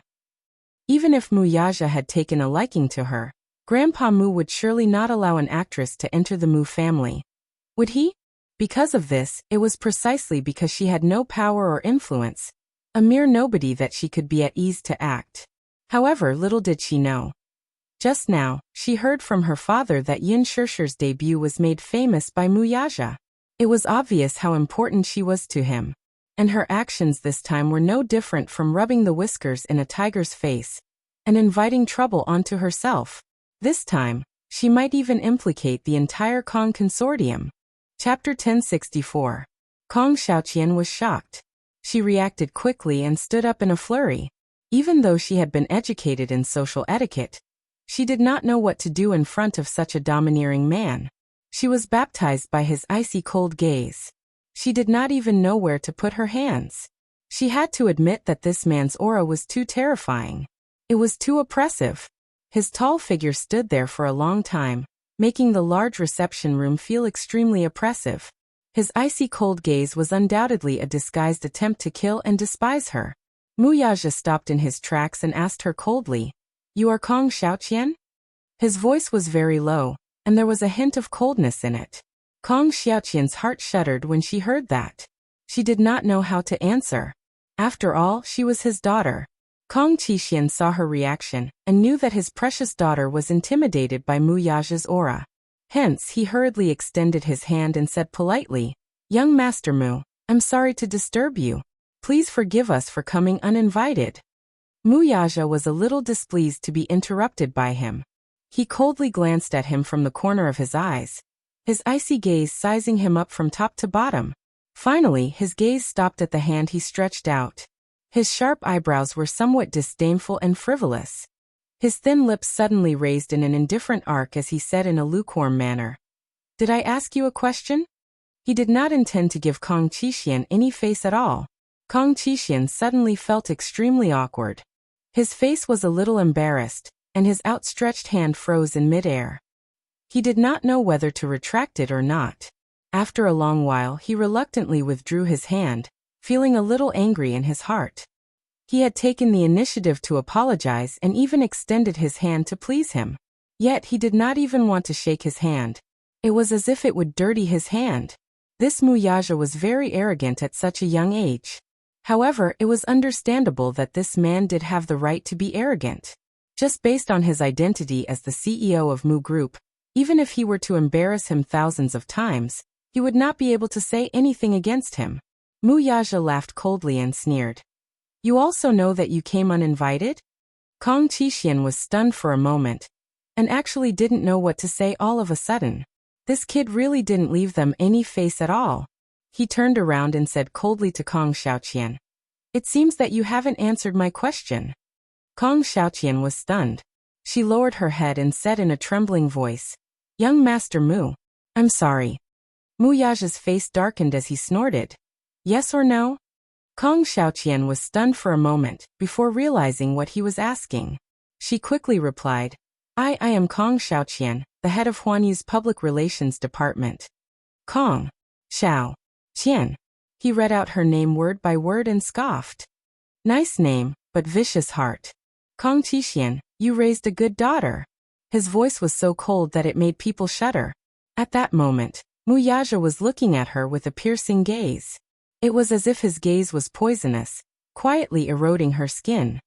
Even if Mu Yaja had taken a liking to her, Grandpa Mu would surely not allow an actress to enter the Mu family. Would he? Because of this, it was precisely because she had no power or influence, a mere nobody, that she could be at ease to act. However, little did she know. Just now, she heard from her father that Yun Shishir's debut was made famous by Mu Yaja. It was obvious how important she was to him. And her actions this time were no different from rubbing the whiskers in a tiger's face and inviting trouble onto herself. This time, she might even implicate the entire Kong consortium. Chapter 1064. Kong Xiaoqian was shocked. She reacted quickly and stood up in a flurry. Even though she had been educated in social etiquette, she did not know what to do in front of such a domineering man. She was baptized by his icy cold gaze. She did not even know where to put her hands. She had to admit that this man's aura was too terrifying. It was too oppressive. His tall figure stood there for a long time, making the large reception room feel extremely oppressive. His icy cold gaze was undoubtedly a disguised attempt to kill and despise her. Mu Yaja stopped in his tracks and asked her coldly, "You are Kong Xiaoqian?" His voice was very low, and there was a hint of coldness in it. Kong Xiaoqian's heart shuddered when she heard that. She did not know how to answer. After all, she was his daughter. Kong Qixian saw her reaction and knew that his precious daughter was intimidated by Mu Yaja's aura. Hence, he hurriedly extended his hand and said politely, "Young Master Mu, I'm sorry to disturb you. Please forgive us for coming uninvited." Mu Yaja was a little displeased to be interrupted by him. He coldly glanced at him from the corner of his eyes, his icy gaze sizing him up from top to bottom. Finally, his gaze stopped at the hand he stretched out. His sharp eyebrows were somewhat disdainful and frivolous. His thin lips suddenly raised in an indifferent arc as he said in a lukewarm manner, "Did I ask you a question?" He did not intend to give Kong Qixian any face at all. Kong Qixian suddenly felt extremely awkward. His face was a little embarrassed, and his outstretched hand froze in midair. He did not know whether to retract it or not. After a long while he reluctantly withdrew his hand, feeling a little angry in his heart. He had taken the initiative to apologize and even extended his hand to please him. Yet he did not even want to shake his hand. It was as if it would dirty his hand. This Wuxia was very arrogant at such a young age. However, it was understandable that this man did have the right to be arrogant. Just based on his identity as the CEO of Mu Group, even if he were to embarrass him thousands of times, he would not be able to say anything against him. Wuxia laughed coldly and sneered. You also know that you came uninvited? Kong Qixian was stunned for a moment, and actually didn't know what to say all of a sudden. This kid really didn't leave them any face at all. He turned around and said coldly to Kong Xiaoqian, "It seems that you haven't answered my question." Kong Xiaoqian was stunned. She lowered her head and said in a trembling voice, "Young Master Mu, I'm sorry." Wuxia's face darkened as he snorted. Yes or no? Kong Xiaoqian was stunned for a moment, before realizing what he was asking. She quickly replied, I am Kong Xiaoqian, the head of Huanyu's Public Relations Department. Kong Xiaoqian. He read out her name word by word and scoffed. Nice name, but vicious heart. Kong Qixian, you raised a good daughter. His voice was so cold that it made people shudder. At that moment, Wuxia was looking at her with a piercing gaze. It was as if his gaze was poisonous, quietly eroding her skin.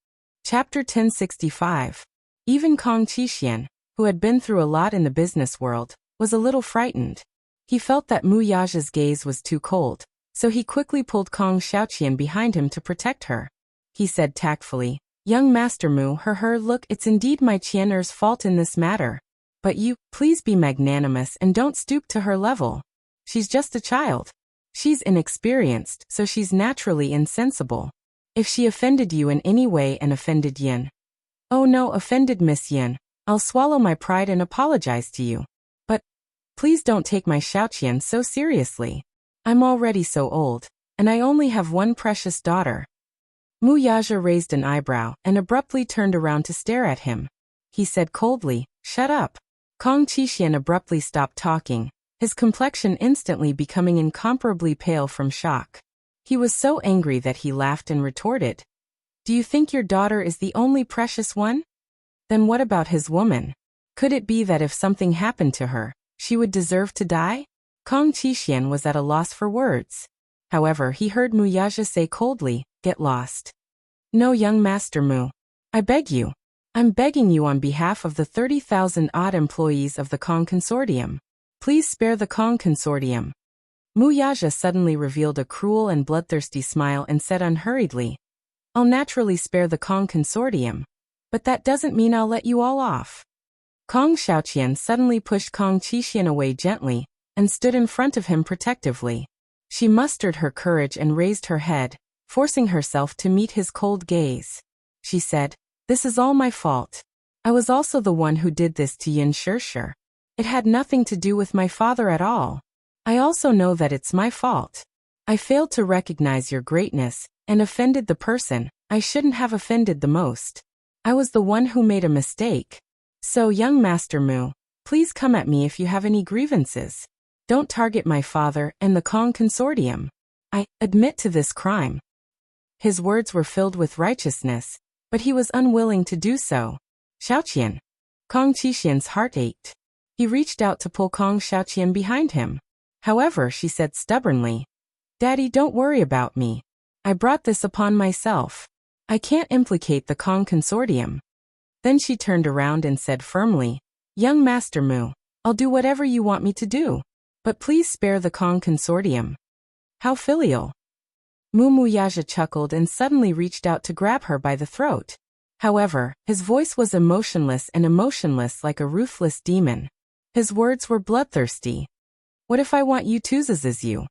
Chapter 1065. Even Kong Qixian, who had been through a lot in the business world, was a little frightened. He felt that Wuxia's gaze was too cold, so he quickly pulled Kong Xiaoqian behind him to protect her. He said tactfully, Young Master Mu, look, it's indeed my Qianer's fault in this matter. But you, please be magnanimous and don't stoop to her level. She's just a child. She's inexperienced, so she's naturally insensible. If she offended you in any way and offended Yin. Oh no, offended Miss Yin, I'll swallow my pride and apologize to you. But please don't take my Xiaoqian so seriously. I'm already so old, and I only have one precious daughter. Wuxia raised an eyebrow and abruptly turned around to stare at him. He said coldly, Shut up. Kong Qixian abruptly stopped talking, his complexion instantly becoming incomparably pale from shock. He was so angry that he laughed and retorted, Do you think your daughter is the only precious one? Then what about his woman? Could it be that if something happened to her, she would deserve to die? Kong Qixian was at a loss for words. However, he heard Wuxia say coldly, Get lost. No, young Master Mu. I beg you. I'm begging you on behalf of the 30,000 odd employees of the Kong Consortium. Please spare the Kong Consortium. Wuxia suddenly revealed a cruel and bloodthirsty smile and said unhurriedly, I'll naturally spare the Kong Consortium. But that doesn't mean I'll let you all off. Kong Xiaoqian suddenly pushed Kong Qixian away gently, and stood in front of him protectively. She mustered her courage and raised her head, forcing herself to meet his cold gaze. She said, This is all my fault. I was also the one who did this to Yin Shishir. It had nothing to do with my father at all. I also know that it's my fault. I failed to recognize your greatness, and offended the person I shouldn't have offended the most. I was the one who made a mistake. So, young Master Mu, please come at me if you have any grievances. Don't target my father and the Kong Consortium. I admit to this crime. His words were filled with righteousness, but he was unwilling to do so. Xiaoqian. Kong Qixian's heart ached. He reached out to pull Kong Xiaoqian behind him. However, she said stubbornly, Daddy, don't worry about me. I brought this upon myself. I can't implicate the Kong Consortium. Then she turned around and said firmly, Young Master Mu, I'll do whatever you want me to do. But please spare the Kong Consortium. How filial. Wuxia chuckled and suddenly reached out to grab her by the throat. However, his voice was emotionless like a ruthless demon. His words were bloodthirsty. What if I want you to as you?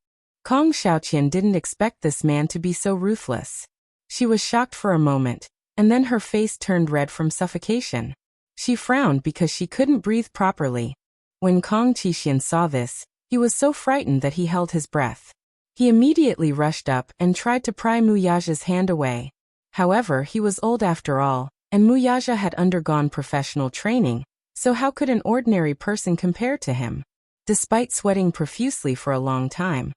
Kong Xiaoqian didn't expect this man to be so ruthless. She was shocked for a moment, and then her face turned red from suffocation. She frowned because she couldn't breathe properly. When Kong Qixian saw this, He was so frightened that he held his breath. He immediately rushed up and tried to pry Muyaja's hand away. However, he was old after all, and Muyaja had undergone professional training, so how could an ordinary person compare to him? Despite sweating profusely for a long time,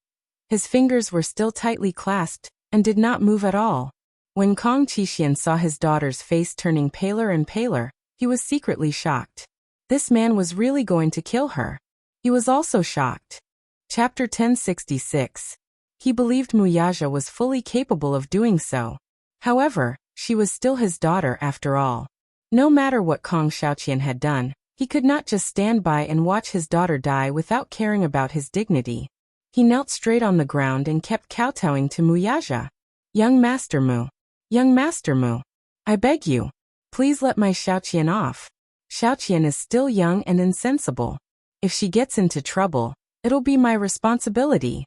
his fingers were still tightly clasped and did not move at all. When Kang Qixuan saw his daughter's face turning paler and paler, he was secretly shocked. This man was really going to kill her. He was also shocked. Chapter 1066. He believed Muyaja was fully capable of doing so. However, she was still his daughter after all. No matter what Kang Xiaoqian had done, he could not just stand by and watch his daughter die without caring about his dignity. He knelt straight on the ground and kept kowtowing to Muyaja. Young Master Mu. Young Master Mu. I beg you. Please let my Xiaoqian off. Xiaoqian is still young and insensible. If she gets into trouble, it'll be my responsibility.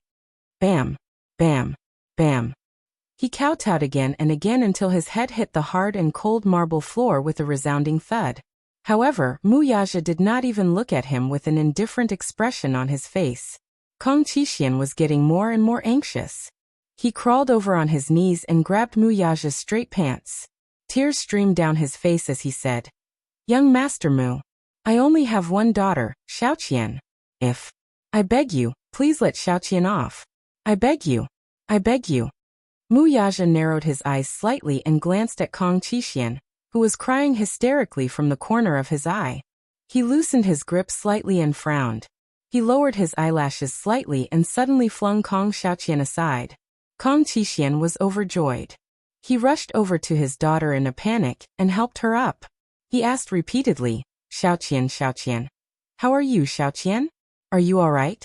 Bam. Bam. Bam. He kowtowed again and again until his head hit the hard and cold marble floor with a resounding thud. However, Muyaja did not even look at him with an indifferent expression on his face. Kang Qixuan was getting more and more anxious. He crawled over on his knees and grabbed Muyaja's straight pants. Tears streamed down his face as he said, Young Master Mu, I only have one daughter, Xiaoqian. I beg you, please let Xiaoqian off. I beg you. I beg you. Muyaja narrowed his eyes slightly and glanced at Kang Qixuan, who was crying hysterically from the corner of his eye. He loosened his grip slightly and frowned. He lowered his eyelashes slightly and suddenly flung Kang Xiaoqian aside. Kang Qixuan was overjoyed. He rushed over to his daughter in a panic and helped her up. He asked repeatedly, Xiaoqian, Xiaoqian. How are you, Xiaoqian? Are you all right?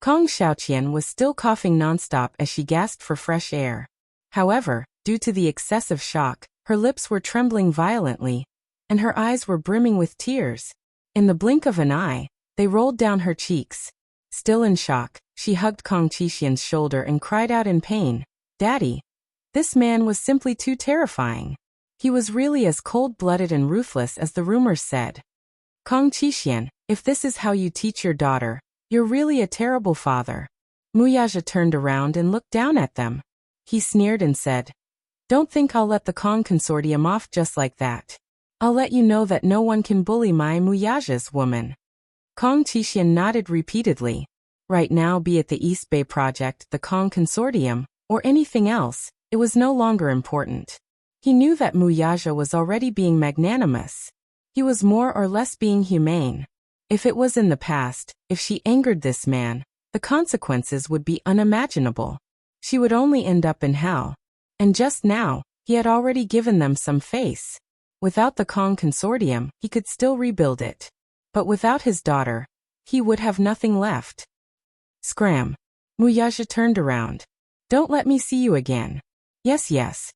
Kang Xiaoqian was still coughing nonstop as she gasped for fresh air. However, due to the excessive shock, her lips were trembling violently, and her eyes were brimming with tears. In the blink of an eye, they rolled down her cheeks. Still in shock, she hugged Kang Qixuan's shoulder and cried out in pain, Daddy! This man was simply too terrifying. He was really as cold-blooded and ruthless as the rumors said. Kang Qixuan, if this is how you teach your daughter, you're really a terrible father. Muyaja turned around and looked down at them. He sneered and said, Don't think I'll let the Kang consortium off just like that. I'll let you know that no one can bully my Muyaja's woman. Kang Qixuan nodded repeatedly. Right now, be it the East Bay Project, the Kang consortium, or anything else, it was no longer important. He knew that Muyaja was already being magnanimous. He was more or less being humane. If it was in the past, if she angered this man, the consequences would be unimaginable. She would only end up in hell. And just now, he had already given them some face. Without the Kang consortium, he could still rebuild it. But without his daughter, he would have nothing left. Scram. Muyaja turned around. Don't let me see you again. Yes, yes.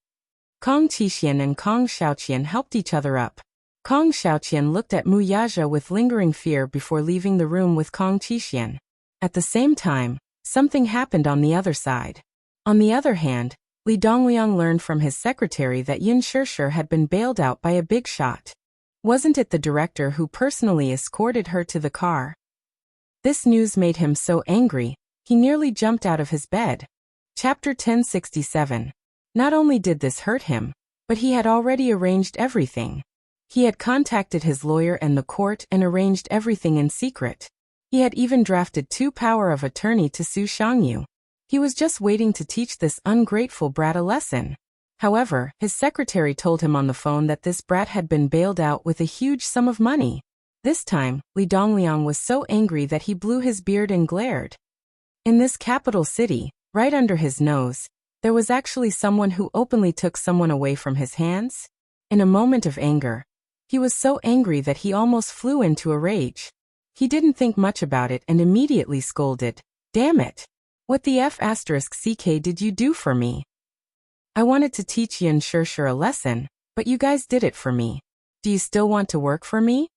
Kang Qixuan and Kang Xiaoqian helped each other up. Kang Xiaoqian looked at Muyaja with lingering fear before leaving the room with Kang Qixuan. At the same time, something happened on the other side. On the other hand, Li Dongliang learned from his secretary that Yin Shishir had been bailed out by a big shot. Wasn't it the director who personally escorted her to the car? This news made him so angry, he nearly jumped out of his bed. Chapter 1067. Not only did this hurt him, but he had already arranged everything. He had contacted his lawyer and the court and arranged everything in secret. He had even drafted 2 power of attorney to sue Shangyu. He was just waiting to teach this ungrateful brat a lesson. However, his secretary told him on the phone that this brat had been bailed out with a huge sum of money. This time, Li Dongliang was so angry that he blew his beard and glared. In this capital city, right under his nose, there was actually someone who openly took someone away from his hands. In a moment of anger, he was so angry that he almost flew into a rage. He didn't think much about it and immediately scolded, Damn it! What the F***ck did you do for me? I wanted to teach Yin Shishir a lesson, but you guys did it for me. Do you still want to work for me?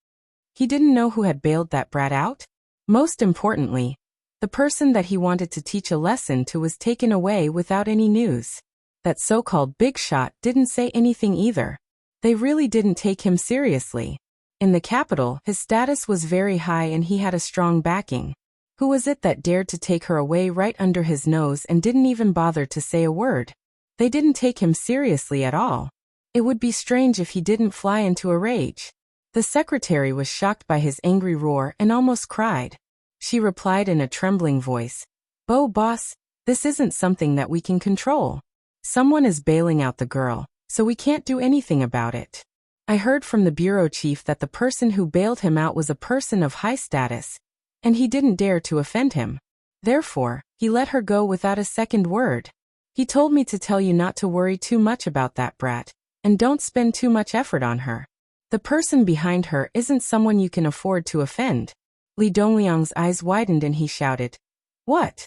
He didn't know who had bailed that brat out. Most importantly, the person that he wanted to teach a lesson to was taken away without any news. That so-called big shot didn't say anything either. They really didn't take him seriously. In the capital, his status was very high and he had a strong backing. Who was it that dared to take her away right under his nose and didn't even bother to say a word? They didn't take him seriously at all. It would be strange if he didn't fly into a rage. The secretary was shocked by his angry roar and almost cried. She replied in a trembling voice, Boss, this isn't something that we can control. Someone is bailing out the girl, so we can't do anything about it. I heard from the bureau chief that the person who bailed him out was a person of high status, and he didn't dare to offend him. Therefore, he let her go without a second word. He told me to tell you not to worry too much about that brat, and don't spend too much effort on her. The person behind her isn't someone you can afford to offend. Li Dongliang's eyes widened and he shouted, What?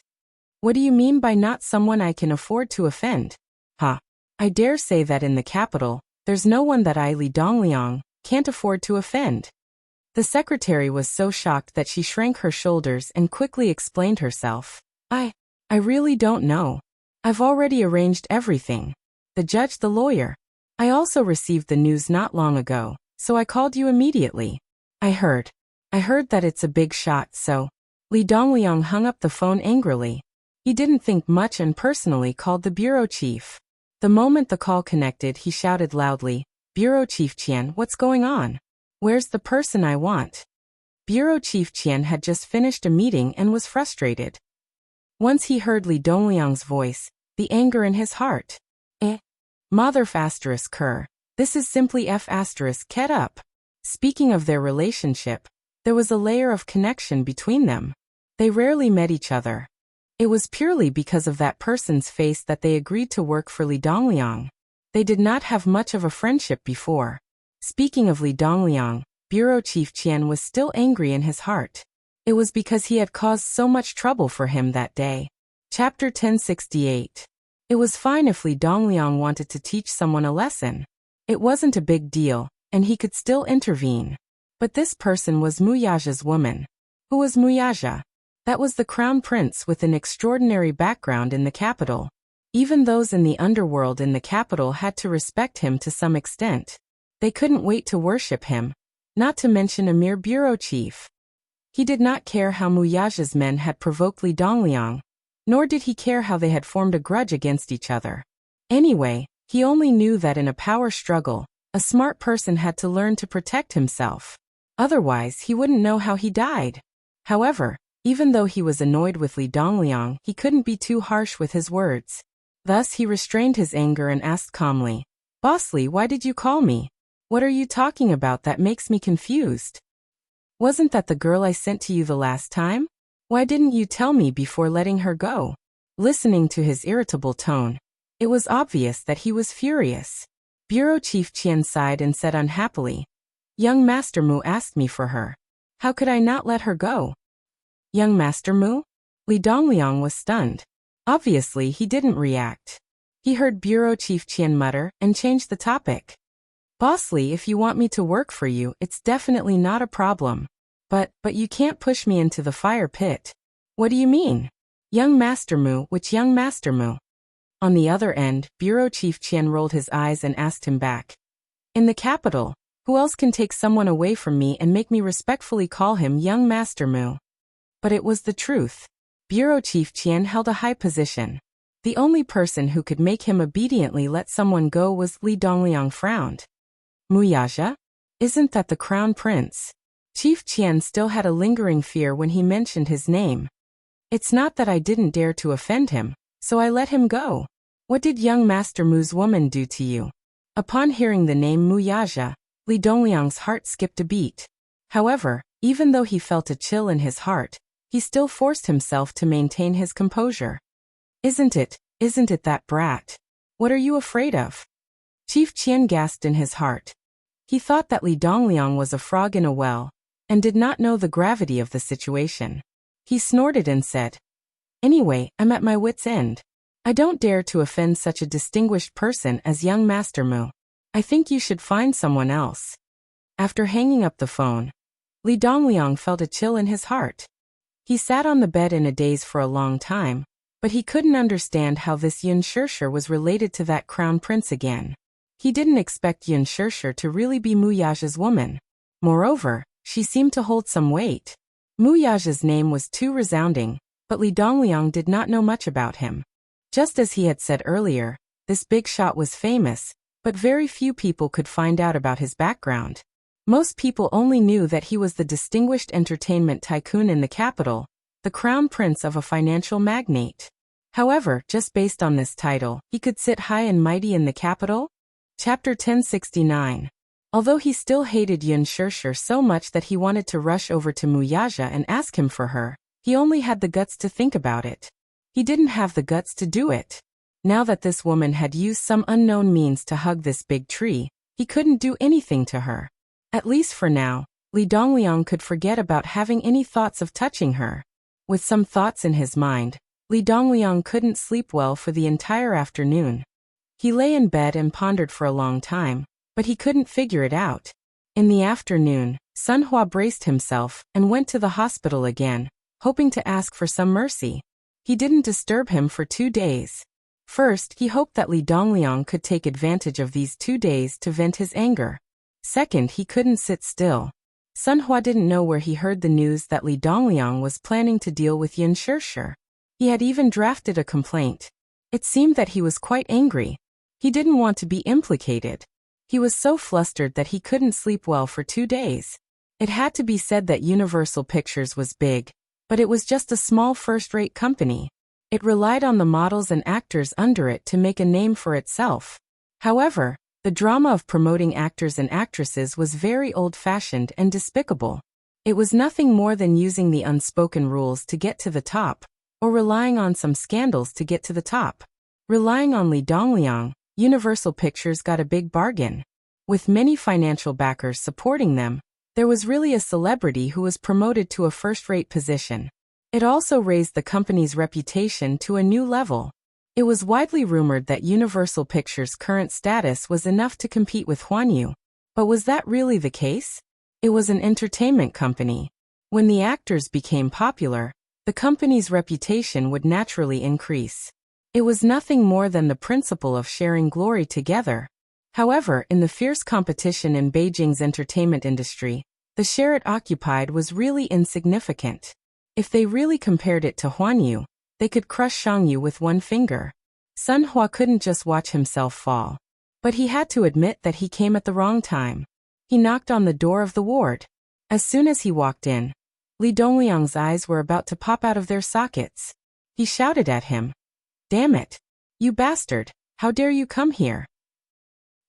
What do you mean by not someone I can afford to offend? I dare say that in the capital, there's no one that I, Li Dongliang, can't afford to offend. The secretary was so shocked that she shrank her shoulders and quickly explained herself. I really don't know. I've already arranged everything. The judge, the lawyer. I also received the news not long ago, so I called you immediately. I heard that it's a big shot, so. Li Dongliang hung up the phone angrily. He didn't think much and personally called the bureau chief. The moment the call connected, he shouted loudly, Bureau Chief Qian, what's going on? Where's the person I want? Bureau Chief Qian had just finished a meeting and was frustrated. Once he heard Li Dongliang's voice, the anger in his heart. Mother asterisk Kerr. This is simply F asterisk Ket up. Speaking of their relationship, there was a layer of connection between them. They rarely met each other. It was purely because of that person's face that they agreed to work for Li Dongliang. They did not have much of a friendship before. Speaking of Li Dongliang, Bureau Chief Qian was still angry in his heart. It was because he had caused so much trouble for him that day. Chapter 1068. It was fine if Li Dongliang wanted to teach someone a lesson. It wasn't a big deal, and he could still intervene. But this person was Muyaja's woman. Who was Muyaja? That was the crown prince with an extraordinary background in the capital. Even those in the underworld in the capital had to respect him to some extent. They couldn't wait to worship him, not to mention a mere bureau chief. He did not care how Muyaja's men had provoked Li Dongliang, nor did he care how they had formed a grudge against each other. Anyway, he only knew that in a power struggle, a smart person had to learn to protect himself. Otherwise, he wouldn't know how he died. However, even though he was annoyed with Li Dongliang, he couldn't be too harsh with his words. Thus he restrained his anger and asked calmly, Boss Li, why did you call me? What are you talking about that makes me confused? Wasn't that the girl I sent to you the last time? Why didn't you tell me before letting her go? Listening to his irritable tone, it was obvious that he was furious. Bureau Chief Qian sighed and said unhappily, Young Master Mu asked me for her. How could I not let her go? Young Master Mu? Li Dongliang was stunned. Obviously, he didn't react. He heard Bureau Chief Qian mutter and changed the topic. Boss Li, if you want me to work for you, it's definitely not a problem. But you can't push me into the fire pit. What do you mean? Young Master Mu, which young Master Mu? On the other end, Bureau Chief Qian rolled his eyes and asked him back. In the capital, who else can take someone away from me and make me respectfully call him young Master Mu? But it was the truth. Bureau Chief Qian held a high position. The only person who could make him obediently let someone go was Li Dongliang frowned. Muyaja? Isn't that the crown prince? Chief Qian still had a lingering fear when he mentioned his name. It's not that I didn't dare to offend him, so I let him go. What did young Master Mu's woman do to you? Upon hearing the name Muyaja, Li Dongliang's heart skipped a beat. However, even though he felt a chill in his heart, he still forced himself to maintain his composure. Isn't it that brat? What are you afraid of? Chief Qian gasped in his heart. He thought that Li Dongliang was a frog in a well, and did not know the gravity of the situation. He snorted and said, Anyway, I'm at my wit's end. I don't dare to offend such a distinguished person as young Master Mu. I think you should find someone else. After hanging up the phone, Li Dongliang felt a chill in his heart. He sat on the bed in a daze for a long time, but he couldn't understand how this Yun Shirshir was related to that crown prince again. He didn't expect Yun Shirshir to really be Muyaja's woman. Moreover, she seemed to hold some weight. Mu Yaja's name was too resounding, but Li Dongliang did not know much about him. Just as he had said earlier, this big shot was famous, but very few people could find out about his background. Most people only knew that he was the distinguished entertainment tycoon in the capital, the crown prince of a financial magnate. However, just based on this title, he could sit high and mighty in the capital? Chapter 1069. Although he still hated Yun Shirshir so much that he wanted to rush over to Mu Yaja and ask him for her, he only had the guts to think about it. He didn't have the guts to do it. Now that this woman had used some unknown means to hug this big tree, he couldn't do anything to her. At least for now, Li Dongliang could forget about having any thoughts of touching her. With some thoughts in his mind, Li Dongliang couldn't sleep well for the entire afternoon. He lay in bed and pondered for a long time, but he couldn't figure it out. In the afternoon, Sun Hua braced himself and went to the hospital again, hoping to ask for some mercy. He didn't disturb him for 2 days. First, he hoped that Li Dongliang could take advantage of these 2 days to vent his anger. Second, he couldn't sit still. Sun Hua didn't know where he heard the news that Li Dongliang was planning to deal with Yun Shirshir. He had even drafted a complaint. It seemed that he was quite angry. He didn't want to be implicated. He was so flustered that he couldn't sleep well for 2 days. It had to be said that Universal Pictures was big, but it was just a small first-rate company. It relied on the models and actors under it to make a name for itself. However, the drama of promoting actors and actresses was very old-fashioned and despicable. It was nothing more than using the unspoken rules to get to the top, or relying on some scandals to get to the top. Relying on Li Dongliang, Universal Pictures got a big bargain. With many financial backers supporting them, there was really a celebrity who was promoted to a first-rate position. It also raised the company's reputation to a new level. It was widely rumored that Universal Pictures' current status was enough to compete with Huanyu. But was that really the case? It was an entertainment company. When the actors became popular, the company's reputation would naturally increase. It was nothing more than the principle of sharing glory together. However, in the fierce competition in Beijing's entertainment industry, the share it occupied was really insignificant. If they really compared it to Huanyu, they could crush Shangyu with one finger. Sun Hua couldn't just watch himself fall. But he had to admit that he came at the wrong time. He knocked on the door of the ward. As soon as he walked in, Li Dongliang's eyes were about to pop out of their sockets. He shouted at him, "Damn it! You bastard! How dare you come here?"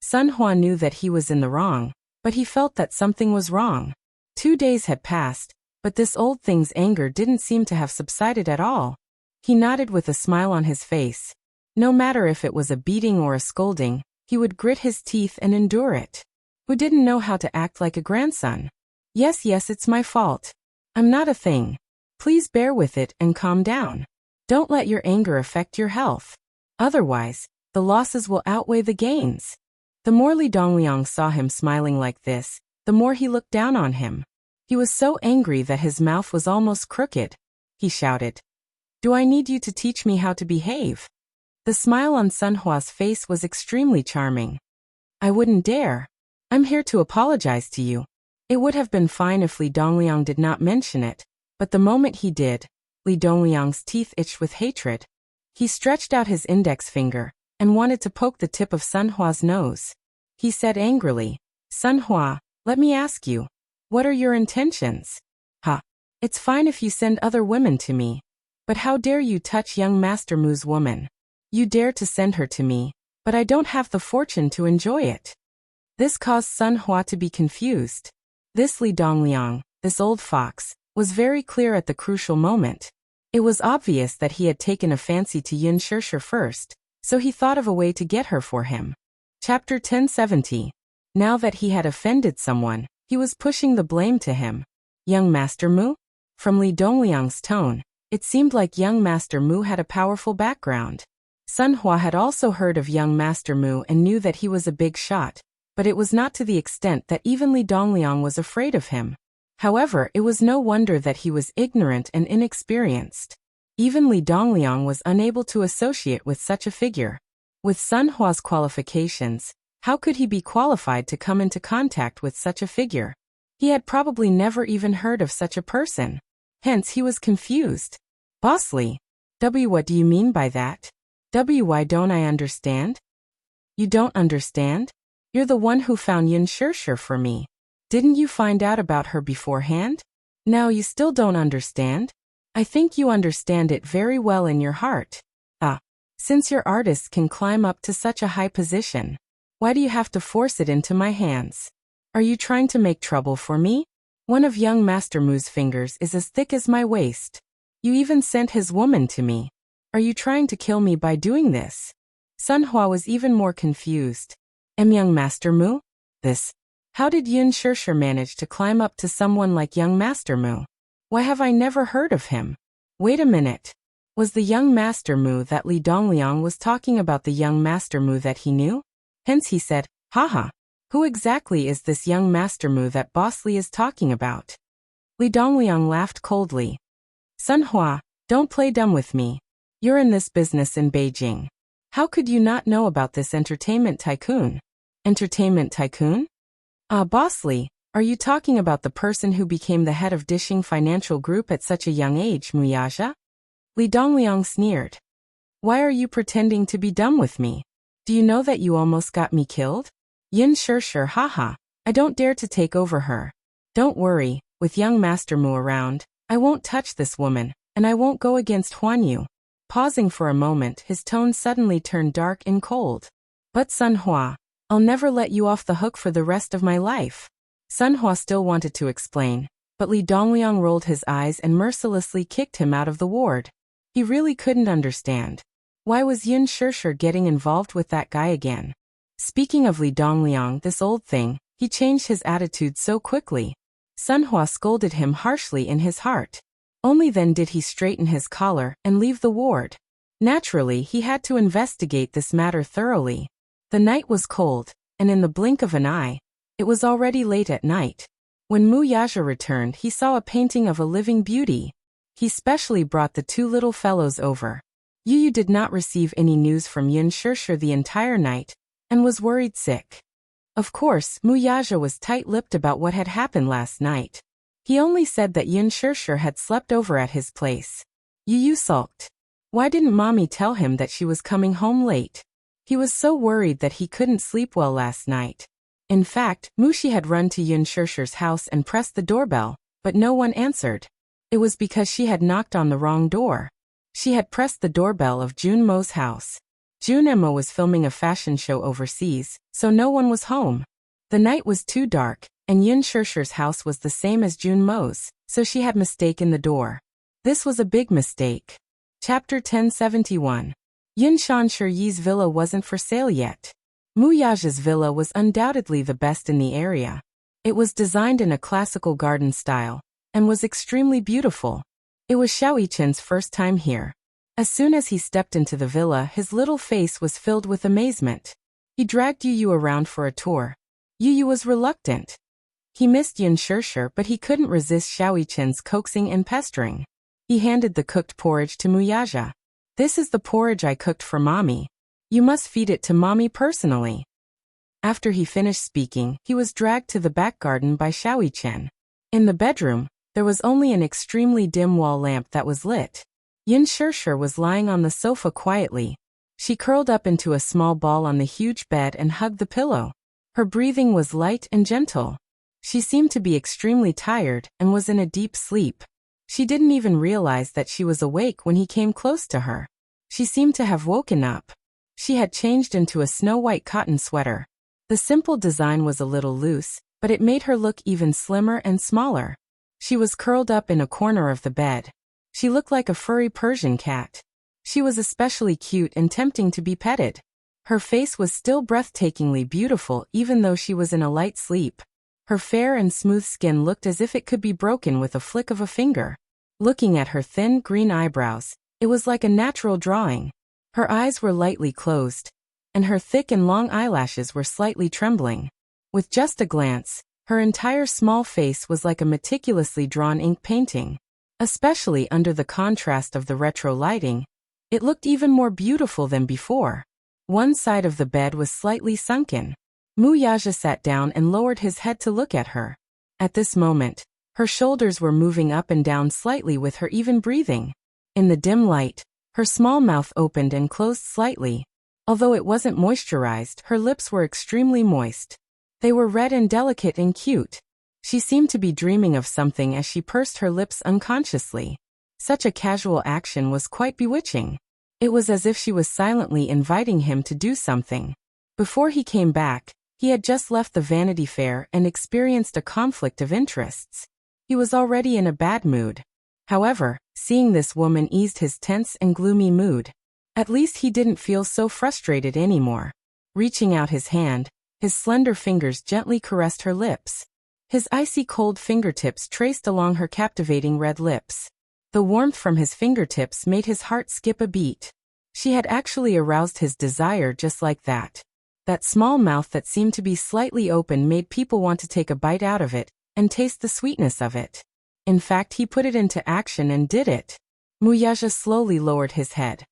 Sun Hua knew that he was in the wrong, but he felt that something was wrong. 2 days had passed, but this old thing's anger didn't seem to have subsided at all. He nodded with a smile on his face. No matter if it was a beating or a scolding, he would grit his teeth and endure it. Who didn't know how to act like a grandson? Yes, it's my fault. I'm not a thing. Please bear with it and calm down. Don't let your anger affect your health. Otherwise, the losses will outweigh the gains. The more Li Dongliang saw him smiling like this, the more he looked down on him. He was so angry that his mouth was almost crooked. He shouted, "Do I need you to teach me how to behave?" The smile on Sun Hua's face was extremely charming. "I wouldn't dare. I'm here to apologize to you." It would have been fine if Li Dongliang did not mention it, but the moment he did, Li Dongliang's teeth itched with hatred. He stretched out his index finger and wanted to poke the tip of Sun Hua's nose. He said angrily, "Sun Hua, let me ask you, what are your intentions?" "Ha! It's fine if you send other women to me. But how dare you touch young Master Mu's woman? You dare to send her to me, but I don't have the fortune to enjoy it." This caused Sun Hua to be confused. This Li Dongliang, this old fox, was very clear at the crucial moment. It was obvious that he had taken a fancy to Yun Shirshir first, so he thought of a way to get her for him. Chapter 1070. Now that he had offended someone, he was pushing the blame to him. Young Master Mu? From Li Dongliang's tone, it seemed like young Master Mu had a powerful background. Sun Hua had also heard of young Master Mu and knew that he was a big shot, but it was not to the extent that even Li Dongliang was afraid of him. However, it was no wonder that he was ignorant and inexperienced. Even Li Dongliang was unable to associate with such a figure. With Sun Hua's qualifications, how could he be qualified to come into contact with such a figure? He had probably never even heard of such a person. Hence he was confused. Bossly. What do you mean by that? Why don't I understand? You don't understand? You're the one who found Yin Shirshir for me. Didn't you find out about her beforehand? Now you still don't understand? I think you understand it very well in your heart. Since your artist can climb up to such a high position, why do you have to force it into my hands? Are you trying to make trouble for me? One of young Master Mu's fingers is as thick as my waist. You even sent his woman to me. Are you trying to kill me by doing this? Sun Hua was even more confused. Young Master Mu? How did Yin Shirshir manage to climb up to someone like young Master Mu? Why have I never heard of him? Wait a minute. Was the young Master Mu that Li Dongliang was talking about the young Master Mu that he knew? Hence he said, haha. Who exactly is this young Master Mu that Boss Li is talking about? Li Dongliang laughed coldly. Sun Hua, don't play dumb with me. You're in this business in Beijing. How could you not know about this entertainment tycoon? Entertainment tycoon? Boss Li, are you talking about the person who became the head of Dishing Financial Group at such a young age, Muyaja? Li Dongliang sneered. Why are you pretending to be dumb with me? Do you know that you almost got me killed? Yin Shirshir, haha. I don't dare to take over her. Don't worry, with young Master Mu around, I won't touch this woman, and I won't go against Huan Yu. Pausing for a moment, his tone suddenly turned dark and cold. But Sun Hua, I'll never let you off the hook for the rest of my life. Sun Hua still wanted to explain, but Li Dongliang rolled his eyes and mercilessly kicked him out of the ward. He really couldn't understand. Why was Yin Shirshir getting involved with that guy again? Speaking of Li Dongliang, this old thing, he changed his attitude so quickly. Sun Hua scolded him harshly in his heart. Only then did he straighten his collar and leave the ward. Naturally, he had to investigate this matter thoroughly. The night was cold, and in the blink of an eye, it was already late at night. When Mu Yaja returned, he saw a painting of a living beauty. He specially brought the two little fellows over. Yu did not receive any news from Yin Shirshir the entire night, and was worried sick. Of course, Mu Yaja was tight-lipped about what had happened last night. He only said that Yin Shirshir had slept over at his place. Yu sulked. Why didn't Mommy tell him that she was coming home late? He was so worried that he couldn't sleep well last night. In fact, Mushi had run to Yin Shirshir's house and pressed the doorbell, but no one answered. It was because she had knocked on the wrong door. She had pressed the doorbell of Jun Mo's house. Jun Mo was filming a fashion show overseas, so no one was home. The night was too dark, and Yin Shirshir's house was the same as Jun Mo's, so she had mistaken the door. This was a big mistake. Chapter 1071. Yin Shirshir Yi's villa wasn't for sale yet. Mu Yaja's villa was undoubtedly the best in the area. It was designed in a classical garden style, and was extremely beautiful. It was Xiao Yichen's first time here. As soon as he stepped into the villa, his little face was filled with amazement. He dragged Yu around for a tour. Yu was reluctant. He missed Yin Shirshir, but he couldn't resist Xiao Yichen's coaxing and pestering. He handed the cooked porridge to Mu Yaja. This is the porridge I cooked for Mommy. You must feed it to Mommy personally. After he finished speaking, he was dragged to the back garden by Xiao Yichen. In the bedroom, there was only an extremely dim wall lamp that was lit. Yin Shirshir was lying on the sofa quietly. She curled up into a small ball on the huge bed and hugged the pillow. Her breathing was light and gentle. She seemed to be extremely tired and was in a deep sleep. She didn't even realize that she was awake when he came close to her. She seemed to have woken up. She had changed into a snow-white cotton sweater. The simple design was a little loose, but it made her look even slimmer and smaller. She was curled up in a corner of the bed. She looked like a furry Persian cat. She was especially cute and tempting to be petted. Her face was still breathtakingly beautiful even though she was in a light sleep. Her fair and smooth skin looked as if it could be broken with a flick of a finger. Looking at her thin green eyebrows, it was like a natural drawing. Her eyes were lightly closed, and her thick and long eyelashes were slightly trembling. With just a glance, her entire small face was like a meticulously drawn ink painting. Especially under the contrast of the retro lighting, it looked even more beautiful than before. One side of the bed was slightly sunken. Mu Yaja sat down and lowered his head to look at her. At this moment, Her shoulders were moving up and down slightly with her even breathing. In the dim light, her small mouth opened and closed slightly. Although it wasn't moisturized, her lips were extremely moist. They were red and delicate and cute. She seemed to be dreaming of something as she pursed her lips unconsciously. Such a casual action was quite bewitching. It was as if she was silently inviting him to do something. Before he came back, he had just left the Vanity Fair and experienced a conflict of interests. He was already in a bad mood. However, seeing this woman eased his tense and gloomy mood. At least he didn't feel so frustrated anymore. Reaching out his hand, his slender fingers gently caressed her lips. His icy cold fingertips traced along her captivating red lips. The warmth from his fingertips made his heart skip a beat. She had actually aroused his desire just like that. That small mouth that seemed to be slightly open made people want to take a bite out of it and taste the sweetness of it. In fact, he put it into action and did it. Wuxia slowly lowered his head.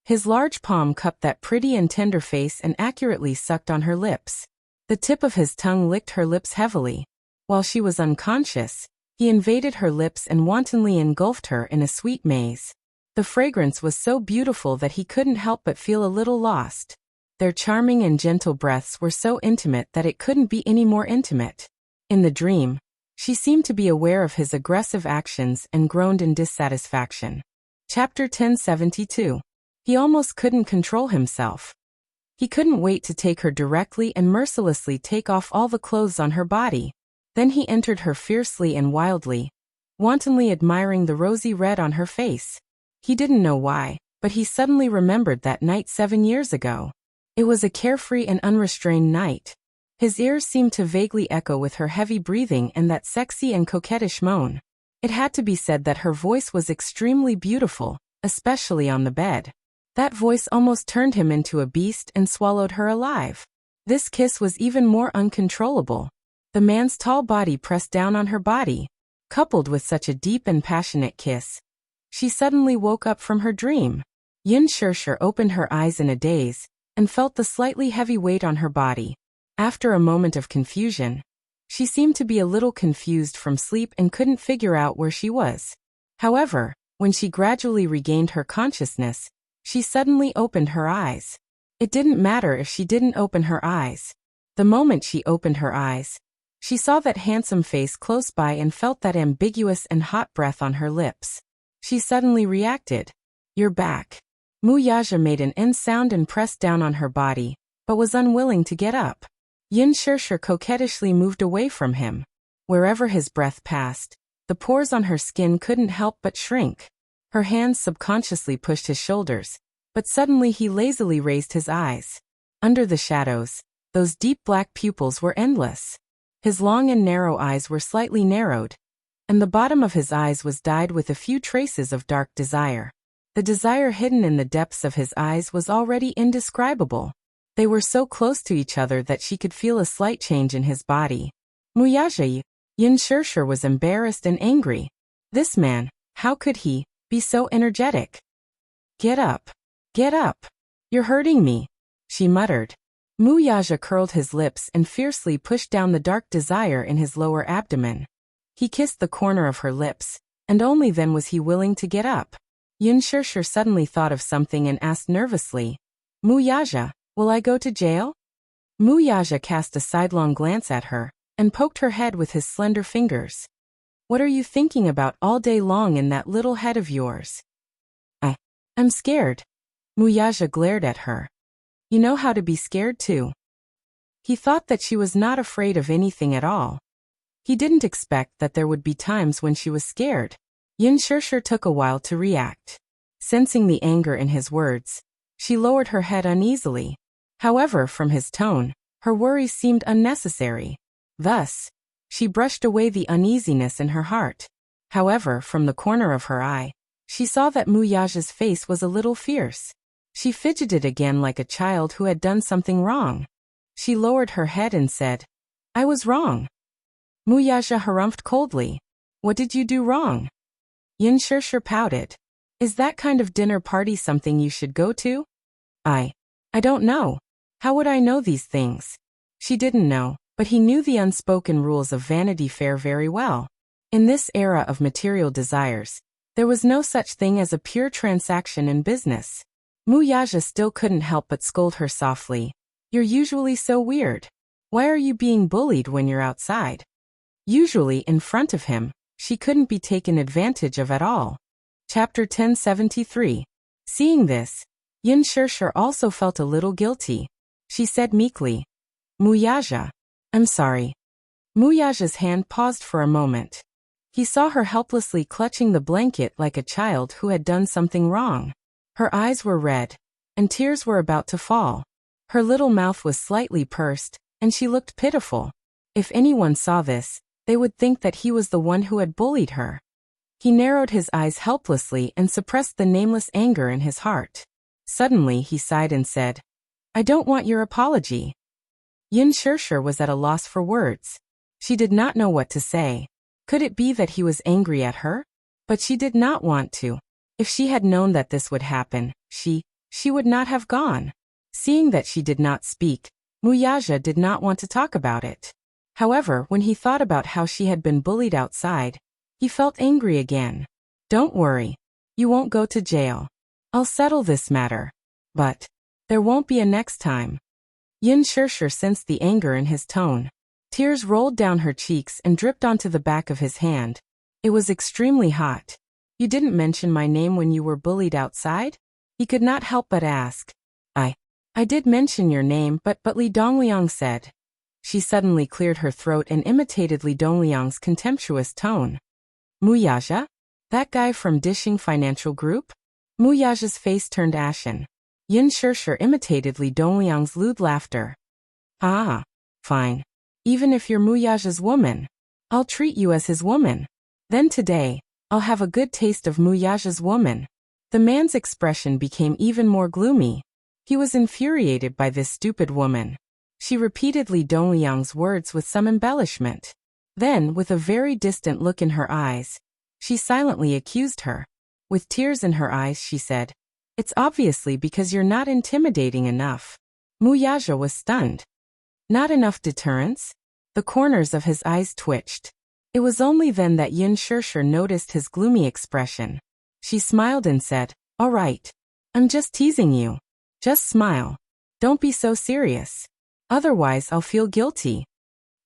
His large palm cupped that pretty and tender face and accurately sucked on her lips. The tip of his tongue licked her lips heavily. While she was unconscious, he invaded her lips and wantonly engulfed her in a sweet maze. The fragrance was so beautiful that he couldn't help but feel a little lost. Their charming and gentle breaths were so intimate that it couldn't be any more intimate. In the dream, she seemed to be aware of his aggressive actions and groaned in dissatisfaction. Chapter 1072. He almost couldn't control himself. He couldn't wait to take her directly and mercilessly take off all the clothes on her body. Then he entered her fiercely and wildly, wantonly admiring the rosy red on her face. He didn't know why, but he suddenly remembered that night 7 years ago. It was a carefree and unrestrained night. His ears seemed to vaguely echo with her heavy breathing and that sexy and coquettish moan. It had to be said that her voice was extremely beautiful, especially on the bed. That voice almost turned him into a beast and swallowed her alive. This kiss was even more uncontrollable. The man's tall body pressed down on her body. Coupled with such a deep and passionate kiss, she suddenly woke up from her dream. Yin Shirshir opened her eyes in a daze and felt the slightly heavy weight on her body. After a moment of confusion, she seemed to be a little confused from sleep and couldn't figure out where she was. However, when she gradually regained her consciousness, she suddenly opened her eyes. It didn't matter if she didn't open her eyes. The moment she opened her eyes, she saw that handsome face close by and felt that ambiguous and hot breath on her lips. She suddenly reacted. "You're back." Wuxia made an N sound and pressed down on her body, but was unwilling to get up. Yin Shirshir coquettishly moved away from him. Wherever his breath passed, the pores on her skin couldn't help but shrink. Her hands subconsciously pushed his shoulders, but suddenly he lazily raised his eyes. Under the shadows, those deep black pupils were endless. His long and narrow eyes were slightly narrowed, and the bottom of his eyes was dyed with a few traces of dark desire. The desire hidden in the depths of his eyes was already indescribable. They were so close to each other that she could feel a slight change in his body. Wuxia, Yin Shirshir was embarrassed and angry. This man, how could he be so energetic? "Get up. Get up. You're hurting me," she muttered. Wuxia curled his lips and fiercely pushed down the dark desire in his lower abdomen. He kissed the corner of her lips, and only then was he willing to get up. Yin Shirshir suddenly thought of something and asked nervously, "Wuxia, will I go to jail?" Wuxia cast a sidelong glance at her and poked her head with his slender fingers. "What are you thinking about all day long in that little head of yours?" I'm scared." Wuxia glared at her. "You know how to be scared too." He thought that she was not afraid of anything at all. He didn't expect that there would be times when she was scared. Yin Shirshir took a while to react. Sensing the anger in his words, she lowered her head uneasily. However, from his tone, her worries seemed unnecessary. Thus, she brushed away the uneasiness in her heart. However, from the corner of her eye, she saw that Wuxia's face was a little fierce. She fidgeted again like a child who had done something wrong. She lowered her head and said, "I was wrong." Wuxia harumphed coldly. "What did you do wrong?" Yin Shirshir pouted. "Is that kind of dinner party something you should go to?" I don't know. How would I know these things?" She didn't know, but he knew the unspoken rules of Vanity Fair very well. In this era of material desires, there was no such thing as a pure transaction in business. Wuxia still couldn't help but scold her softly. You're usually so weird. Why are you being bullied when you're outside? Usually in front of him, she couldn't be taken advantage of at all. Chapter 1073. Seeing this, Yin Shishir also felt a little guilty. She said meekly, Wuxia, I'm sorry. Wuxia's hand paused for a moment. He saw her helplessly clutching the blanket like a child who had done something wrong. Her eyes were red, and tears were about to fall. Her little mouth was slightly pursed, and she looked pitiful. If anyone saw this, they would think that he was the one who had bullied her. He narrowed his eyes helplessly and suppressed the nameless anger in his heart. Suddenly he sighed and said, I don't want your apology. Yin Shishir was at a loss for words. She did not know what to say. Could it be that he was angry at her? But she did not want to. If she had known that this would happen, she would not have gone. Seeing that she did not speak, Wuxia did not want to talk about it. However, when he thought about how she had been bullied outside, he felt angry again. Don't worry. You won't go to jail. I'll settle this matter. But there won't be a next time. Yin Shishir sensed the anger in his tone. Tears rolled down her cheeks and dripped onto the back of his hand. It was extremely hot. You didn't mention my name when you were bullied outside? He could not help but ask. I did mention your name, but Li Dongliang said. She suddenly cleared her throat and imitated Li Dongliang's contemptuous tone. Wuxia? That guy from Dishing Financial Group? Wuxia's face turned ashen. Yin Shishir imitated Li Dongliang's lewd laughter. Ah, fine. Even if you're Wuxia's woman, I'll treat you as his woman. Then today, I'll have a good taste of Wuxia's woman. The man's expression became even more gloomy. He was infuriated by this stupid woman. She repeated Li Dongliang's words with some embellishment. Then, with a very distant look in her eyes, she silently accused her. With tears in her eyes she said, It's obviously because you're not intimidating enough. Wuxia was stunned. Not enough deterrence? The corners of his eyes twitched. It was only then that Yin Shishir noticed his gloomy expression. She smiled and said, All right. I'm just teasing you. Just smile. Don't be so serious. Otherwise I'll feel guilty.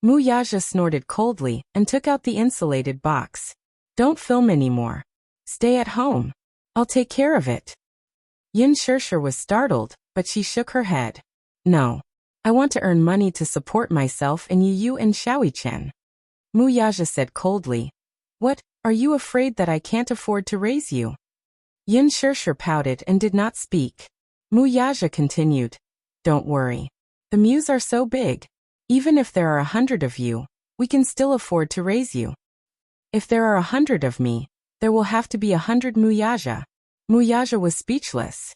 Wuxia snorted coldly and took out the insulated box. Don't film anymore. Stay at home. I'll take care of it. Yin Shishir was startled, but she shook her head. No. I want to earn money to support myself and you and Xiaoichen. Wuxia said coldly. What, are you afraid that I can't afford to raise you? Yin Shishir pouted and did not speak. Wuxia continued. Don't worry. The Mews are so big. Even if there are 100 of you, we can still afford to raise you. If there are 100 of me, there will have to be 100 Wuxia. Wuxia was speechless.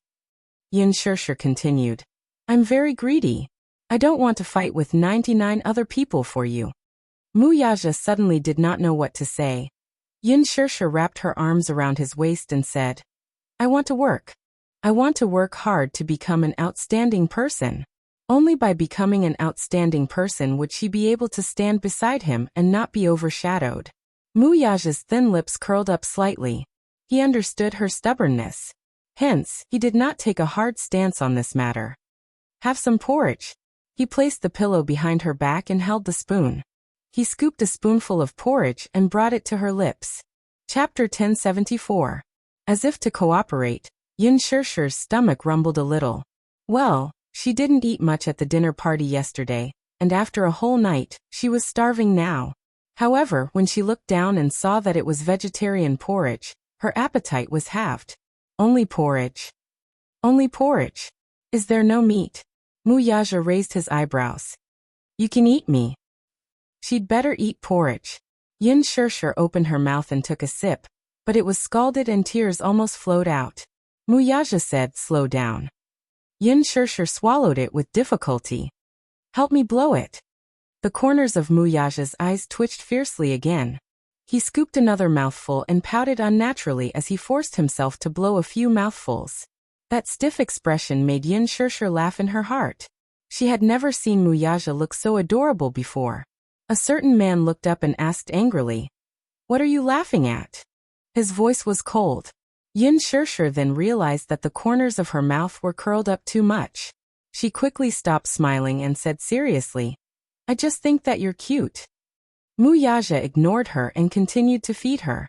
Yin Shishir continued. I'm very greedy. I don't want to fight with 99 other people for you. Wuxia suddenly did not know what to say. Yin Shishir wrapped her arms around his waist and said, I want to work. I want to work hard to become an outstanding person. Only by becoming an outstanding person would she be able to stand beside him and not be overshadowed. Wuxia's thin lips curled up slightly. He understood her stubbornness. Hence, he did not take a hard stance on this matter. Have some porridge. He placed the pillow behind her back and held the spoon. He scooped a spoonful of porridge and brought it to her lips. Chapter 1074. As if to cooperate, Yin Shishir's stomach rumbled a little. Well, she didn't eat much at the dinner party yesterday, and after a whole night, she was starving now. However, when she looked down and saw that it was vegetarian porridge, her appetite was halved. Only porridge. Only porridge. Is there no meat? Wuxia raised his eyebrows. You can eat me. She'd better eat porridge. Yin Shishir opened her mouth and took a sip, but it was scalded and tears almost flowed out. Wuxia said, Slow down. Yin Shishir swallowed it with difficulty. Help me blow it. The corners of Wuxia's eyes twitched fiercely again. He scooped another mouthful and pouted unnaturally as he forced himself to blow a few mouthfuls. That stiff expression made Yin Shishir laugh in her heart. She had never seen Wuxia look so adorable before. A certain man looked up and asked angrily, What are you laughing at? His voice was cold. Yin Shirshir then realized that the corners of her mouth were curled up too much. She quickly stopped smiling and said seriously, I just think that you're cute. Mu Yaja ignored her and continued to feed her.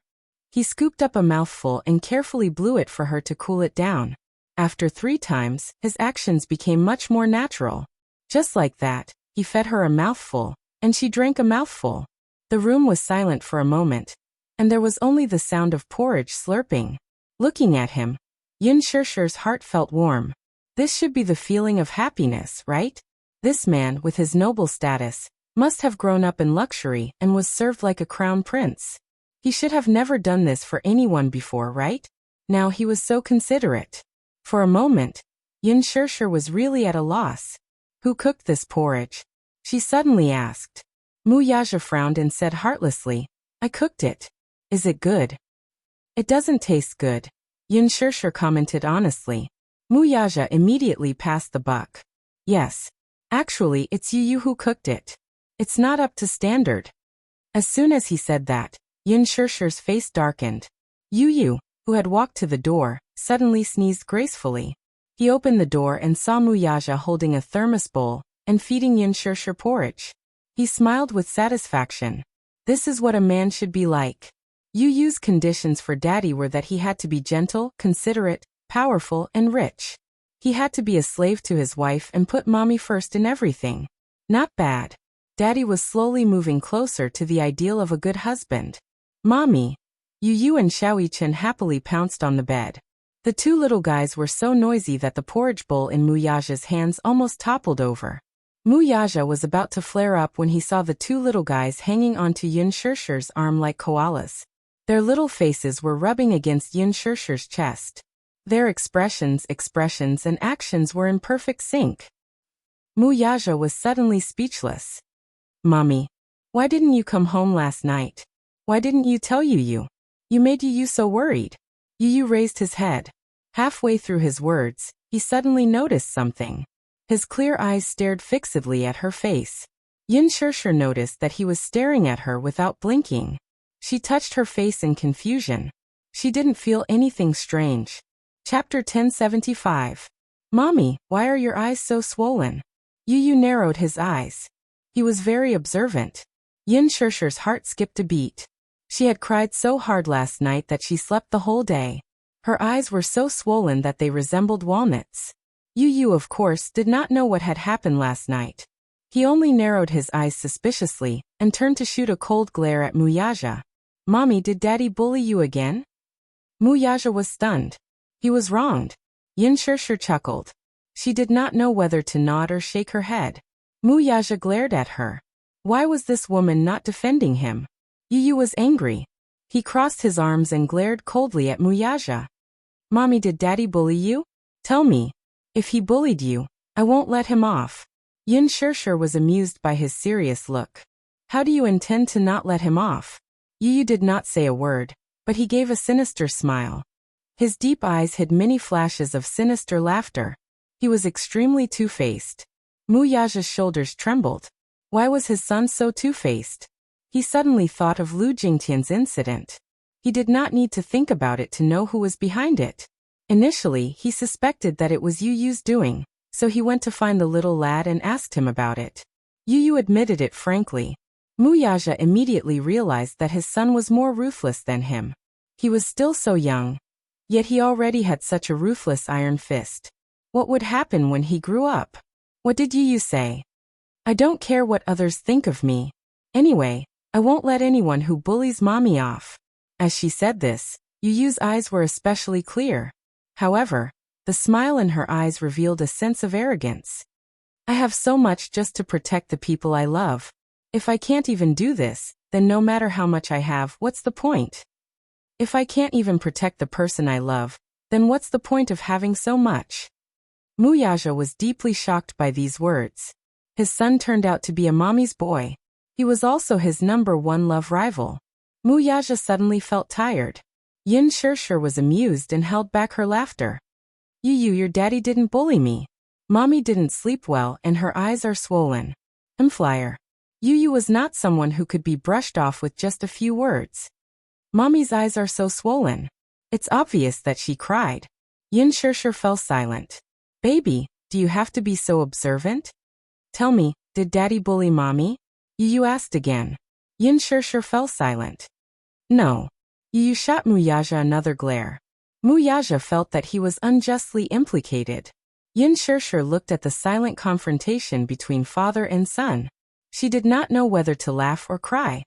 He scooped up a mouthful and carefully blew it for her to cool it down. After 3 times, his actions became much more natural. Just like that, he fed her a mouthful, and she drank a mouthful. The room was silent for a moment, and there was only the sound of porridge slurping. Looking at him, Yin Shirshir's heart felt warm. This should be the feeling of happiness, right? This man, with his noble status, must have grown up in luxury and was served like a crown prince. He should have never done this for anyone before, right? Now he was so considerate. For a moment, Yin Shirshir was really at a loss. Who cooked this porridge? She suddenly asked. Mu Yaja frowned and said heartlessly, I cooked it. Is it good? It doesn't taste good, Yin Shirshir commented honestly. Mu Yaja immediately passed the buck. Yes. Actually, it's you who cooked it. It's not up to standard. As soon as he said that, Yin Shirshir's face darkened. Yu, who had walked to the door, suddenly sneezed gracefully. He opened the door and saw Mu Yaja holding a thermos bowl and feeding Yin Shirshir porridge. He smiled with satisfaction. This is what a man should be like. Yu's conditions for daddy were that he had to be gentle, considerate, powerful, and rich. He had to be a slave to his wife and put mommy first in everything. Not bad. Daddy was slowly moving closer to the ideal of a good husband. Mommy. Yu and Xiaoyichen happily pounced on the bed. The 2 little guys were so noisy that the porridge bowl in Mu Yaja's hands almost toppled over. Mu Yaja was about to flare up when he saw the 2 little guys hanging onto Yin Shirshir's arm like koalas. Their little faces were rubbing against Yin Shirshir's chest. Their expressions, and actions were in perfect sync. Mu Yaja was suddenly speechless. Mommy, why didn't you come home last night? Why didn't you tell Yu? You made Yu so worried. Yu raised his head. Halfway through his words, he suddenly noticed something. His clear eyes stared fixedly at her face. Yin Shirshir noticed that he was staring at her without blinking. She touched her face in confusion. She didn't feel anything strange. Chapter 1075. Mommy, why are your eyes so swollen? Yu narrowed his eyes. He was very observant. Yin Shirshir's heart skipped a beat. She had cried so hard last night that she slept the whole day. Her eyes were so swollen that they resembled walnuts. Yu, of course, did not know what had happened last night. He only narrowed his eyes suspiciously and turned to shoot a cold glare at Mu Yaja. Mommy, did Daddy bully you again? Mu Yaja was stunned. He was wronged. Yin Shirshir chuckled. She did not know whether to nod or shake her head. Mu Yaja glared at her. Why was this woman not defending him? Yu was angry. He crossed his arms and glared coldly at Mu Yaja. Mommy, did Daddy bully you? Tell me. If he bullied you, I won't let him off. Yin Shirshir was amused by his serious look. How do you intend to not let him off? Yu did not say a word, but he gave a sinister smile. His deep eyes hid many flashes of sinister laughter. He was extremely two-faced. Mu Yaja's shoulders trembled. Why was his son so two-faced? He suddenly thought of Lu Jingtian's incident. He did not need to think about it to know who was behind it. Initially, he suspected that it was Yu's doing, so he went to find the little lad and asked him about it. Yu admitted it frankly. Mu Yaja immediately realized that his son was more ruthless than him. He was still so young, yet he already had such a ruthless iron fist. What would happen when he grew up? What did Yu say? I don't care what others think of me. Anyway, I won't let anyone who bullies mommy off. As she said this, Yu's eyes were especially clear. However, the smile in her eyes revealed a sense of arrogance. I have so much just to protect the people I love. If I can't even do this, then no matter how much I have, what's the point? If I can't even protect the person I love, then what's the point of having so much? Mu Yaja was deeply shocked by these words. His son turned out to be a mommy's boy. He was also his #1 love rival. Mu Yaja suddenly felt tired. Yin Shirshir was amused and held back her laughter. Yu, your daddy didn't bully me. Mommy didn't sleep well and her eyes are swollen. Flyer. Yu was not someone who could be brushed off with just a few words. Mommy's eyes are so swollen. It's obvious that she cried. Yin Shishir fell silent. Baby, do you have to be so observant? Tell me, did Daddy bully Mommy? Yu asked again. Yin Shishir fell silent. No. Yu shot Muyaja another glare. Muyaja felt that he was unjustly implicated. Yin Shishir looked at the silent confrontation between father and son. She did not know whether to laugh or cry.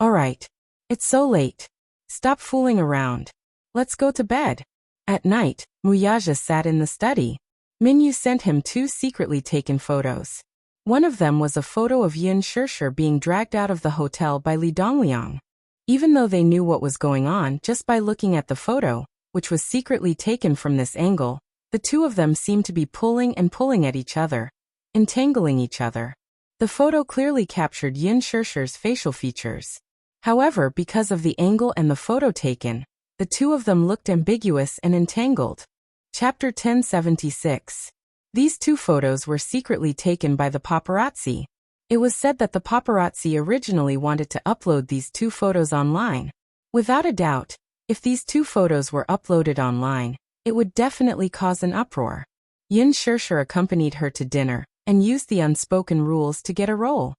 All right. It's so late. Stop fooling around. Let's go to bed. At night, Muyaja sat in the study. Minyu sent him 2 secretly taken photos. One of them was a photo of Yin Shishir being dragged out of the hotel by Li Dongliang. Even though they knew what was going on just by looking at the photo, which was secretly taken from this angle, the two of them seemed to be pulling and pulling at each other, entangling each other. The photo clearly captured Yin Shishir's facial features. However, because of the angle and the photo taken, the two of them looked ambiguous and entangled. Chapter 1076. These 2 photos were secretly taken by the paparazzi. It was said that the paparazzi originally wanted to upload these 2 photos online. Without a doubt, if these 2 photos were uploaded online, it would definitely cause an uproar. Yin Shishir accompanied her to dinner and used the unspoken rules to get a role.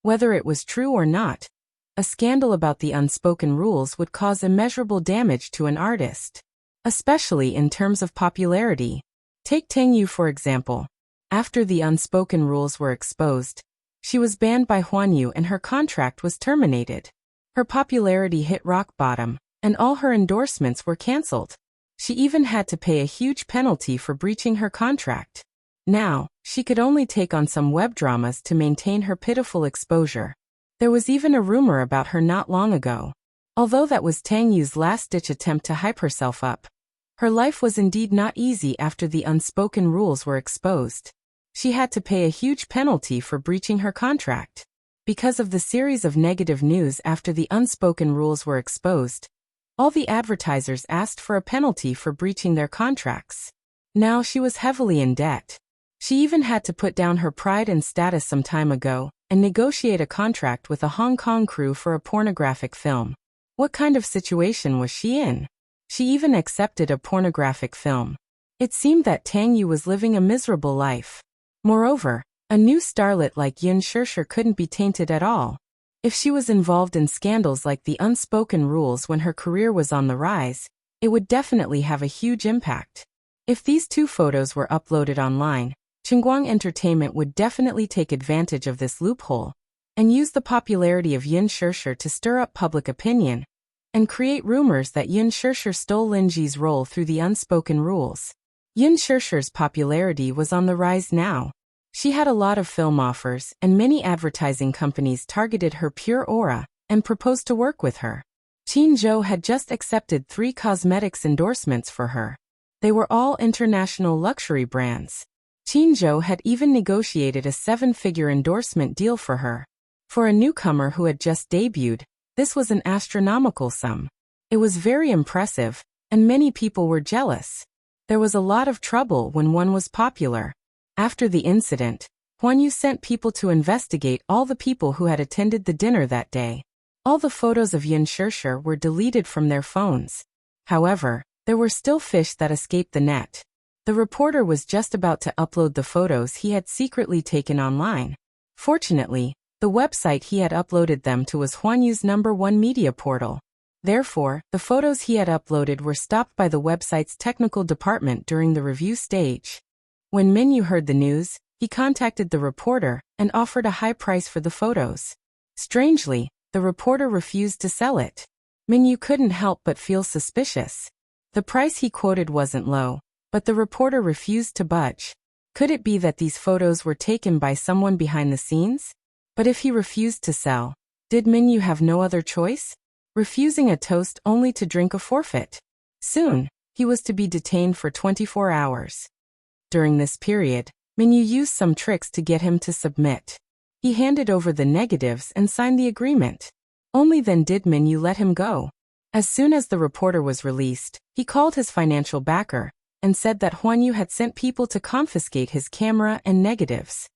Whether it was true or not, a scandal about the unspoken rules would cause immeasurable damage to an artist, especially in terms of popularity. Take Tang Yu for example. After the unspoken rules were exposed, she was banned by Huan Yu and her contract was terminated. Her popularity hit rock bottom, and all her endorsements were cancelled. She even had to pay a huge penalty for breaching her contract. Now, she could only take on some web dramas to maintain her pitiful exposure. There was even a rumor about her not long ago. Although that was Tang Yu's last-ditch attempt to hype herself up, her life was indeed not easy after the unspoken rules were exposed. She had to pay a huge penalty for breaching her contract. Because of the series of negative news after the unspoken rules were exposed, all the advertisers asked for a penalty for breaching their contracts. Now she was heavily in debt. She even had to put down her pride and status some time ago and negotiate a contract with a Hong Kong crew for a pornographic film. What kind of situation was she in? She even accepted a pornographic film. It seemed that Tang Yu was living a miserable life. Moreover, a new starlet like Yin Shishir couldn't be tainted at all. If she was involved in scandals like the unspoken rules when her career was on the rise, it would definitely have a huge impact. If these 2 photos were uploaded online, Qingguang Entertainment would definitely take advantage of this loophole and use the popularity of Yin Shishir to stir up public opinion and create rumors that Yin Shishir stole Lin Ji's role through the unspoken rules. Yin Shishir's popularity was on the rise now. She had a lot of film offers and many advertising companies targeted her pure aura and proposed to work with her. Qin Zhou had just accepted 3 cosmetics endorsements for her. They were all international luxury brands. Qin Zhou had even negotiated a 7-figure endorsement deal for her. For a newcomer who had just debuted, this was an astronomical sum. It was very impressive, and many people were jealous. There was a lot of trouble when one was popular. After the incident, Huan Yu sent people to investigate all the people who had attended the dinner that day. All the photos of Yin Shishir were deleted from their phones. However, there were still fish that escaped the net. The reporter was just about to upload the photos he had secretly taken online. Fortunately, the website he had uploaded them to was Huan Yu's #1 media portal. Therefore, the photos he had uploaded were stopped by the website's technical department during the review stage. When Minyu heard the news, he contacted the reporter and offered a high price for the photos. Strangely, the reporter refused to sell it. Minyu couldn't help but feel suspicious. The price he quoted wasn't low, but the reporter refused to budge. Could it be that these photos were taken by someone behind the scenes? But if he refused to sell, did Minyu have no other choice? Refusing a toast only to drink a forfeit. Soon, he was to be detained for 24 hours. During this period, Minyu used some tricks to get him to submit. He handed over the negatives and signed the agreement. Only then did Minyu let him go. As soon as the reporter was released, he called his financial backer and said that Huan Yu had sent people to confiscate his camera and negatives.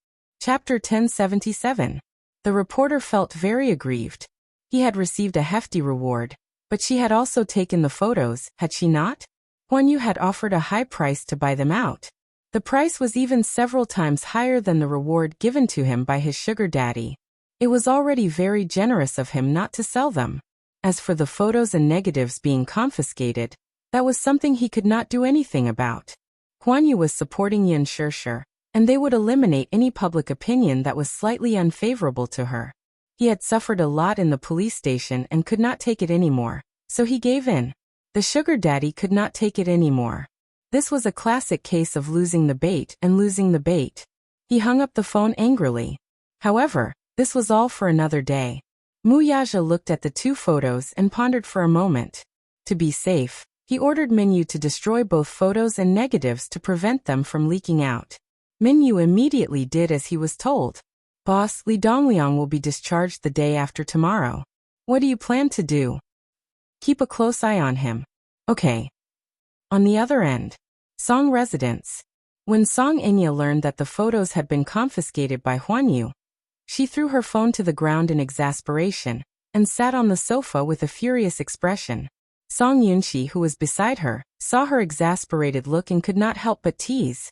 Chapter 1077. The reporter felt very aggrieved. He had received a hefty reward, But she had also taken the photos, had she not? Huan Yu had offered a high price to buy them out. The price was even several times higher than the reward given to him by his sugar daddy. It was already very generous of him not to sell them. As for the photos and negatives being confiscated, that was something he could not do anything about. Huan Yu was supporting Yin Shishir, and they would eliminate any public opinion that was slightly unfavorable to her. He had suffered a lot in the police station and could not take it anymore, so he gave in. The sugar daddy could not take it anymore. This was a classic case of losing the bait and losing the bait. He hung up the phone angrily. However, this was all for another day. Mu Yaja looked at the two photos and pondered for a moment. To be safe, he ordered Minyu to destroy both photos and negatives to prevent them from leaking out. Minyu immediately did as he was told. Boss, Li Dongliang will be discharged the day after tomorrow. What do you plan to do? Keep a close eye on him. Okay. On the other end, Song residence. When Song Enya learned that the photos had been confiscated by Huan Yu, she threw her phone to the ground in exasperation and sat on the sofa with a furious expression. Song Yunxi, who was beside her, saw her exasperated look and could not help but tease.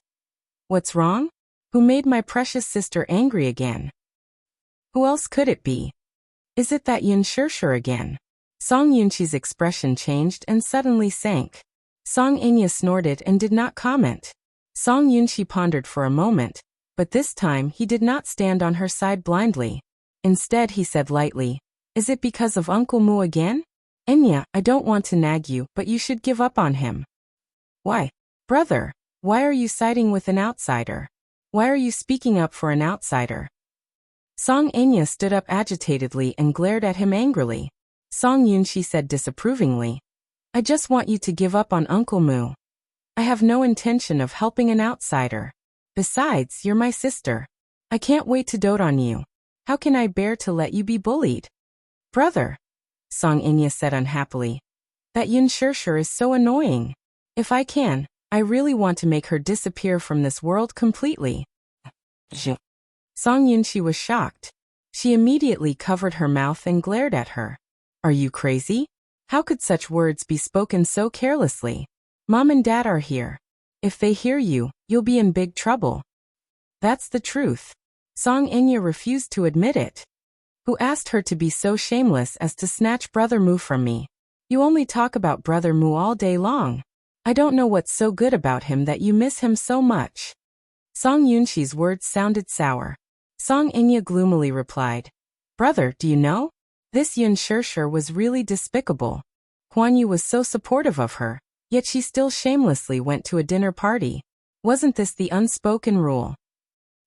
What's wrong? Who made my precious sister angry again? Who else could it be? Is it that Yin Shishir again? Song Yunxi's expression changed and suddenly sank. Song Enya snorted and did not comment. Song Yunxi pondered for a moment, but this time he did not stand on her side blindly. Instead he said lightly, is it because of Uncle Mu again? Enya, I don't want to nag you, but you should give up on him. Why? Brother, why are you siding with an outsider? Why are you speaking up for an outsider? Song Enya stood up agitatedly and glared at him angrily. Song Yunxi said disapprovingly, I just want you to give up on Uncle Mu. I have no intention of helping an outsider. Besides, you're my sister. I can't wait to dote on you. How can I bear to let you be bullied? Brother, Song Enya said unhappily. That Yin Shishir is so annoying. If I can, I really want to make her disappear from this world completely. Song Yunxi was shocked. She immediately covered her mouth and glared at her. Are you crazy? How could such words be spoken so carelessly? Mom and Dad are here. If they hear you, you'll be in big trouble. That's the truth. Song Enya refused to admit it. Who asked her to be so shameless as to snatch Brother Mu from me? You only talk about Brother Mu all day long. I don't know what's so good about him that you miss him so much. Song Yunxi's words sounded sour. Song Enya gloomily replied, Brother, do you know? This Yin Shishir was really despicable. Huan Yu was so supportive of her, yet she still shamelessly went to a dinner party. Wasn't this the unspoken rule?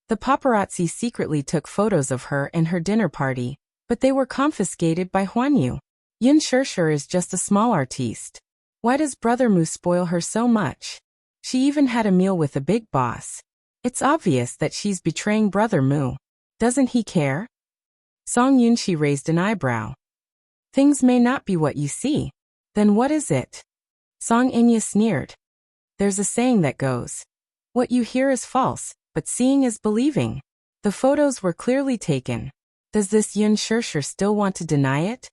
The paparazzi secretly took photos of her and her dinner party, but they were confiscated by Huan Yu. Yin Shishir is just a small artiste. Why does Brother Mu spoil her so much? She even had a meal with the big boss. It's obvious that she's betraying Brother Mu. Doesn't he care? Song Yunxi raised an eyebrow. Things may not be what you see. Then what is it? Song Enya sneered. There's a saying that goes, what you hear is false, but seeing is believing. The photos were clearly taken. Does this Yin Shishir still want to deny it?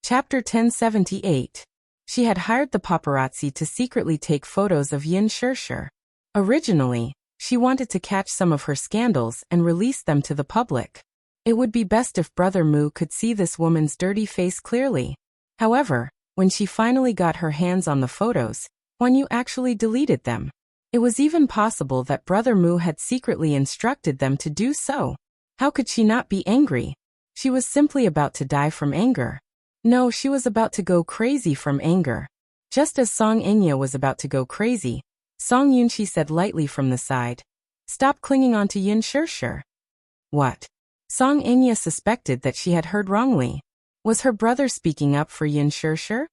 Chapter 1078. She had hired the paparazzi to secretly take photos of Yin Shishir. Originally, she wanted to catch some of her scandals and release them to the public. It would be best if Brother Mu could see this woman's dirty face clearly. However, when she finally got her hands on the photos, Huan Yu actually deleted them. It was even possible that Brother Mu had secretly instructed them to do so. How could she not be angry? She was simply about to die from anger. No, she was about to go crazy from anger. Just as Song Enya was about to go crazy, Song Yunxi said lightly from the side, Stop clinging on to Yin Shishir. What? Song Enya suspected that she had heard wrongly. Was her brother speaking up for Yin Shishir?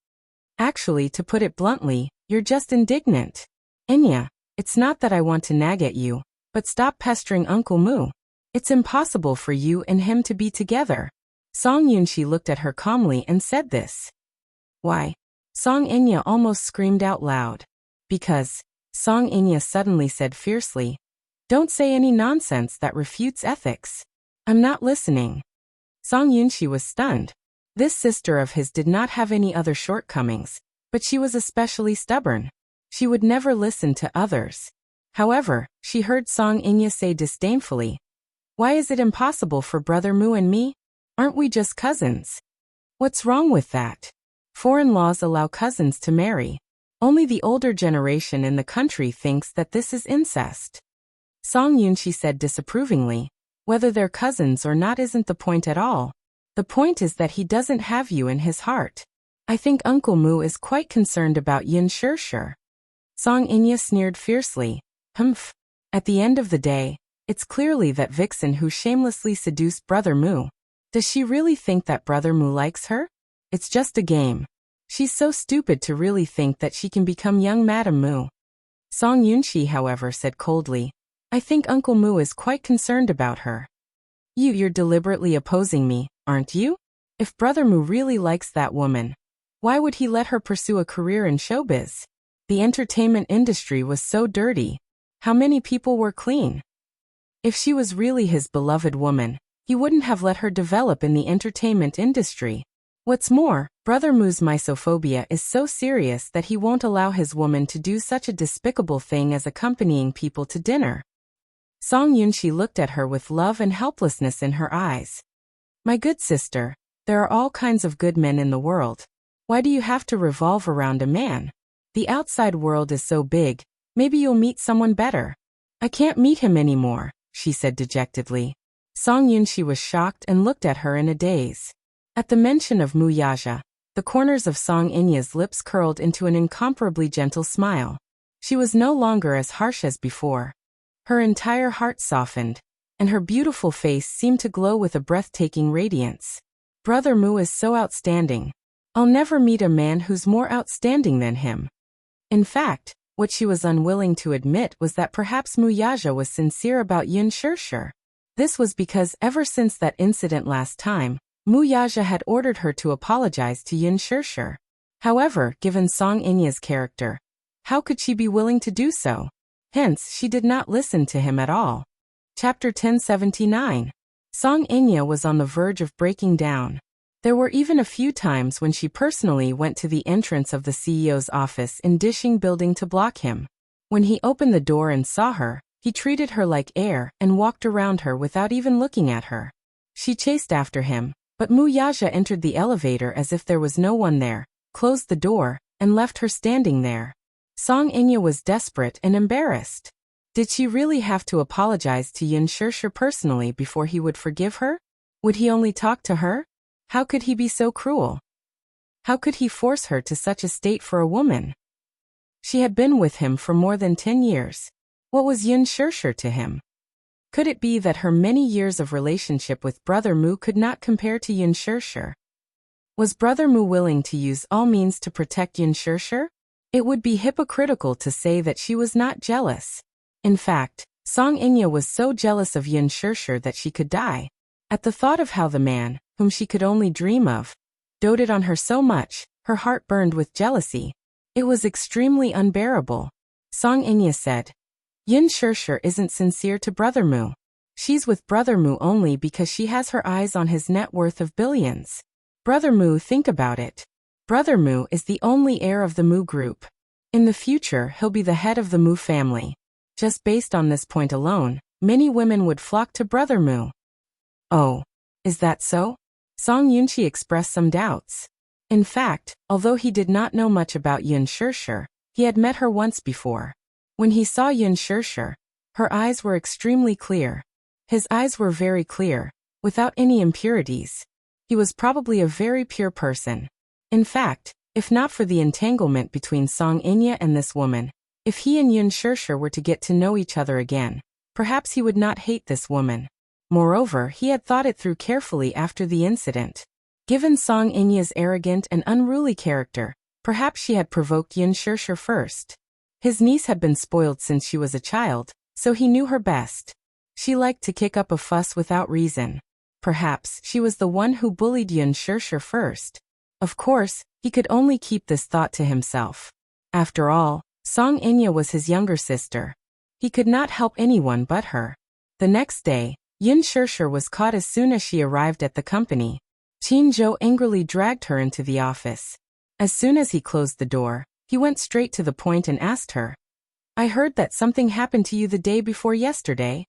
Actually, to put it bluntly, you're just indignant. Enya, it's not that I want to nag at you, but stop pestering Uncle Mu. It's impossible for you and him to be together. Song Yunxi looked at her calmly and said this. Why? Song Enya almost screamed out loud. Because, Song Enya suddenly said fiercely, Don't say any nonsense that refutes ethics. I'm not listening. Song Yunxi was stunned. This sister of his did not have any other shortcomings, but she was especially stubborn. She would never listen to others. However, she heard Song Inya say disdainfully, "Why is it impossible for Brother Mu and me? Aren't we just cousins? What's wrong with that? Foreign laws allow cousins to marry. Only the older generation in the country thinks that this is incest." Song Yunshi said disapprovingly, "Whether they're cousins or not isn't the point at all. The point is that he doesn't have you in his heart. I think Uncle Mu is quite concerned about Yin Shirshir." Song Inya sneered fiercely. Humph. At the end of the day, it's clearly that vixen who shamelessly seduced Brother Mu. Does she really think that Brother Mu likes her? It's just a game. She's so stupid to really think that she can become young Madam Mu. Song Yunshi, however, said coldly, "I think Uncle Mu is quite concerned about her." You're deliberately opposing me, aren't you? If Brother Mu really likes that woman, why would he let her pursue a career in showbiz? The entertainment industry was so dirty. How many people were clean? If she was really his beloved woman, he wouldn't have let her develop in the entertainment industry. What's more, Brother Mu's misophobia is so serious that he won't allow his woman to do such a despicable thing as accompanying people to dinner. Song Yunshi looked at her with love and helplessness in her eyes. "My good sister, there are all kinds of good men in the world. Why do you have to revolve around a man? The outside world is so big, maybe you'll meet someone better." "I can't meet him anymore," she said dejectedly. Song Yunshi was shocked and looked at her in a daze. At the mention of Mu Yaja, the corners of Song Inya's lips curled into an incomparably gentle smile. She was no longer as harsh as before. Her entire heart softened, and her beautiful face seemed to glow with a breathtaking radiance. "Brother Mu is so outstanding. I'll never meet a man who's more outstanding than him." In fact, what she was unwilling to admit was that perhaps Mu Yaja was sincere about Yin Shirshir. This was because ever since that incident last time, Mu Yaja had ordered her to apologize to Yin Shirshir. However, given Song Inya's character, how could she be willing to do so? Hence, she did not listen to him at all. Chapter 1079. Song Inya was on the verge of breaking down. There were even a few times when she personally went to the entrance of the CEO's office in Dishing Building to block him. When he opened the door and saw her, he treated her like air and walked around her without even looking at her. She chased after him, but Mu Yaja entered the elevator as if there was no one there, closed the door, and left her standing there. Song Inya was desperate and embarrassed. Did she really have to apologize to Yin Shirshir personally before he would forgive her? Would he only talk to her? How could he be so cruel? How could he force her to such a state for a woman? She had been with him for more than 10 years. What was Yin Shirshir to him? Could it be that her many years of relationship with Brother Mu could not compare to Yin Shirshir? Was Brother Mu willing to use all means to protect Yin Shirshir? It would be hypocritical to say that she was not jealous. In fact, Song Inya was so jealous of Yin Shirshir that she could die. At the thought of how the man, whom she could only dream of, doted on her so much, her heart burned with jealousy. It was extremely unbearable. Song Inya said, "Yin Shirshir isn't sincere to Brother Mu. She's with Brother Mu only because she has her eyes on his net worth of billions. Brother Mu, think about it. Brother Mu is the only heir of the Mu group. In the future, he'll be the head of the Mu family. Just based on this point alone, many women would flock to Brother Mu." "Oh, is that so?" Song Yunshi expressed some doubts. In fact, although he did not know much about Yin Shirshir, he had met her once before. When he saw Yin Shirshir, her eyes were extremely clear. His eyes were very clear, without any impurities. He was probably a very pure person. In fact, if not for the entanglement between Song Inya and this woman, if he and Yin Shirshir were to get to know each other again, perhaps he would not hate this woman. Moreover, he had thought it through carefully after the incident. Given Song Inya's arrogant and unruly character, perhaps she had provoked Yin Shirshir first. His niece had been spoiled since she was a child, so he knew her best. She liked to kick up a fuss without reason. Perhaps she was the one who bullied Yin Shirshir first. Of course, he could only keep this thought to himself. After all, Song Inya was his younger sister. He could not help anyone but her. The next day, Yin Shirshir was caught as soon as she arrived at the company. Qin Zhou angrily dragged her into the office. As soon as he closed the door, he went straight to the point and asked her, "I heard that something happened to you the day before yesterday?"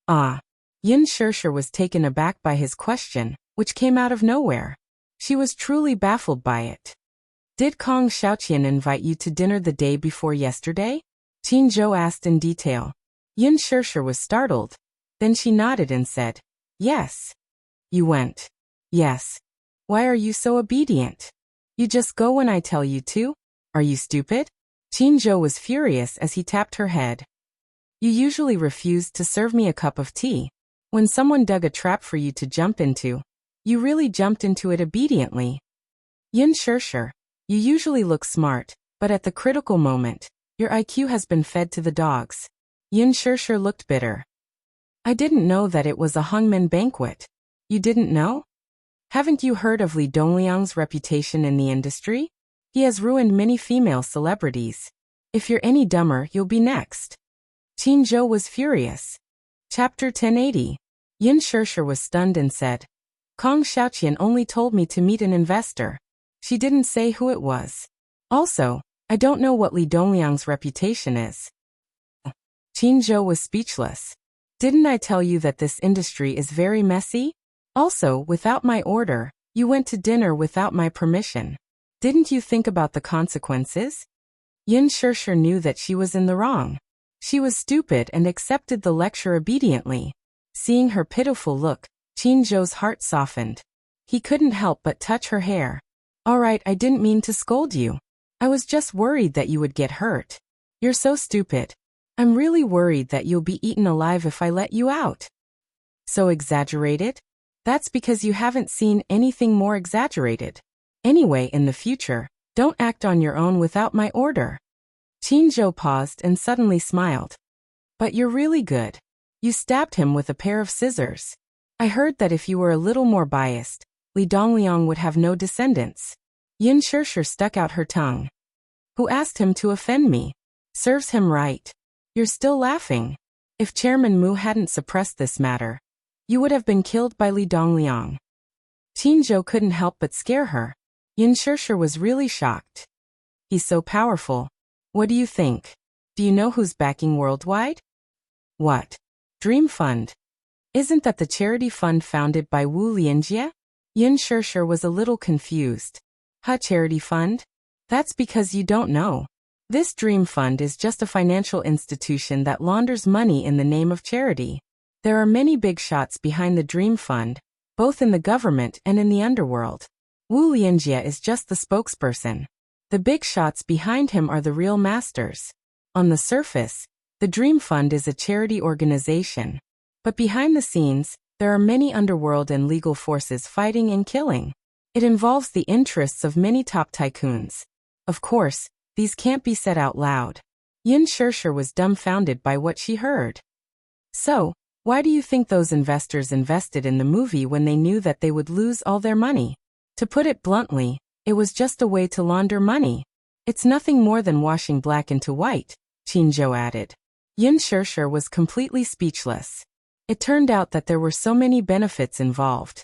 Ah. Yin Shirsher was taken aback by his question, which came out of nowhere. She was truly baffled by it. "Did Kong Xiaoqian invite you to dinner the day before yesterday?" Qin Zhou asked in detail. Yin Shirsher was startled. Then she nodded and said, "Yes." "You went?" "Yes." "Why are you so obedient? You just go when I tell you to? Are you stupid?" Qin Zhou was furious as he tapped her head. "You usually refused to serve me a cup of tea. When someone dug a trap for you to jump into, you really jumped into it obediently. Yin Shirsher, you usually look smart, but at the critical moment, your IQ has been fed to the dogs." Yin Shirsher looked bitter. "I didn't know that it was a hangmen banquet." "You didn't know? Haven't you heard of Li Dongliang's reputation in the industry? He has ruined many female celebrities. If you're any dumber, you'll be next." Qin Zhou was furious. Chapter 1080. Yin Shirsher was stunned and said, "Kong Xiaoqian only told me to meet an investor. She didn't say who it was. Also, I don't know what Li Dongliang's reputation is." Qin Zhou was speechless. "Didn't I tell you that this industry is very messy? Also, without my order, you went to dinner without my permission. Didn't you think about the consequences?" Yin Shirsher knew that she was in the wrong. She was stupid and accepted the lecture obediently. Seeing her pitiful look, Qin Zhou's heart softened. He couldn't help but touch her hair. "All right, I didn't mean to scold you. I was just worried that you would get hurt. You're so stupid. I'm really worried that you'll be eaten alive if I let you out." "So exaggerated?" "That's because you haven't seen anything more exaggerated. Anyway, in the future, don't act on your own without my order." Qin Zhou paused and suddenly smiled. "But you're really good. You stabbed him with a pair of scissors. I heard that if you were a little more biased, Li Dongliang would have no descendants." Yin Shirsher stuck out her tongue. "Who asked him to offend me? Serves him right. You're still laughing. If Chairman Mu hadn't suppressed this matter, you would have been killed by Li Dongliang." Qin Zhou couldn't help but scare her. Yin Shirsher was really shocked. "He's so powerful. What do you think? Do you know who's backing worldwide?" "What? Dream Fund? Isn't that the charity fund founded by Wu Lianjie?" Yin Shirsher was a little confused. Charity fund? That's because you don't know. This Dream Fund is just a financial institution that launders money in the name of charity. There are many big shots behind the Dream Fund, both in the government and in the underworld. Wu Lianjie is just the spokesperson. The big shots behind him are the real masters. On the surface, the Dream Fund is a charity organization. But behind the scenes, there are many underworld and legal forces fighting and killing. It involves the interests of many top tycoons. Of course, these can't be said out loud. Yin Shirsher was dumbfounded by what she heard. "So, why do you think those investors invested in the movie when they knew that they would lose all their money? To put it bluntly, it was just a way to launder money. It's nothing more than washing black into white," Qin Zhou added. Yin Shirsher was completely speechless. It turned out that there were so many benefits involved.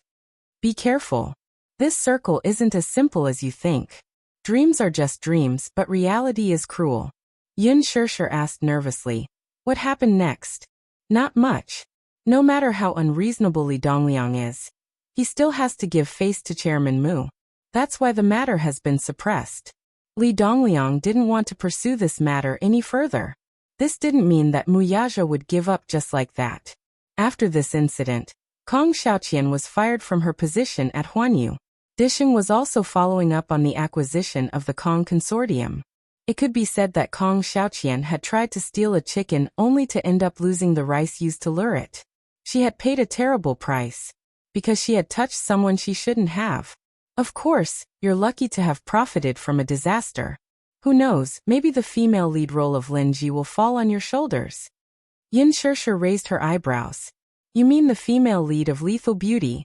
Be careful. This circle isn't as simple as you think. Dreams are just dreams, but reality is cruel. Yin Shirsher asked nervously. "What happened next?" "Not much. No matter how unreasonable Li Dongliang is, he still has to give face to Chairman Mu. That's why the matter has been suppressed. Li Dongliang didn't want to pursue this matter any further. This didn't mean that Mu Yaja would give up just like that. After this incident, Kong Xiaoqian was fired from her position at Huanyu. Disheng was also following up on the acquisition of the Kong Consortium. It could be said that Kong Xiaoqian had tried to steal a chicken only to end up losing the rice used to lure it. She had paid a terrible price, because she had touched someone she shouldn't have. Of course, you're lucky to have profited from a disaster. Who knows, maybe the female lead role of Lin Ji will fall on your shoulders." Yin Shirsher raised her eyebrows. "You mean the female lead of Lethal Beauty?"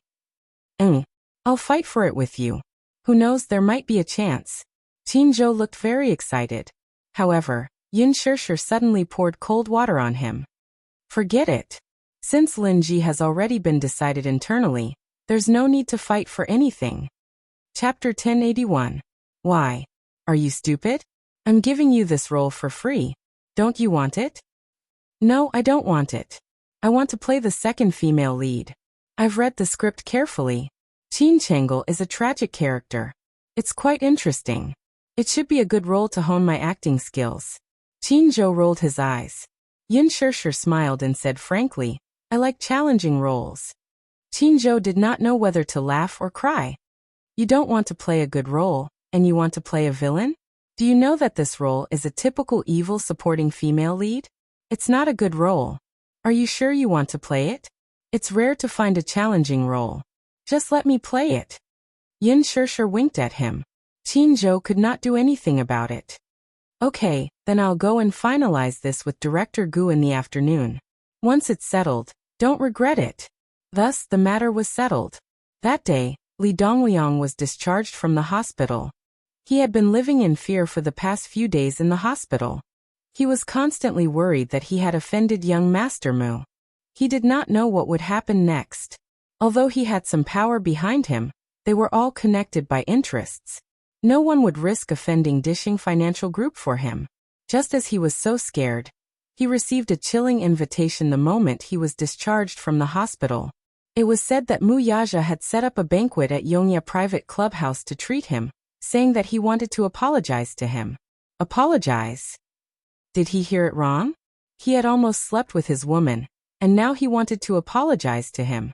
I'll fight for it with you. Who knows, there might be a chance." Qin Zhou looked very excited. However, Yin Shirsher suddenly poured cold water on him. "Forget it. Since Lin Ji has already been decided internally, There's no need to fight for anything. Chapter 1081. Why? Are you stupid? I'm giving you this role for free. Don't you want it? No, I don't want it. I want to play the second female lead. I've read the script carefully. Qin Chengel is a tragic character. It's quite interesting. It should be a good role to hone my acting skills. Qin Zhou rolled his eyes. Yin Shishir smiled and said frankly, I like challenging roles. Qin Zhou did not know whether to laugh or cry. You don't want to play a good role, and you want to play a villain? Do you know that this role is a typical evil supporting female lead? It's not a good role. Are you sure you want to play it? It's rare to find a challenging role. Just let me play it. Yin Shishir winked at him. Qin Zhou could not do anything about it. Okay, then I'll go and finalize this with Director Gu in the afternoon. Once it's settled, don't regret it. Thus, the matter was settled. That day, Li Dongliang was discharged from the hospital. He had been living in fear for the past few days in the hospital. He was constantly worried that he had offended young Master Mu. He did not know what would happen next. Although he had some power behind him, they were all connected by interests. No one would risk offending Dishing Financial Group for him. Just as he was so scared, he received a chilling invitation the moment he was discharged from the hospital. It was said that Mu Yaja had set up a banquet at Yongya private clubhouse to treat him, saying that he wanted to apologize to him. Apologize? Did he hear it wrong? He had almost slept with his woman, and now he wanted to apologize to him.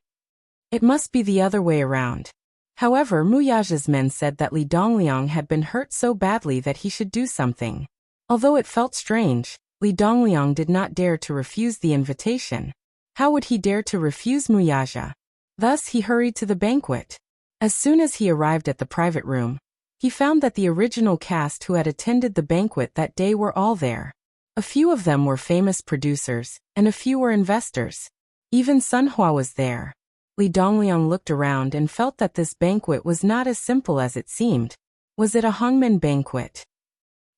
It must be the other way around. However, Mu Yaja's men said that Li Dongliang had been hurt so badly that he should do something. Although it felt strange, Li Dongliang did not dare to refuse the invitation. How would he dare to refuse Mu Yaja? Thus he hurried to the banquet. As soon as he arrived at the private room, he found that the original cast who had attended the banquet that day were all there. A few of them were famous producers, and a few were investors. Even Sun Hua was there. Li Dongliang looked around and felt that this banquet was not as simple as it seemed. Was it a hangmen banquet?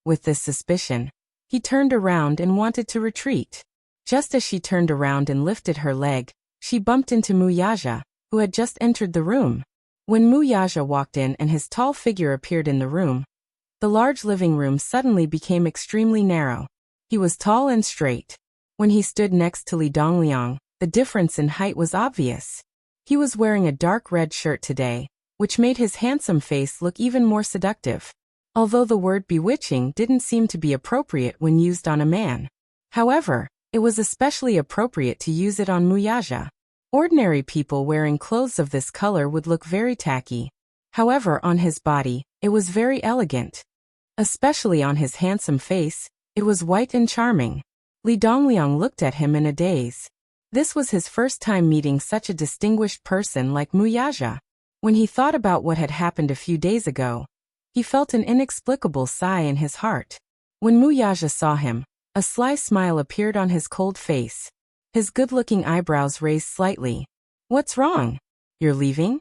With this suspicion, he turned around and wanted to retreat. Just as she turned around and lifted her leg, she bumped into Mu Yaja, who had just entered the room. When Mu Yaja walked in and his tall figure appeared in the room, the large living room suddenly became extremely narrow. He was tall and straight. When he stood next to Li Dongliang, the difference in height was obvious. He was wearing a dark red shirt today, which made his handsome face look even more seductive. Although the word bewitching didn't seem to be appropriate when used on a man. However, it was especially appropriate to use it on Mu Yaja. Ordinary people wearing clothes of this color would look very tacky. However, on his body, it was very elegant. Especially on his handsome face, it was white and charming. Li Dongliang looked at him in a daze. This was his first time meeting such a distinguished person like Mu Yaja. When he thought about what had happened a few days ago, he felt an inexplicable sigh in his heart. When Mu Yaja saw him, a sly smile appeared on his cold face. His good-looking eyebrows raised slightly. What's wrong? You're leaving?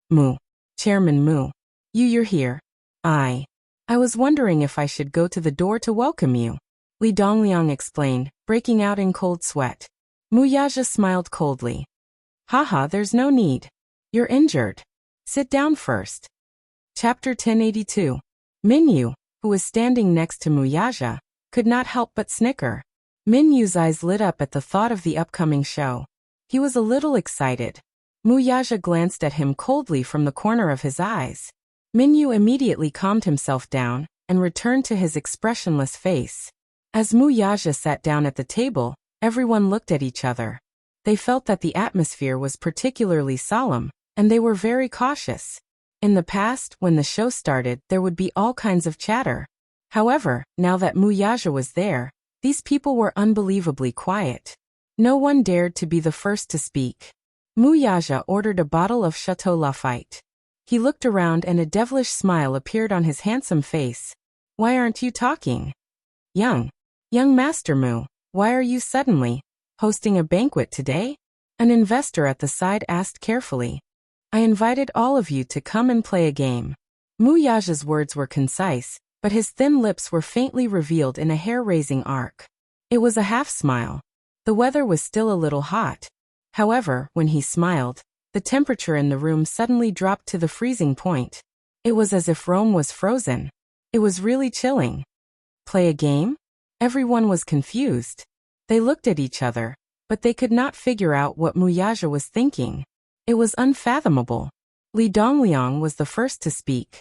Mu. Chairman Mu. You're here. I was wondering if I should go to the door to welcome you. Li Dongliang explained, breaking out in cold sweat. Mu Yaja smiled coldly. Haha, there's no need. You're injured. Sit down first. Chapter 1082. Minyu, who was standing next to Mu Yaja, could not help but snicker. Minyu's eyes lit up at the thought of the upcoming show. He was a little excited. Mu Yaja glanced at him coldly from the corner of his eyes. Minyu immediately calmed himself down and returned to his expressionless face. As Mu Yaja sat down at the table, everyone looked at each other. They felt that the atmosphere was particularly solemn, and they were very cautious. In the past, when the show started, there would be all kinds of chatter. However, now that Mu Yaja was there, these people were unbelievably quiet. No one dared to be the first to speak. Mu Yaja ordered a bottle of Chateau Lafite. He looked around and a devilish smile appeared on his handsome face. Why aren't you talking? Young Master Mu, why are you suddenly hosting a banquet today? An investor at the side asked carefully. I invited all of you to come and play a game. Mu Yaja's words were concise, but his thin lips were faintly revealed in a hair-raising arc. It was a half-smile. The weather was still a little hot. However, when he smiled, the temperature in the room suddenly dropped to the freezing point. It was as if Rome was frozen. It was really chilling. Play a game? Everyone was confused. They looked at each other, but they could not figure out what Wuxia was thinking. It was unfathomable. Li Dongliang was the first to speak.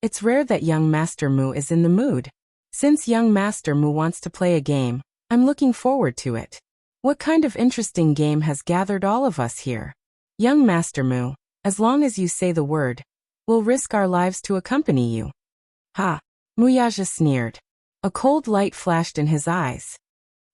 It's rare that young Master Mu is in the mood. Since young Master Mu wants to play a game, I'm looking forward to it. What kind of interesting game has gathered all of us here? Young Master Mu, as long as you say the word, we'll risk our lives to accompany you. Ha! Wuxia sneered. A cold light flashed in his eyes.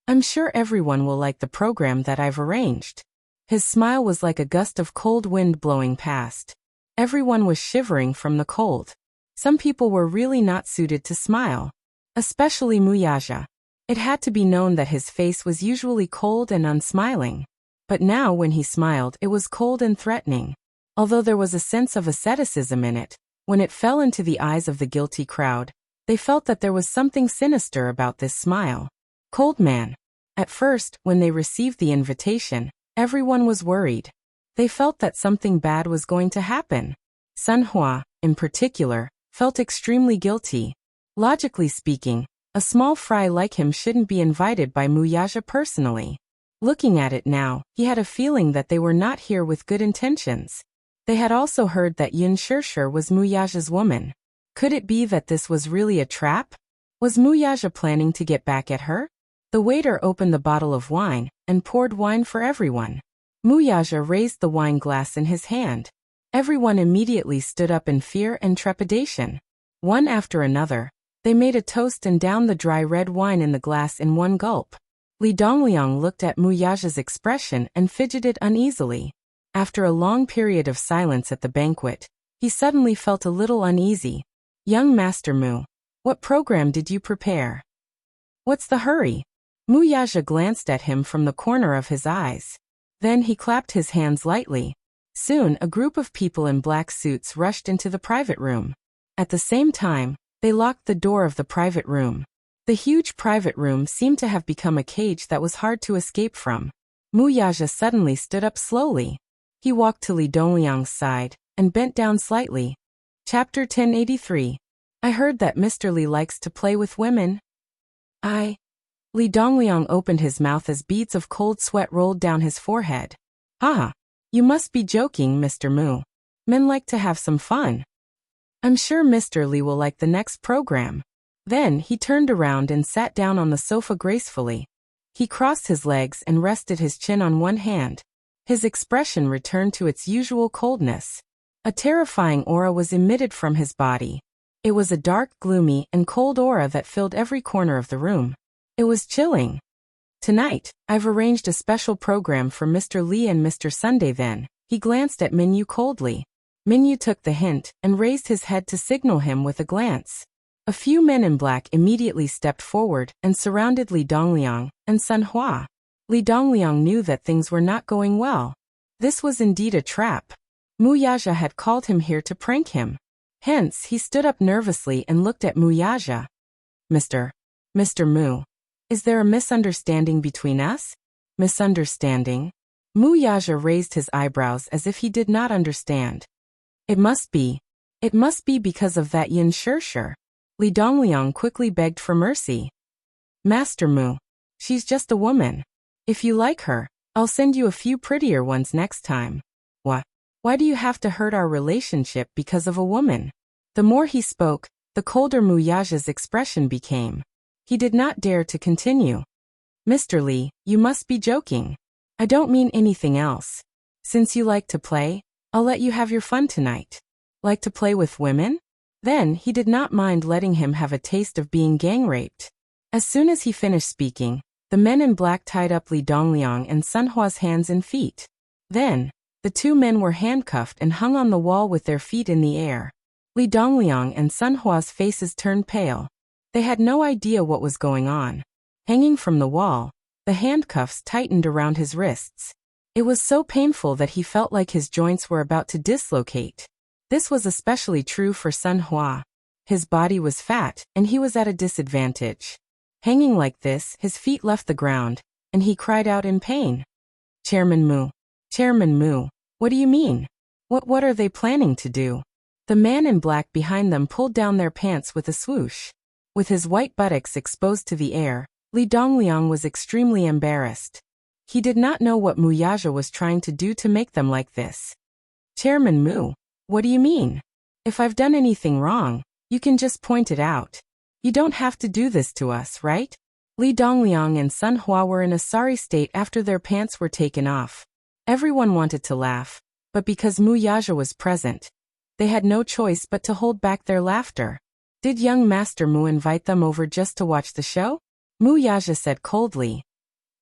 I'm sure everyone will like the program that I've arranged. His smile was like a gust of cold wind blowing past. Everyone was shivering from the cold. Some people were really not suited to smile. Especially Wuxia. It had to be known that his face was usually cold and unsmiling. But now when he smiled, it was cold and threatening. Although there was a sense of asceticism in it, when it fell into the eyes of the guilty crowd, they felt that there was something sinister about this smile. Cold man. At first, when they received the invitation, everyone was worried. They felt that something bad was going to happen. Sun Hua, in particular, felt extremely guilty. Logically speaking, a small fry like him shouldn't be invited by Wuxia personally. Looking at it now, he had a feeling that they were not here with good intentions. They had also heard that Yun Shirshir was Wuxia's woman. Could it be that this was really a trap? Was Wuxia planning to get back at her? The waiter opened the bottle of wine and poured wine for everyone. Wuxia raised the wine glass in his hand. Everyone immediately stood up in fear and trepidation. One after another, they made a toast and downed the dry red wine in the glass in one gulp. Li Dongliang looked at Wuxia's expression and fidgeted uneasily. After a long period of silence at the banquet, he suddenly felt a little uneasy. Young Master Mu, what program did you prepare? What's the hurry? Wuxia glanced at him from the corner of his eyes. Then he clapped his hands lightly. Soon a group of people in black suits rushed into the private room. At the same time, they locked the door of the private room. The huge private room seemed to have become a cage that was hard to escape from. Wuxia suddenly stood up slowly. He walked to Li Dongliang's side and bent down slightly. Chapter 1083. I heard that Mr. Li likes to play with women. Li Dongliang opened his mouth as beads of cold sweat rolled down his forehead. Ah, you must be joking, Mr. Mu. Men like to have some fun. I'm sure Mr. Li will like the next program. Then he turned around and sat down on the sofa gracefully. He crossed his legs and rested his chin on one hand. His expression returned to its usual coldness. A terrifying aura was emitted from his body. It was a dark, gloomy, and cold aura that filled every corner of the room. It was chilling. Tonight, I've arranged a special program for Mr. Li and Mr. Sunday then. He glanced at Minyu coldly. Minyu took the hint and raised his head to signal him with a glance. A few men in black immediately stepped forward and surrounded Li Dongliang and Sun Hua. Li Dongliang knew that things were not going well. This was indeed a trap. Wuxia had called him here to prank him. Hence, he stood up nervously and looked at Wuxia. Mr. Mu. Is there a misunderstanding between us? Misunderstanding? Wuxia raised his eyebrows as if he did not understand. It must be because of that Yin Shirshir. Li Dongliang quickly begged for mercy. Master Mu. She's just a woman. If you like her, I'll send you a few prettier ones next time. What? Why do you have to hurt our relationship because of a woman? The more he spoke, the colder Wuxia's expression became. He did not dare to continue. Mr. Li, you must be joking. I don't mean anything else. Since you like to play, I'll let you have your fun tonight. Like to play with women? Then he did not mind letting him have a taste of being gang raped. As soon as he finished speaking, the men in black tied up Li Dongliang and Sun Hua's hands and feet. Then, the two men were handcuffed and hung on the wall with their feet in the air. Li Dongliang and Sun Hua's faces turned pale. They had no idea what was going on. Hanging from the wall, the handcuffs tightened around his wrists. It was so painful that he felt like his joints were about to dislocate. This was especially true for Sun Hua. His body was fat, and he was at a disadvantage. Hanging like this, his feet left the ground, and he cried out in pain. Chairman Mu, What do you mean? What are they planning to do? The man in black behind them pulled down their pants with a swoosh. With his white buttocks exposed to the air, Li Dongliang was extremely embarrassed. He did not know what Mu Yaja was trying to do to make them like this. Chairman Mu, what do you mean? If I've done anything wrong, you can just point it out. You don't have to do this to us, right? Li Dongliang and Sun Hua were in a sorry state after their pants were taken off. Everyone wanted to laugh, but because Mu Yaja was present, they had no choice but to hold back their laughter. Did young Master Mu invite them over just to watch the show? Mu Yaja said coldly.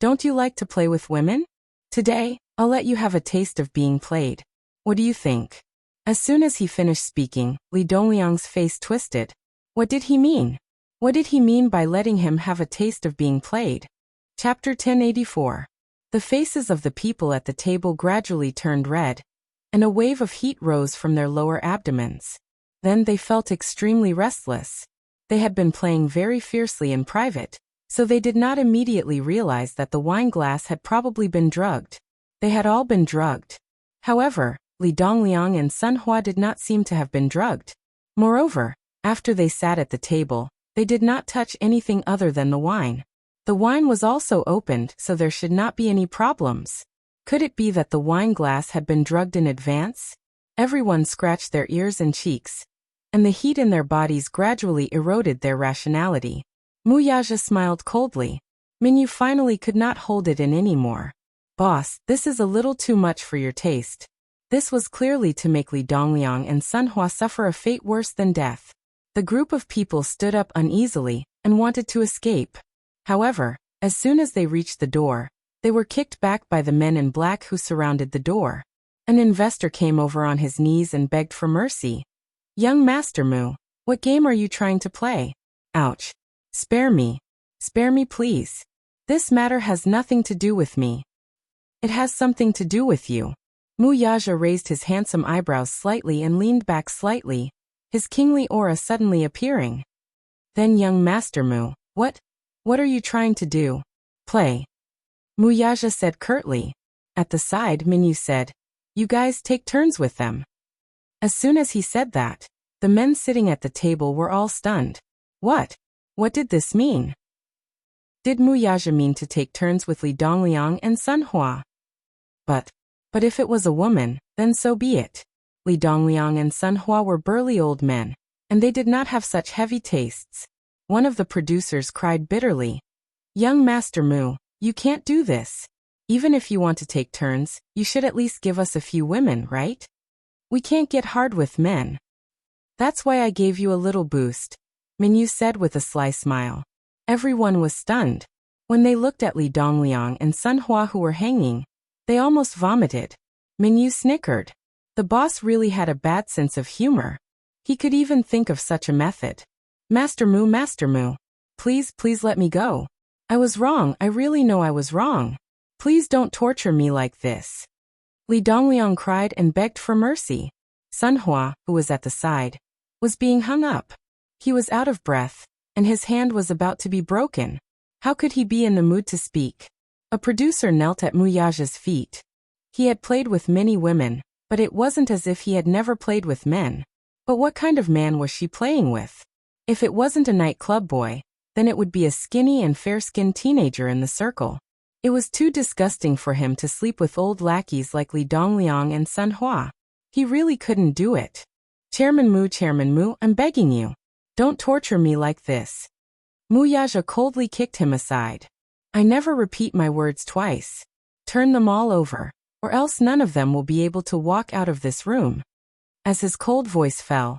Don't you like to play with women? Today, I'll let you have a taste of being played. What do you think? As soon as he finished speaking, Li Dongliang's face twisted. What did he mean? What did he mean by letting him have a taste of being played? Chapter 1084. The faces of the people at the table gradually turned red, and a wave of heat rose from their lower abdomens. Then they felt extremely restless. They had been playing very fiercely in private, so they did not immediately realize that the wine glass had probably been drugged. They had all been drugged. However, Li Dongliang and Sun Hua did not seem to have been drugged. Moreover, after they sat at the table, they did not touch anything other than the wine. The wine was also opened, so there should not be any problems. Could it be that the wine glass had been drugged in advance? Everyone scratched their ears and cheeks, and the heat in their bodies gradually eroded their rationality. Mu Yaja smiled coldly. Minyu finally could not hold it in anymore. Boss, this is a little too much for your taste. This was clearly to make Li Dongliang and Sun Hua suffer a fate worse than death. The group of people stood up uneasily and wanted to escape. However, as soon as they reached the door, they were kicked back by the men in black who surrounded the door. An investor came over on his knees and begged for mercy. Young Master Mu, what game are you trying to play? Ouch. Spare me. Spare me, please. This matter has nothing to do with me. It has something to do with you. Mu Yaja raised his handsome eyebrows slightly and leaned back slightly, his kingly aura suddenly appearing. Then young Master Mu, what are you trying to do? Play. Mu Yaja said curtly. At the side, Minyu said, you guys take turns with them. As soon as he said that, the men sitting at the table were all stunned. What did this mean? Did Mu Yaja mean to take turns with Li Dongliang and Sun Hua? But if it was a woman, then so be it. Li Dongliang and Sun Hua were burly old men, and they did not have such heavy tastes. One of the producers cried bitterly. Young Master Mu, you can't do this. Even if you want to take turns, you should at least give us a few women, right? We can't get hard with men. That's why I gave you a little boost, Minyu said with a sly smile. Everyone was stunned. When they looked at Li Dongliang and Sun Hua who were hanging, they almost vomited. Minyu snickered. The boss really had a bad sense of humor. He could even think of such a method. Master Mu, please let me go. I was wrong, I really know I was wrong. Please don't torture me like this. Li Dongliang cried and begged for mercy. Sun Hua, who was at the side, was being hung up. He was out of breath, and his hand was about to be broken. How could he be in the mood to speak? A producer knelt at Mu Yaja's feet. He had played with many women, but it wasn't as if he had never played with men. But what kind of man was she playing with? If it wasn't a nightclub boy, then it would be a skinny and fair-skinned teenager in the circle. It was too disgusting for him to sleep with old lackeys like Li Dongliang and Sun Hua. He really couldn't do it. Chairman Mu, I'm begging you. Don't torture me like this. Mu Yaja coldly kicked him aside. I never repeat my words twice. Turn them all over, or else none of them will be able to walk out of this room. As his cold voice fell,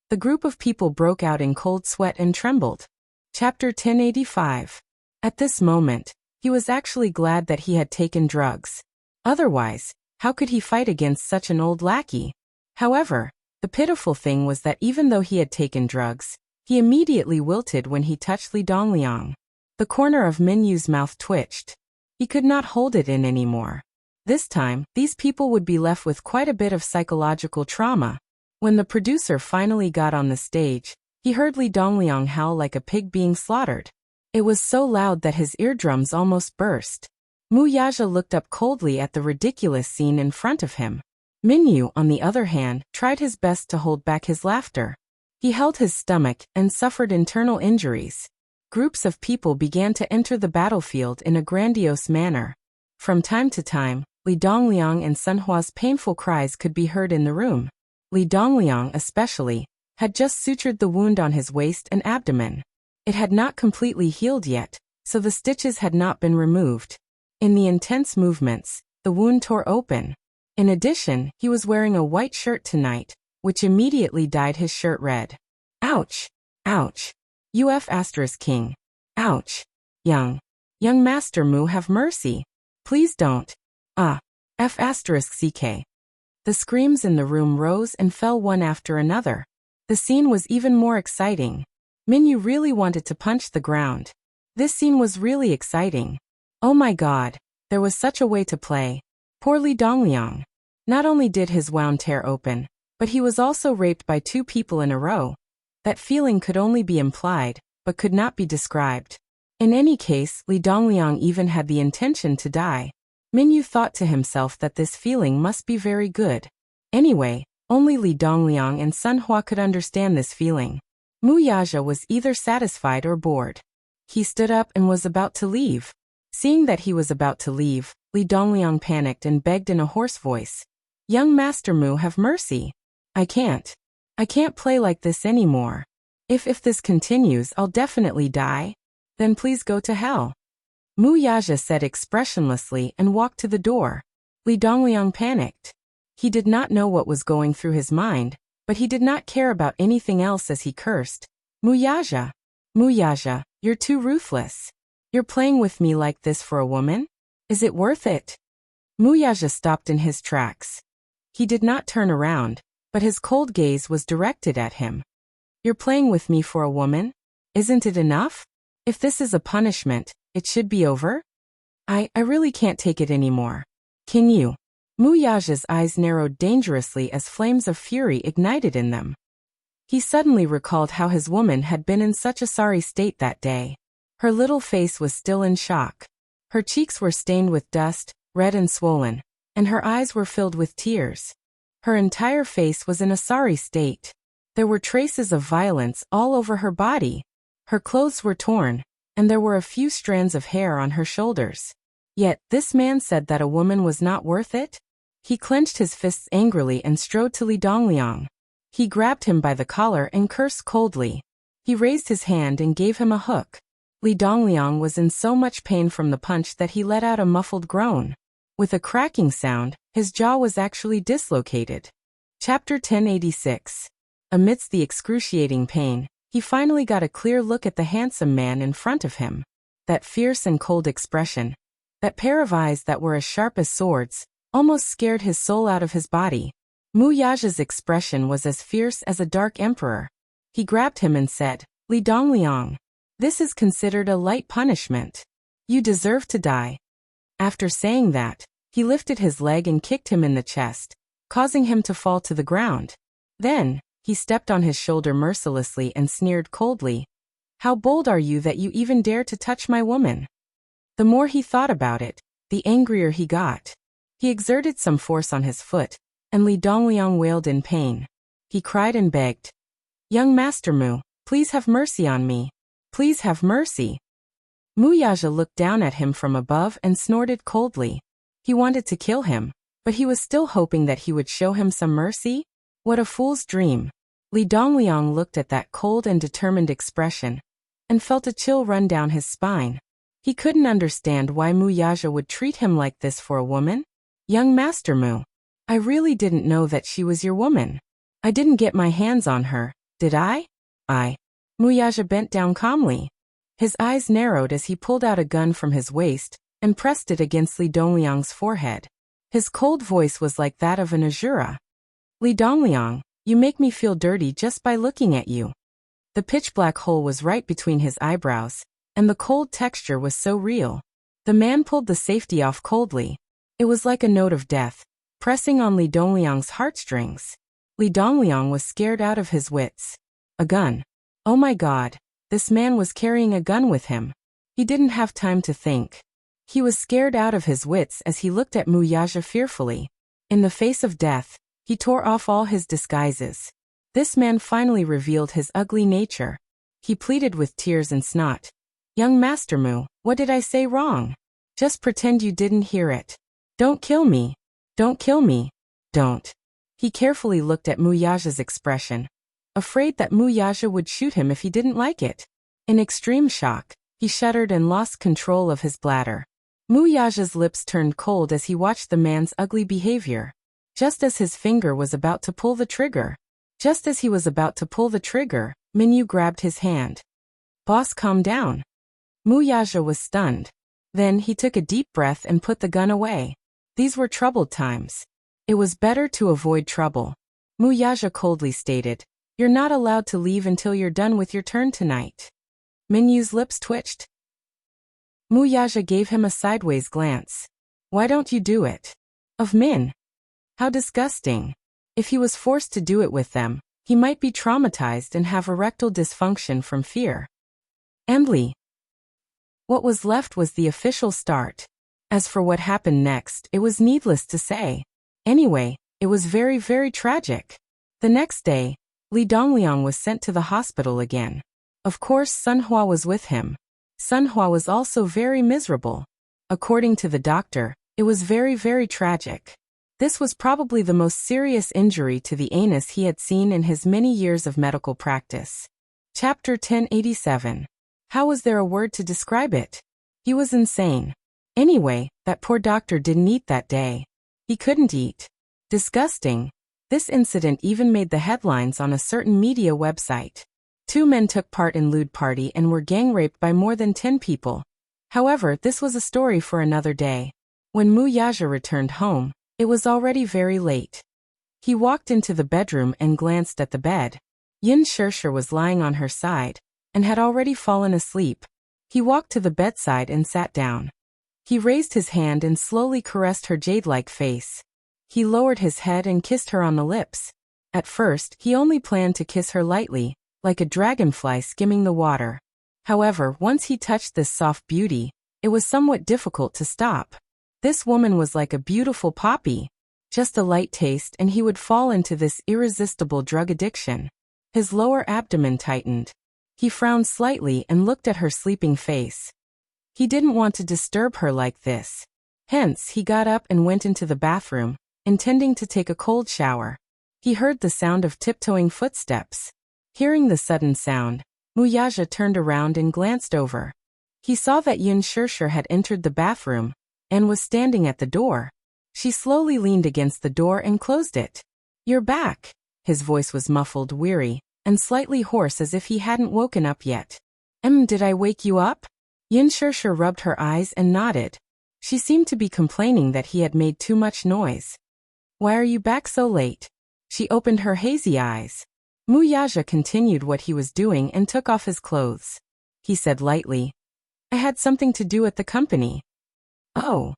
the group of people broke out in cold sweat and trembled. Chapter 1085. At this moment, he was actually glad that he had taken drugs. Otherwise, how could he fight against such an old lackey? However, the pitiful thing was that even though he had taken drugs, he immediately wilted when he touched Li Dongliang. The corner of Minyu's mouth twitched. He could not hold it in anymore. This time, these people would be left with quite a bit of psychological trauma. When the producer finally got on the stage, he heard Li Dongliang howl like a pig being slaughtered. It was so loud that his eardrums almost burst. Mu Yaja looked up coldly at the ridiculous scene in front of him. Minyu, on the other hand, tried his best to hold back his laughter. He held his stomach and suffered internal injuries. Groups of people began to enter the battlefield in a grandiose manner. From time to time, Li Dongliang and Sun Hua's painful cries could be heard in the room. Li Dongliang, especially, had just sutured the wound on his waist and abdomen. It had not completely healed yet, so the stitches had not been removed. In the intense movements, the wound tore open. In addition, he was wearing a white shirt tonight, which immediately dyed his shirt red. Ouch! Ouch! King. Ouch! Young Master Mu, have mercy. Please don't. F***ck. The screams in the room rose and fell one after another. The scene was even more exciting. Minyu really wanted to punch the ground. This scene was really exciting. Oh my god, there was such a way to play. Poor Li Dongliang. Not only did his wound tear open, but he was also raped by 2 people in a row. That feeling could only be implied, but could not be described. In any case, Li Dongliang even had the intention to die. Minyu thought to himself that this feeling must be very good. Anyway, only Li Dongliang and Sun Hua could understand this feeling. Mu Yaja was either satisfied or bored. He stood up and was about to leave. Seeing that he was about to leave, Li Dongliang panicked and begged in a hoarse voice. Young Master Mu, have mercy. I can't play like this anymore. If this continues, I'll definitely die. Then please go to hell. Mu Yaja said expressionlessly and walked to the door. Li Dongliang panicked. He did not know what was going through his mind, but he did not care about anything else as he cursed. Mu Yaja, you're too ruthless. You're playing with me like this for a woman? Is it worth it? Mu Yaja stopped in his tracks. He did not turn around, but his cold gaze was directed at him. You're playing with me for a woman? Isn't it enough? If this is a punishment, it should be over? I really can't take it anymore. Can you? Mu Yaja's eyes narrowed dangerously as flames of fury ignited in them. He suddenly recalled how his woman had been in such a sorry state that day. Her little face was still in shock. Her cheeks were stained with dust, red and swollen, and her eyes were filled with tears. Her entire face was in a sorry state. There were traces of violence all over her body. Her clothes were torn, and there were a few strands of hair on her shoulders. Yet, this man said that a woman was not worth it? He clenched his fists angrily and strode to Li Dongliang. He grabbed him by the collar and cursed coldly. He raised his hand and gave him a hook. Li Dongliang was in so much pain from the punch that he let out a muffled groan. With a cracking sound, his jaw was actually dislocated. Chapter 1086. Amidst the excruciating pain, he finally got a clear look at the handsome man in front of him. That fierce and cold expression, that pair of eyes that were as sharp as swords, almost scared his soul out of his body. Mu Yaja's expression was as fierce as a dark emperor. He grabbed him and said, Li Dongliang, this is considered a light punishment. You deserve to die. After saying that, he lifted his leg and kicked him in the chest, causing him to fall to the ground. Then, he stepped on his shoulder mercilessly and sneered coldly. How bold are you that you even dare to touch my woman? The more he thought about it, the angrier he got. He exerted some force on his foot, and Li Dongliang wailed in pain. He cried and begged. Young Master Mu, please have mercy on me. Please have mercy. Mu Yaja looked down at him from above and snorted coldly. He wanted to kill him, but he was still hoping that he would show him some mercy. What a fool's dream. Li Dongliang looked at that cold and determined expression, and felt a chill run down his spine. He couldn't understand why Mu Yaja would treat him like this for a woman. Young Master Mu, I really didn't know that she was your woman. I didn't get my hands on her, did I? Mu Yaja bent down calmly. His eyes narrowed as he pulled out a gun from his waist and pressed it against Li Dongliang's forehead. His cold voice was like that of an Azura. Li Dongliang, you make me feel dirty just by looking at you. The pitch-black hole was right between his eyebrows, and the cold texture was so real. The man pulled the safety off coldly. It was like a note of death, pressing on Li Dongliang's heartstrings. Li Dongliang was scared out of his wits. A gun. Oh my god, this man was carrying a gun with him. He didn't have time to think. He was scared out of his wits as he looked at Mu Yaja fearfully. In the face of death, he tore off all his disguises. This man finally revealed his ugly nature. He pleaded with tears and snot. "Young Master Mu, what did I say wrong? Just pretend you didn't hear it. Don't kill me. Don't kill me. Don't." He carefully looked at Mu Yaja's expression, afraid that Mu Yaja would shoot him if he didn't like it. In extreme shock, he shuddered and lost control of his bladder. Mu Yaja's lips turned cold as he watched the man's ugly behavior. Just as his finger was about to pull the trigger, Minyu grabbed his hand. "Boss, calm down." Mu Yaja was stunned. Then he took a deep breath and put the gun away. These were troubled times. It was better to avoid trouble. Mu Yaja coldly stated, "You're not allowed to leave until you're done with your turn tonight." Minyu's lips twitched. Mu Yaja gave him a sideways glance. "Why don't you do it?" Of Min. How disgusting. If he was forced to do it with them, he might be traumatized and have erectile dysfunction from fear. Endly. What was left was the official start. As for what happened next, it was needless to say. Anyway, it was very, very tragic. The next day, Li Dongliang was sent to the hospital again. Of course, Sun Hua was with him. Sun Hua was also very miserable. According to the doctor, it was very, very tragic. This was probably the most serious injury to the anus he had seen in his many years of medical practice. Chapter 1087. How was there a word to describe it? He was insane. Anyway, that poor doctor didn't eat that day. He couldn't eat. Disgusting. This incident even made the headlines on a certain media website. 2 men took part in lewd party and were gang raped by more than 10 people. However, this was a story for another day. When Mu Yaja returned home, it was already very late. He walked into the bedroom and glanced at the bed. Yin Shirshir was lying on her side, and had already fallen asleep. He walked to the bedside and sat down. He raised his hand and slowly caressed her jade-like face. He lowered his head and kissed her on the lips. At first, he only planned to kiss her lightly, like a dragonfly skimming the water. However, once he touched this soft beauty, it was somewhat difficult to stop. This woman was like a beautiful poppy. Just a light taste and he would fall into this irresistible drug addiction. His lower abdomen tightened. He frowned slightly and looked at her sleeping face. He didn't want to disturb her like this. Hence, he got up and went into the bathroom, intending to take a cold shower. He heard the sound of tiptoeing footsteps. Hearing the sudden sound, Mu Yaja turned around and glanced over. He saw that Yin Shirshir had entered the bathroom and was standing at the door. She slowly leaned against the door and closed it. "You're back." His voice was muffled, weary, and slightly hoarse as if he hadn't woken up yet. Did I wake you up?" Yin Shirshir rubbed her eyes and nodded. She seemed to be complaining that he had made too much noise. "Why are you back so late?" She opened her hazy eyes. Mu Yaja continued what he was doing and took off his clothes. He said lightly, "I had something to do at the company." "Oh."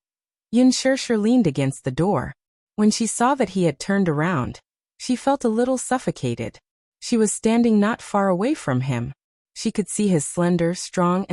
Yin Shirshir leaned against the door. When she saw that he had turned around, she felt a little suffocated. She was standing not far away from him. She could see his slender, strong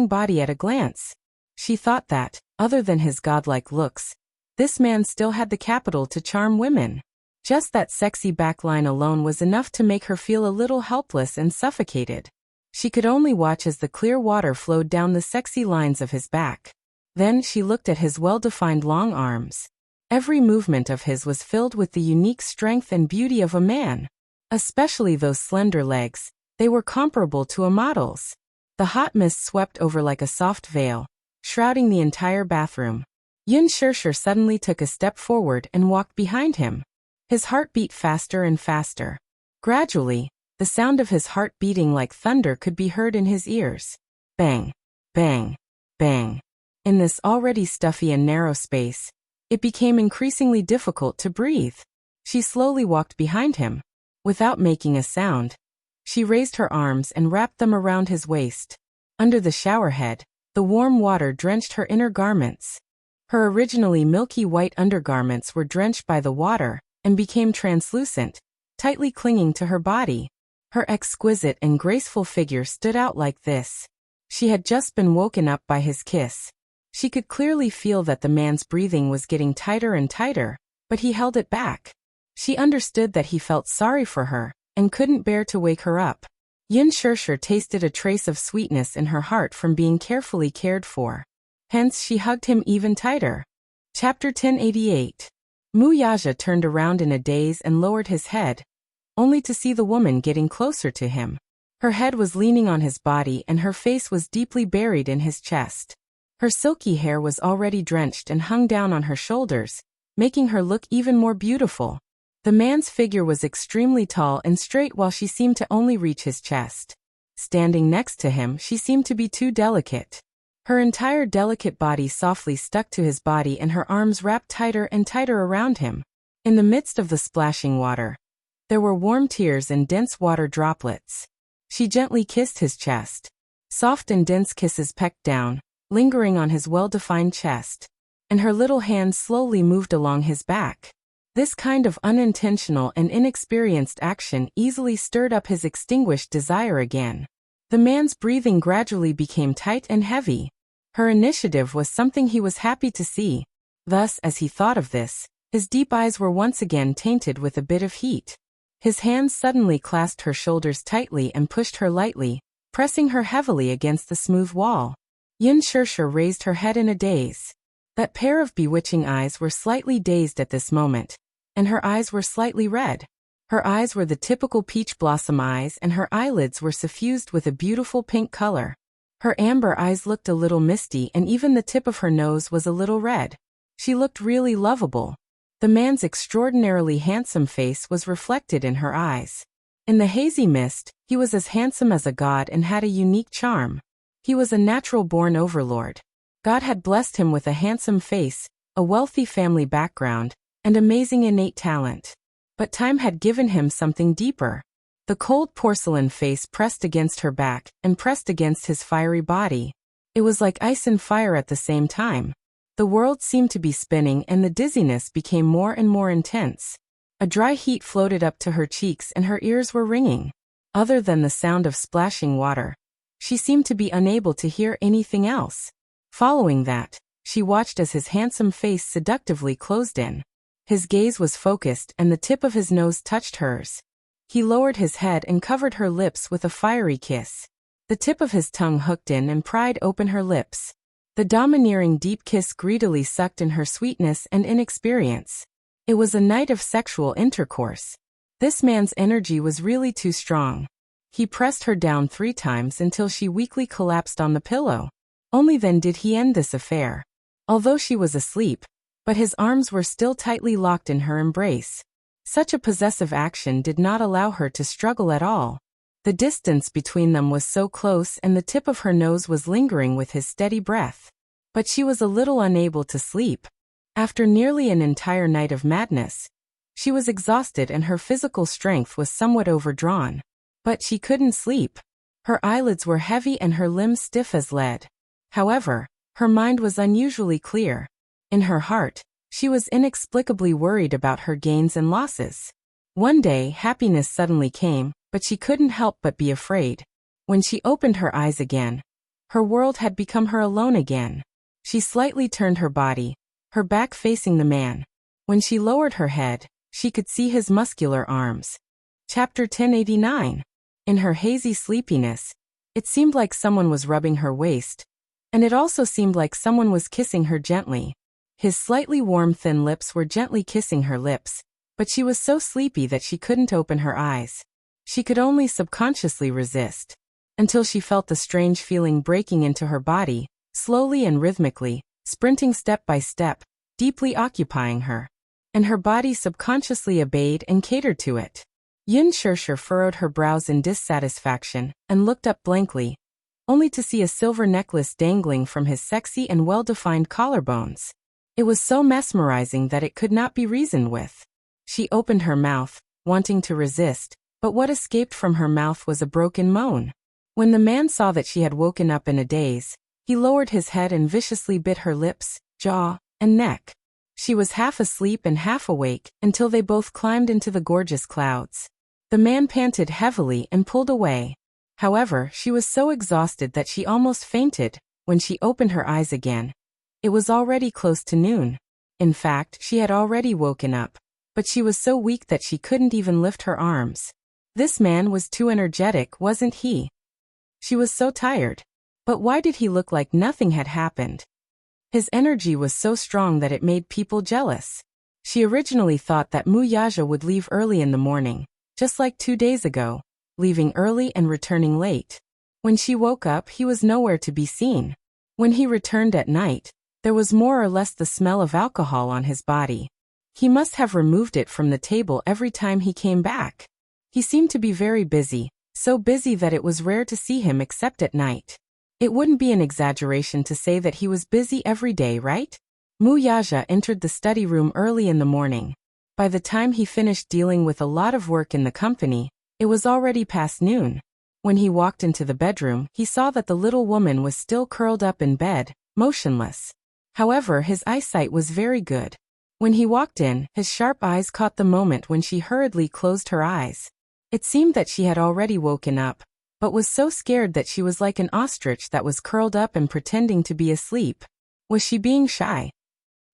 body at a glance. She thought that, other than his godlike looks, this man still had the capital to charm women. Just that sexy backline alone was enough to make her feel a little helpless and suffocated. She could only watch as the clear water flowed down the sexy lines of his back. Then she looked at his well-defined long arms. Every movement of his was filled with the unique strength and beauty of a man. Especially those slender legs, they were comparable to a model's. The hot mist swept over like a soft veil, shrouding the entire bathroom. Yin Shirshir suddenly took a step forward and walked behind him. His heart beat faster and faster. Gradually, the sound of his heart beating like thunder could be heard in his ears. Bang, bang, bang. In this already stuffy and narrow space, it became increasingly difficult to breathe. She slowly walked behind him. Without making a sound, she raised her arms and wrapped them around his waist. Under the shower head, the warm water drenched her inner garments. Her originally milky white undergarments were drenched by the water and became translucent, tightly clinging to her body. Her exquisite and graceful figure stood out like this. She had just been woken up by his kiss. She could clearly feel that the man's breathing was getting tighter and tighter. but he held it back. She understood that he felt sorry for her and couldn't bear to wake her up. Yin Shirshir tasted a trace of sweetness in her heart from being carefully cared for. Hence she hugged him even tighter. Chapter 1088. Mu Yaja turned around in a daze and lowered his head, only to see the woman getting closer to him. Her head was leaning on his body and her face was deeply buried in his chest. Her silky hair was already drenched and hung down on her shoulders, making her look even more beautiful. The man's figure was extremely tall and straight while she seemed to only reach his chest. Standing next to him, she seemed to be too delicate. Her entire delicate body softly stuck to his body and her arms wrapped tighter and tighter around him. In the midst of the splashing water, there were warm tears and dense water droplets. She gently kissed his chest. Soft and dense kisses pecked down, lingering on his well-defined chest, and her little hands slowly moved along his back. This kind of unintentional and inexperienced action easily stirred up his extinguished desire again. The man's breathing gradually became tight and heavy. Her initiative was something he was happy to see. Thus, as he thought of this, his deep eyes were once again tainted with a bit of heat. His hands suddenly clasped her shoulders tightly and pushed her lightly, pressing her heavily against the smooth wall. Yin Shirshir raised her head in a daze. That pair of bewitching eyes were slightly dazed at this moment, and her eyes were slightly red. Her eyes were the typical peach blossom eyes and her eyelids were suffused with a beautiful pink color. Her amber eyes looked a little misty and even the tip of her nose was a little red. She looked really lovable. The man's extraordinarily handsome face was reflected in her eyes. In the hazy mist, he was as handsome as a god and had a unique charm. He was a natural-born overlord. God had blessed him with a handsome face, a wealthy family background, and amazing innate talent. But time had given him something deeper. The cold porcelain face pressed against her back and pressed against his fiery body. It was like ice and fire at the same time. The world seemed to be spinning and the dizziness became more and more intense. A dry heat floated up to her cheeks and her ears were ringing. Other than the sound of splashing water, she seemed to be unable to hear anything else. Following that, she watched as his handsome face seductively closed in. His gaze was focused and the tip of his nose touched hers. He lowered his head and covered her lips with a fiery kiss. The tip of his tongue hooked in and pried open her lips. The domineering deep kiss greedily sucked in her sweetness and inexperience. It was a night of sexual intercourse. This man's energy was really too strong. He pressed her down 3 times until she weakly collapsed on the pillow. Only then did he end this affair. Although she was asleep, but his arms were still tightly locked in her embrace. Such a possessive action did not allow her to struggle at all. The distance between them was so close and the tip of her nose was lingering with his steady breath. But she was a little unable to sleep. After nearly an entire night of madness, she was exhausted and her physical strength was somewhat overdrawn. But she couldn't sleep. Her eyelids were heavy and her limbs stiff as lead. However, her mind was unusually clear. In her heart, she was inexplicably worried about her gains and losses. One day, happiness suddenly came, but she couldn't help but be afraid. When she opened her eyes again, her world had become her alone again. She slightly turned her body, her back facing the man. When she lowered her head, she could see his muscular arms. Chapter 1089. In her hazy sleepiness, it seemed like someone was rubbing her waist, and it also seemed like someone was kissing her gently. His slightly warm thin lips were gently kissing her lips, but she was so sleepy that she couldn't open her eyes. She could only subconsciously resist, until she felt the strange feeling breaking into her body, slowly and rhythmically, sprinting step by step, deeply occupying her. And her body subconsciously obeyed and catered to it. Yin Shirshir furrowed her brows in dissatisfaction and looked up blankly, only to see a silver necklace dangling from his sexy and well-defined collarbones. It was so mesmerizing that it could not be reasoned with. She opened her mouth, wanting to resist, but what escaped from her mouth was a broken moan. When the man saw that she had woken up in a daze, he lowered his head and viciously bit her lips, jaw, and neck. She was half asleep and half awake until they both climbed into the gorgeous clouds. The man panted heavily and pulled away. However, she was so exhausted that she almost fainted. When she opened her eyes again, it was already close to noon. In fact, she had already woken up, but she was so weak that she couldn't even lift her arms. This man was too energetic, wasn't he? She was so tired. But why did he look like nothing had happened? His energy was so strong that it made people jealous. She originally thought that Wuxia would leave early in the morning, just like 2 days ago, leaving early and returning late. When she woke up, he was nowhere to be seen. When he returned at night, there was more or less the smell of alcohol on his body. He must have removed it from the table every time he came back. He seemed to be very busy, so busy that it was rare to see him except at night. It wouldn't be an exaggeration to say that he was busy every day, right? Wuxia entered the study room early in the morning. By the time he finished dealing with a lot of work in the company, it was already past noon. When he walked into the bedroom, he saw that the little woman was still curled up in bed, motionless. However, his eyesight was very good. When he walked in, his sharp eyes caught the moment when she hurriedly closed her eyes. It seemed that she had already woken up, but was so scared that she was like an ostrich that was curled up and pretending to be asleep. Was she being shy?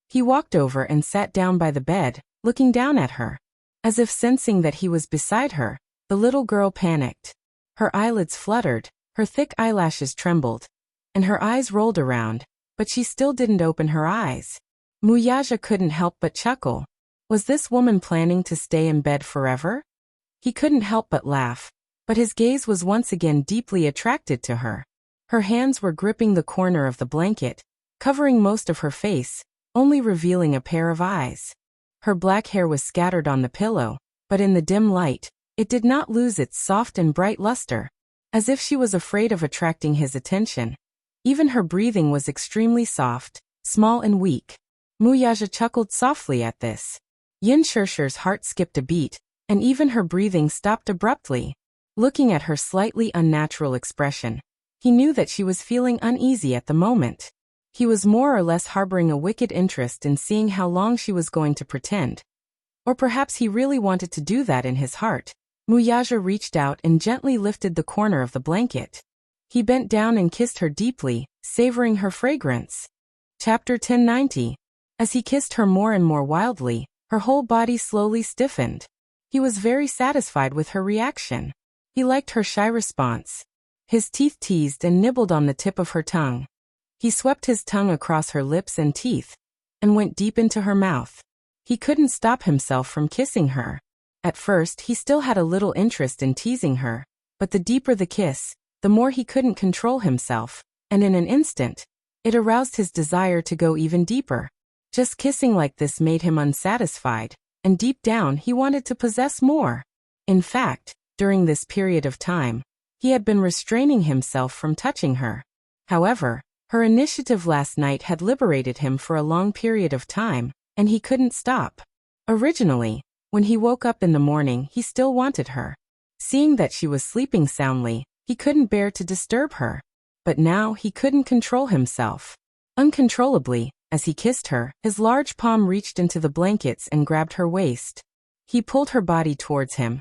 He walked over and sat down by the bed, looking down at her. As if sensing that he was beside her, the little girl panicked. Her eyelids fluttered, her thick eyelashes trembled, and her eyes rolled around, but she still didn't open her eyes. Wuxia couldn't help but chuckle. Was this woman planning to stay in bed forever? He couldn't help but laugh, but his gaze was once again deeply attracted to her. Her hands were gripping the corner of the blanket, covering most of her face, only revealing a pair of eyes. Her black hair was scattered on the pillow, but in the dim light, it did not lose its soft and bright luster, as if she was afraid of attracting his attention. Even her breathing was extremely soft, small and weak. Wuxia chuckled softly at this. Yin Shishir's heart skipped a beat, and even her breathing stopped abruptly. Looking at her slightly unnatural expression, he knew that she was feeling uneasy at the moment. He was more or less harboring a wicked interest in seeing how long she was going to pretend. Or perhaps he really wanted to do that in his heart. Wuxia reached out and gently lifted the corner of the blanket. He bent down and kissed her deeply, savoring her fragrance. Chapter 1090. As he kissed her more and more wildly, her whole body slowly stiffened. He was very satisfied with her reaction. He liked her shy response. His teeth teased and nibbled on the tip of her tongue. He swept his tongue across her lips and teeth, and went deep into her mouth. He couldn't stop himself from kissing her. At first, he still had a little interest in teasing her, but the deeper the kiss, the more he couldn't control himself, and in an instant, it aroused his desire to go even deeper. Just kissing like this made him unsatisfied, and deep down he wanted to possess more. In fact, during this period of time, he had been restraining himself from touching her. However, her initiative last night had liberated him for a long period of time, and he couldn't stop. Originally, when he woke up in the morning, he still wanted her. Seeing that she was sleeping soundly, he couldn't bear to disturb her. But now he couldn't control himself. Uncontrollably, as he kissed her, his large palm reached into the blankets and grabbed her waist. He pulled her body towards him,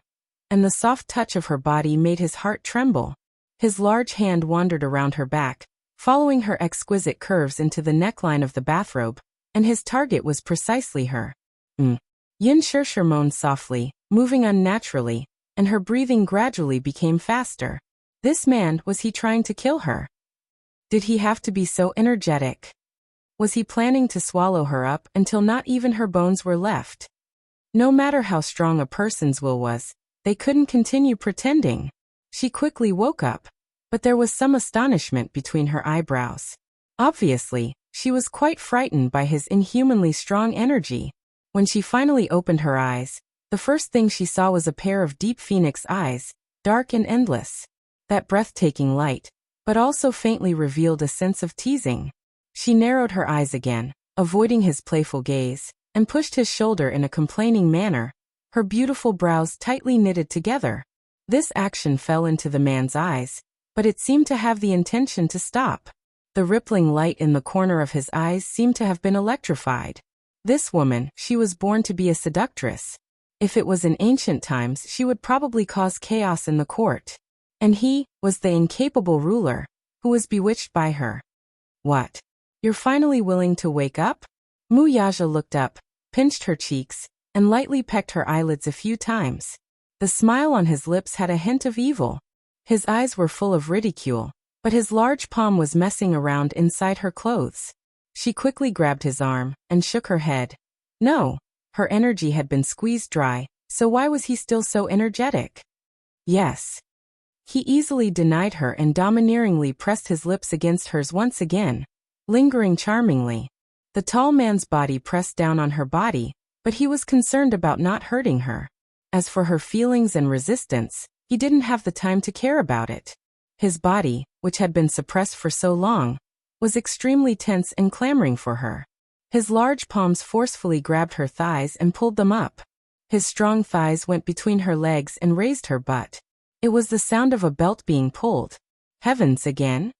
and the soft touch of her body made his heart tremble. His large hand wandered around her back, following her exquisite curves into the neckline of the bathrobe, and his target was precisely her. Yin Shishir moaned softly, moving unnaturally, and her breathing gradually became faster. This man, was he trying to kill her? Did he have to be so energetic? Was he planning to swallow her up until not even her bones were left? No matter how strong a person's will was, they couldn't continue pretending. She quickly woke up, but there was some astonishment between her eyebrows. Obviously, she was quite frightened by his inhumanly strong energy. When she finally opened her eyes, the first thing she saw was a pair of deep phoenix eyes, dark and endless. That breathtaking light, but also faintly revealed a sense of teasing. She narrowed her eyes again, avoiding his playful gaze, and pushed his shoulder in a complaining manner, her beautiful brows tightly knitted together. This action fell into the man's eyes, but it seemed to have the intention to stop. The rippling light in the corner of his eyes seemed to have been electrified. This woman, she was born to be a seductress. If it was in ancient times, she would probably cause chaos in the court. And he was the incapable ruler, who was bewitched by her. What? You're finally willing to wake up? Mu Yaja looked up, pinched her cheeks, and lightly pecked her eyelids a few times. The smile on his lips had a hint of evil. His eyes were full of ridicule, but his large palm was messing around inside her clothes. She quickly grabbed his arm and shook her head. No, her energy had been squeezed dry, so why was he still so energetic? Yes. He easily denied her and domineeringly pressed his lips against hers once again, lingering charmingly. The tall man's body pressed down on her body, but he was concerned about not hurting her. As for her feelings and resistance, he didn't have the time to care about it. His body, which had been suppressed for so long, was extremely tense and clamoring for her. His large palms forcefully grabbed her thighs and pulled them up. His strong thighs went between her legs and raised her butt. It was the sound of a belt being pulled. Heavens again?